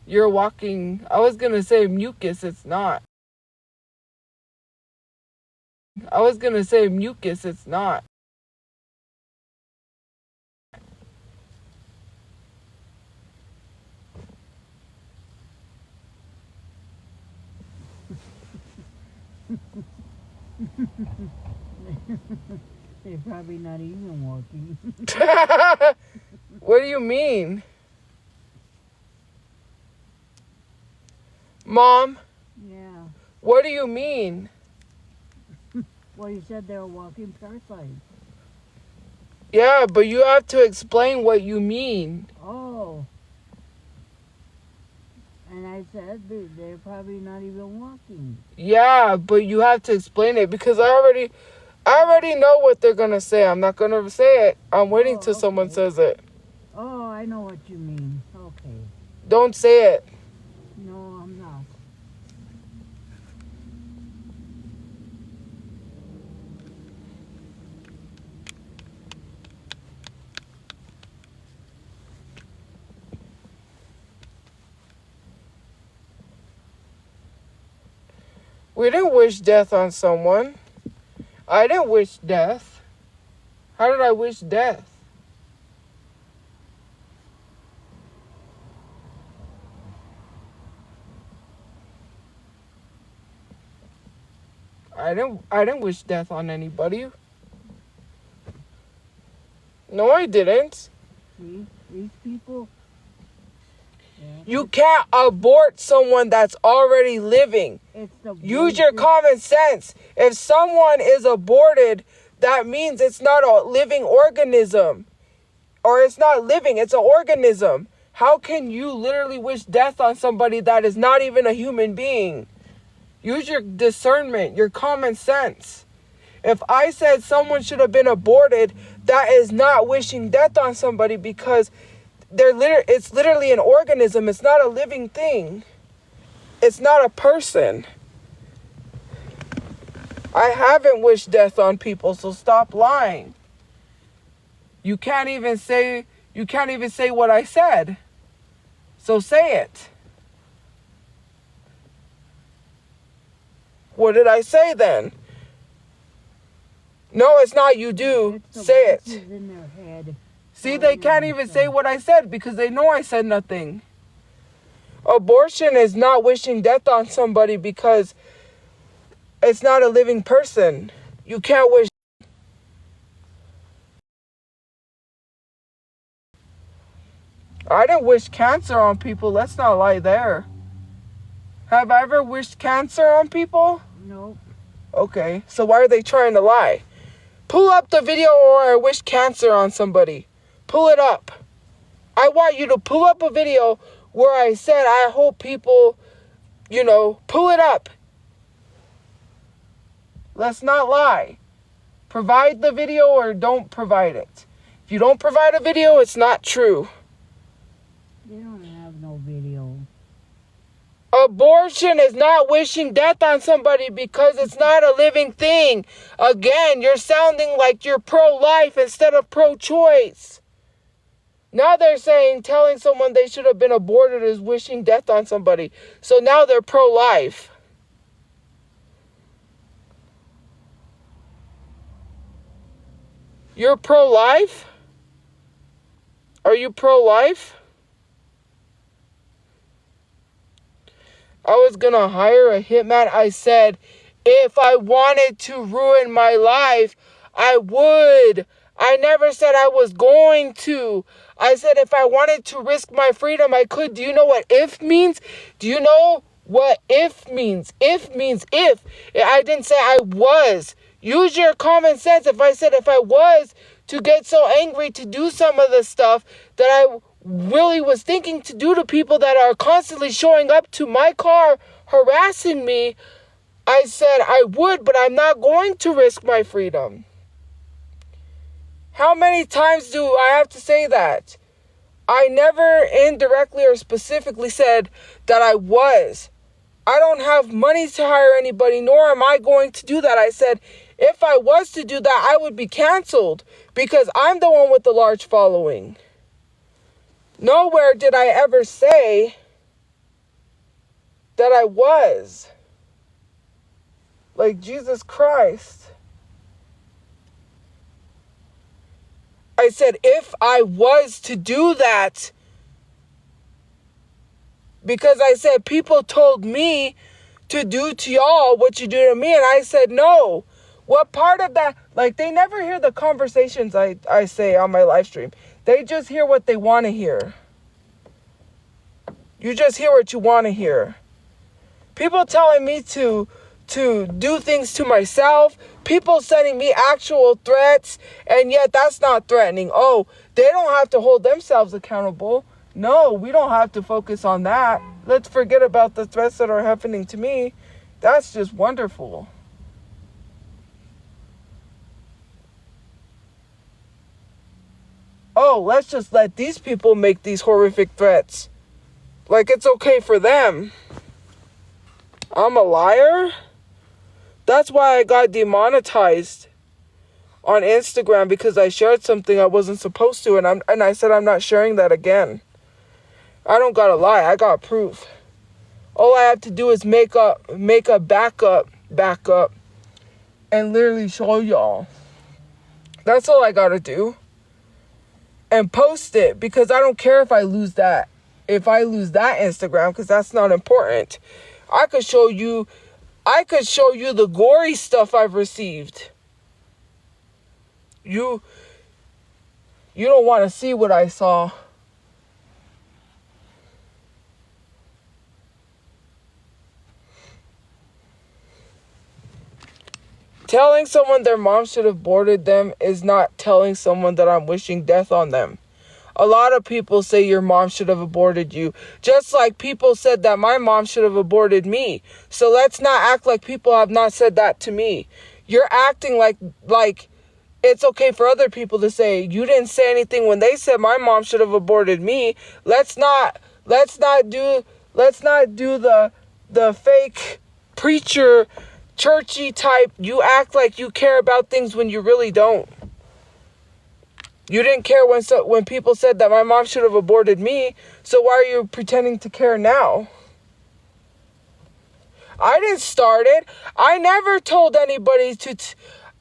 You're walking, I was going to say mucus, it's not. They're probably not even walking. What do you mean? Mom, Yeah. what do you mean? Well, you said they were walking parasites. Yeah, but you have to explain what you mean. Oh. And I said they're probably not even walking. Yeah, but you have to explain it because I already know what they're gonna say. I'm not gonna say it. I'm waiting till someone Okay. says it. Oh, I know what you mean. Okay. Don't say it. No, I'm not. We didn't wish death on someone. I didn't wish death. How did I wish death? I didn't wish death on anybody. No, I didn't. See, these people. Yeah. You can't abort someone that's already living. It's the Use your common sense. If someone is aborted, that means it's not a living organism. Or it's not living, it's an organism. How can you literally wish death on somebody that is not even a human being? Use your discernment, your common sense. If I said someone should have been aborted, that is not wishing death on somebody because it's literally an organism. It's not a living thing. It's not a person. I haven't wished death on people, so stop lying. You can't even say what I said. So say it. What did I say then? No, it's not you do. It's the Say it. voices in their head. See, they can't even say what I said because they know I said nothing. Abortion is not wishing death on somebody because it's not a living person. You can't wish. I didn't wish cancer on people. Let's not lie there. Have I ever wished cancer on people? Nope. Okay, so why are they trying to lie? Pull up the video where I wish cancer on somebody. Pull it up. I want you to pull up a video where I said I hope people, pull it up. Let's not lie. Provide the video or don't provide it. If you don't provide a video, it's not true. They don't have no video. Abortion is not wishing death on somebody because it's not a living thing. Again, you're sounding like you're pro-life instead of pro-choice. Now they're saying telling someone they should have been aborted is wishing death on somebody. So now they're pro-life. You're pro-life? Are you pro-life? I was gonna hire a hitman. I said, if I wanted to ruin my life, I would. I never said I was going to. I said if I wanted to risk my freedom, I could. Do you know what if means? Do you know what if means? If means if. I didn't say I was. Use your common sense. If I said if I was to get so angry to do some of the stuff that I really was thinking to do to people that are constantly showing up to my car harassing me, I said I would, but I'm not going to risk my freedom. How many times do I have to say that? I never indirectly or specifically said that I was. I don't have money to hire anybody, nor am I going to do that. I said if I was to do that, I would be canceled because I'm the one with the large following. Nowhere did I ever say that I was. Like Jesus Christ. I said if I was to do that, because I said people told me to do to y'all what you do to me, and I said no. What part of that, like, they never hear the conversations I say on my live stream. They just hear what they want to hear. You just hear what you want to hear. People telling me to do things to myself. People sending me actual threats. And yet that's not threatening. Oh, they don't have to hold themselves accountable. No, we don't have to focus on that. Let's forget about the threats that are happening to me. That's just wonderful. Oh, let's just let these people make these horrific threats. Like it's okay for them. I'm a liar? That's why I got demonetized on Instagram, because I shared something I wasn't supposed to, and I said I'm not sharing that again. I don't gotta lie, I got proof. All I have to do is make a backup, and literally show y'all. That's all I gotta do. And post it, because I don't care if I lose that. If I lose that Instagram, because that's not important. I could show you the gory stuff I've received. You don't want to see what I saw. Telling someone their mom should have aborted them is not telling someone that I'm wishing death on them. A lot of people say your mom should have aborted you, just like people said that my mom should have aborted me. So let's not act like people have not said that to me. You're acting like it's okay for other people to say you didn't say anything when they said my mom should have aborted me. Let's not do the fake preacher churchy type. You act like you care about things when you really don't. You didn't care when people said that my mom should have aborted me, so why are you pretending to care now? I didn't start it. I never told anybody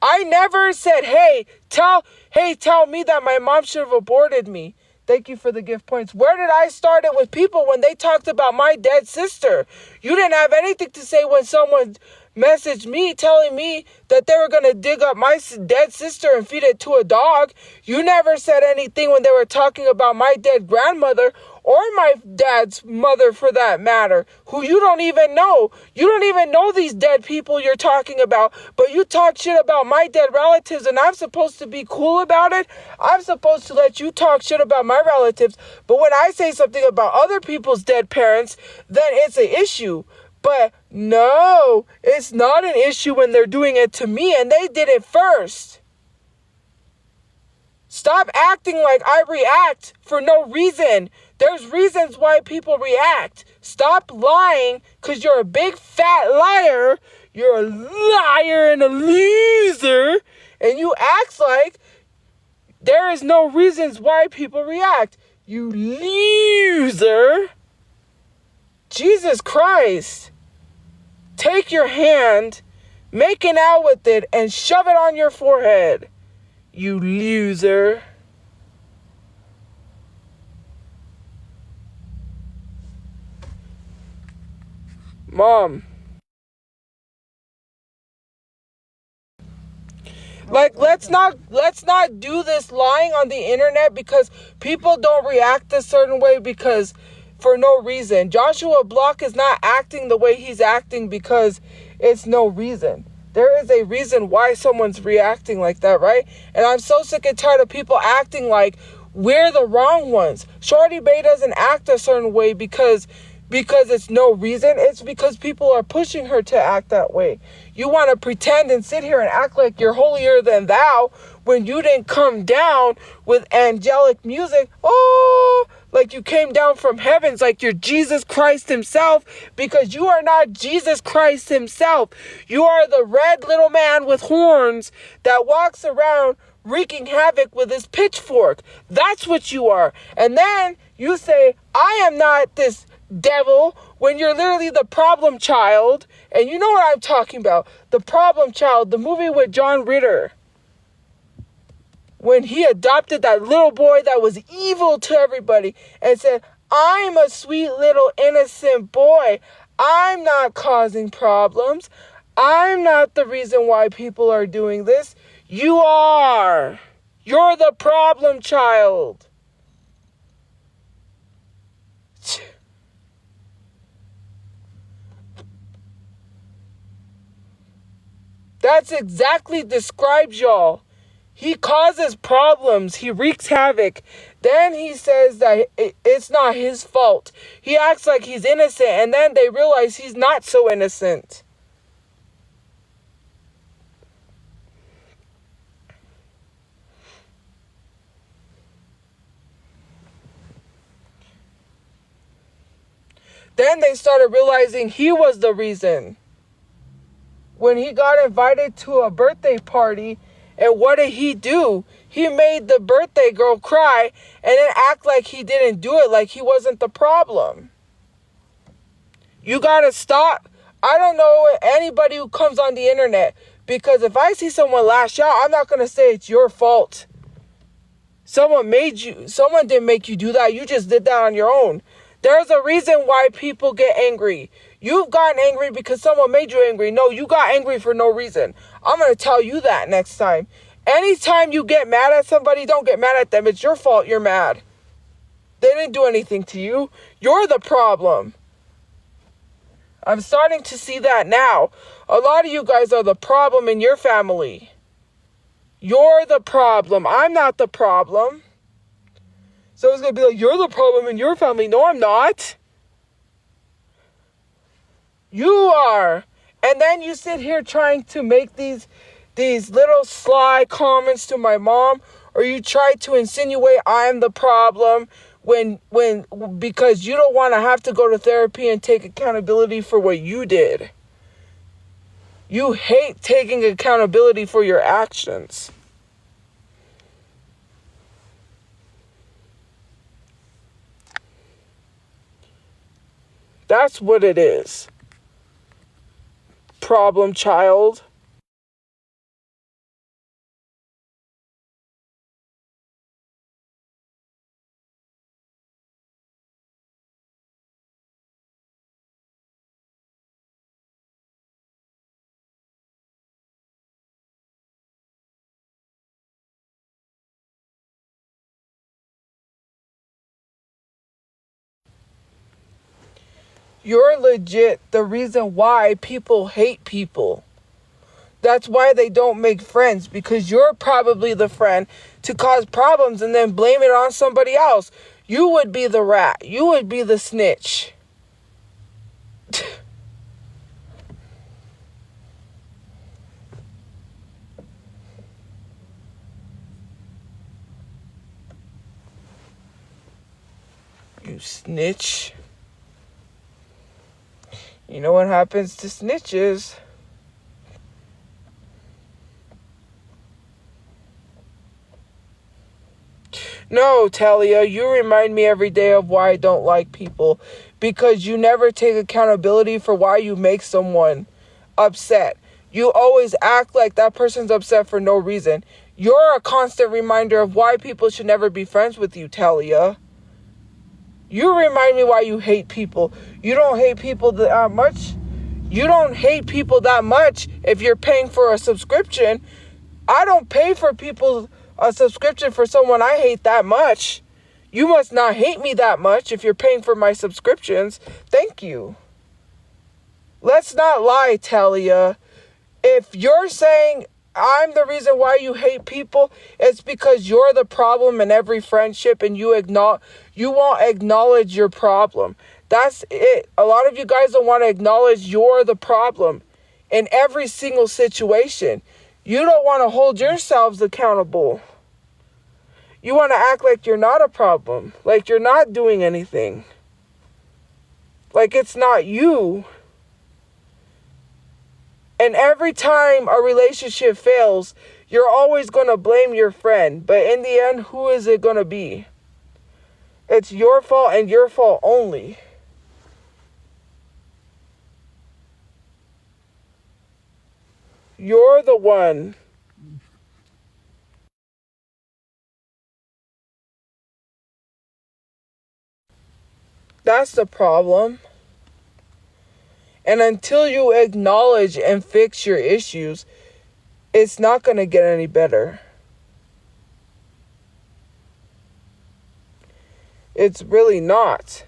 I never said, hey, tell me that my mom should have aborted me. Thank you for the gift points. Where did I start it with people when they talked about my dead sister? You didn't have anything to say when someone messaged me telling me that they were going to dig up my dead sister and feed it to a dog. You never said anything when they were talking about my dead grandmother or my dad's mother, for that matter, who you don't even know. You don't even know these dead people you're talking about, but you talk shit about my dead relatives, and I'm supposed to be cool about it? I'm supposed to let you talk shit about my relatives, but when I say something about other people's dead parents, then it's an issue. But no, it's not an issue when they're doing it to me, and they did it first. Stop acting like I react for no reason. There's reasons why people react. Stop lying, because you're a big fat liar. You're a liar and a loser. And you act like there is no reasons why people react. You loser. Jesus Christ. Take your hand, make an out with it, and shove it on your forehead. You loser. Mom. Like, let's not do this lying on the internet because people don't react a certain way because for no reason. Joshua Block is not acting the way he's acting because it's no reason. There is a reason why someone's reacting like that, right? And I'm so sick and tired of people acting like we're the wrong ones. Shorty Bay doesn't act a certain way because it's no reason. It's because people are pushing her to act that way. You want to pretend and sit here and act like you're holier than thou when you didn't come down with angelic music. Oh, like you came down from heavens, like you're Jesus Christ himself, because you are not Jesus Christ himself. You are the red little man with horns that walks around wreaking havoc with his pitchfork. That's what you are. And then you say, I am not this devil, when you're literally the problem child. And you know what I'm talking about. The Problem Child, the movie with John Ritter. When he adopted that little boy that was evil to everybody and said, I'm a sweet little innocent boy. I'm not causing problems. I'm not the reason why people are doing this. You are. You're the problem child. That's exactly describes y'all. He causes problems. He wreaks havoc. Then he says that it's not his fault. He acts like he's innocent, and then they realize he's not so innocent. Then they started realizing he was the reason. When he got invited to a birthday party, and what did he do? He made the birthday girl cry and then act like he didn't do it, like he wasn't the problem. You gotta stop. I don't know anybody who comes on the internet, because if I see someone lash out, I'm not gonna say it's your fault. Someone didn't make you do that. You just did that on your own. There's a reason why people get angry. You've gotten angry because someone made you angry. No, you got angry for no reason. I'm going to tell you that next time. Anytime you get mad at somebody, don't get mad at them. It's your fault you're mad. They didn't do anything to you. You're the problem. I'm starting to see that now. A lot of you guys are the problem in your family. You're the problem. I'm not the problem. So it's going to be like, you're the problem in your family. No, I'm not. You are. And then you sit here trying to make these little sly comments to my mom, or you try to insinuate I'm the problem because you don't want to have to go to therapy and take accountability for what you did. You hate taking accountability for your actions. That's what it is. Problem child. You're legit the reason why people hate people. That's why they don't make friends, because you're probably the friend to cause problems and then blame it on somebody else. You would be the rat. You would be the snitch. You snitch. You know what happens to snitches? No, Talia, you remind me every day of why I don't like people. Because you never take accountability for why you make someone upset. You always act like that person's upset for no reason. You're a constant reminder of why people should never be friends with you, Talia. You remind me why you hate people. You don't hate people that much. You don't hate people that much if you're paying for a subscription. I don't pay for a subscription for someone I hate that much. You must not hate me that much if you're paying for my subscriptions. Thank you. Let's not lie, Talia. If you're saying I'm the reason why you hate people, it's because you're the problem in every friendship and you won't acknowledge your problem. That's it. A lot of you guys don't want to acknowledge you're the problem in every single situation. You don't want to hold yourselves accountable. You want to act like you're not a problem, like you're not doing anything, like it's not you. And every time a relationship fails, you're always going to blame your friend. But in the end, who is it going to be? It's your fault and your fault only. You're the one. That's the problem. And until you acknowledge and fix your issues, it's not going to get any better. It's really not.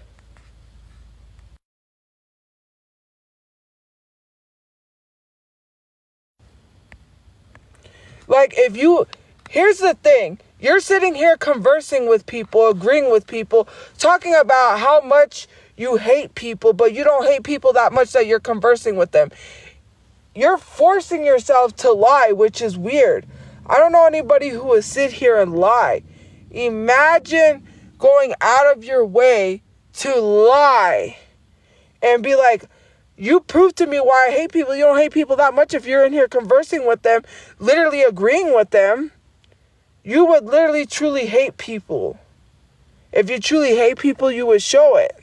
Like, here's the thing. You're sitting here conversing with people, agreeing with people, talking about how much you hate people, but you don't hate people that much that you're conversing with them. You're forcing yourself to lie, which is weird. I don't know anybody who would sit here and lie. Imagine going out of your way to lie and be like, you prove to me why I hate people. You don't hate people that much if you're in here conversing with them, literally agreeing with them. You would literally truly hate people. If you truly hate people, you would show it.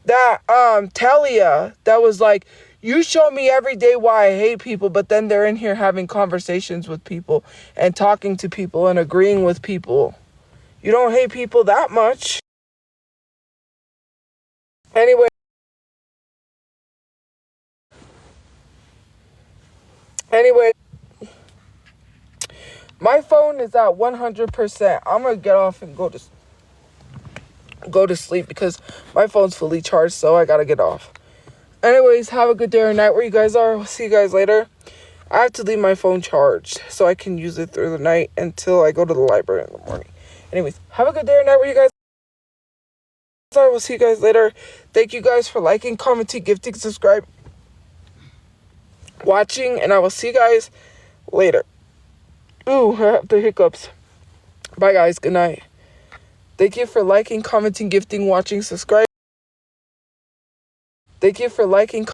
That Talia that was like, you show me every day why I hate people, but then they're in here having conversations with people and talking to people and agreeing with people. You don't hate people that much. Anyway, my phone is at 100%. I'm going to get off and go to sleep because my phone's fully charged, so I got to get off. Anyways, have a good day or night where you guys are. I'll see you guys later. I have to leave my phone charged so I can use it through the night until I go to the library in the morning. Anyways, have a good day or night where you guys are. We'll see you guys later. Thank you guys for liking, commenting, gifting, subscribe, watching, and I will see you guys later. Ooh, I have the hiccups. Bye, guys. Good night. Thank you for liking, commenting, gifting, watching, subscribe. Thank you for liking.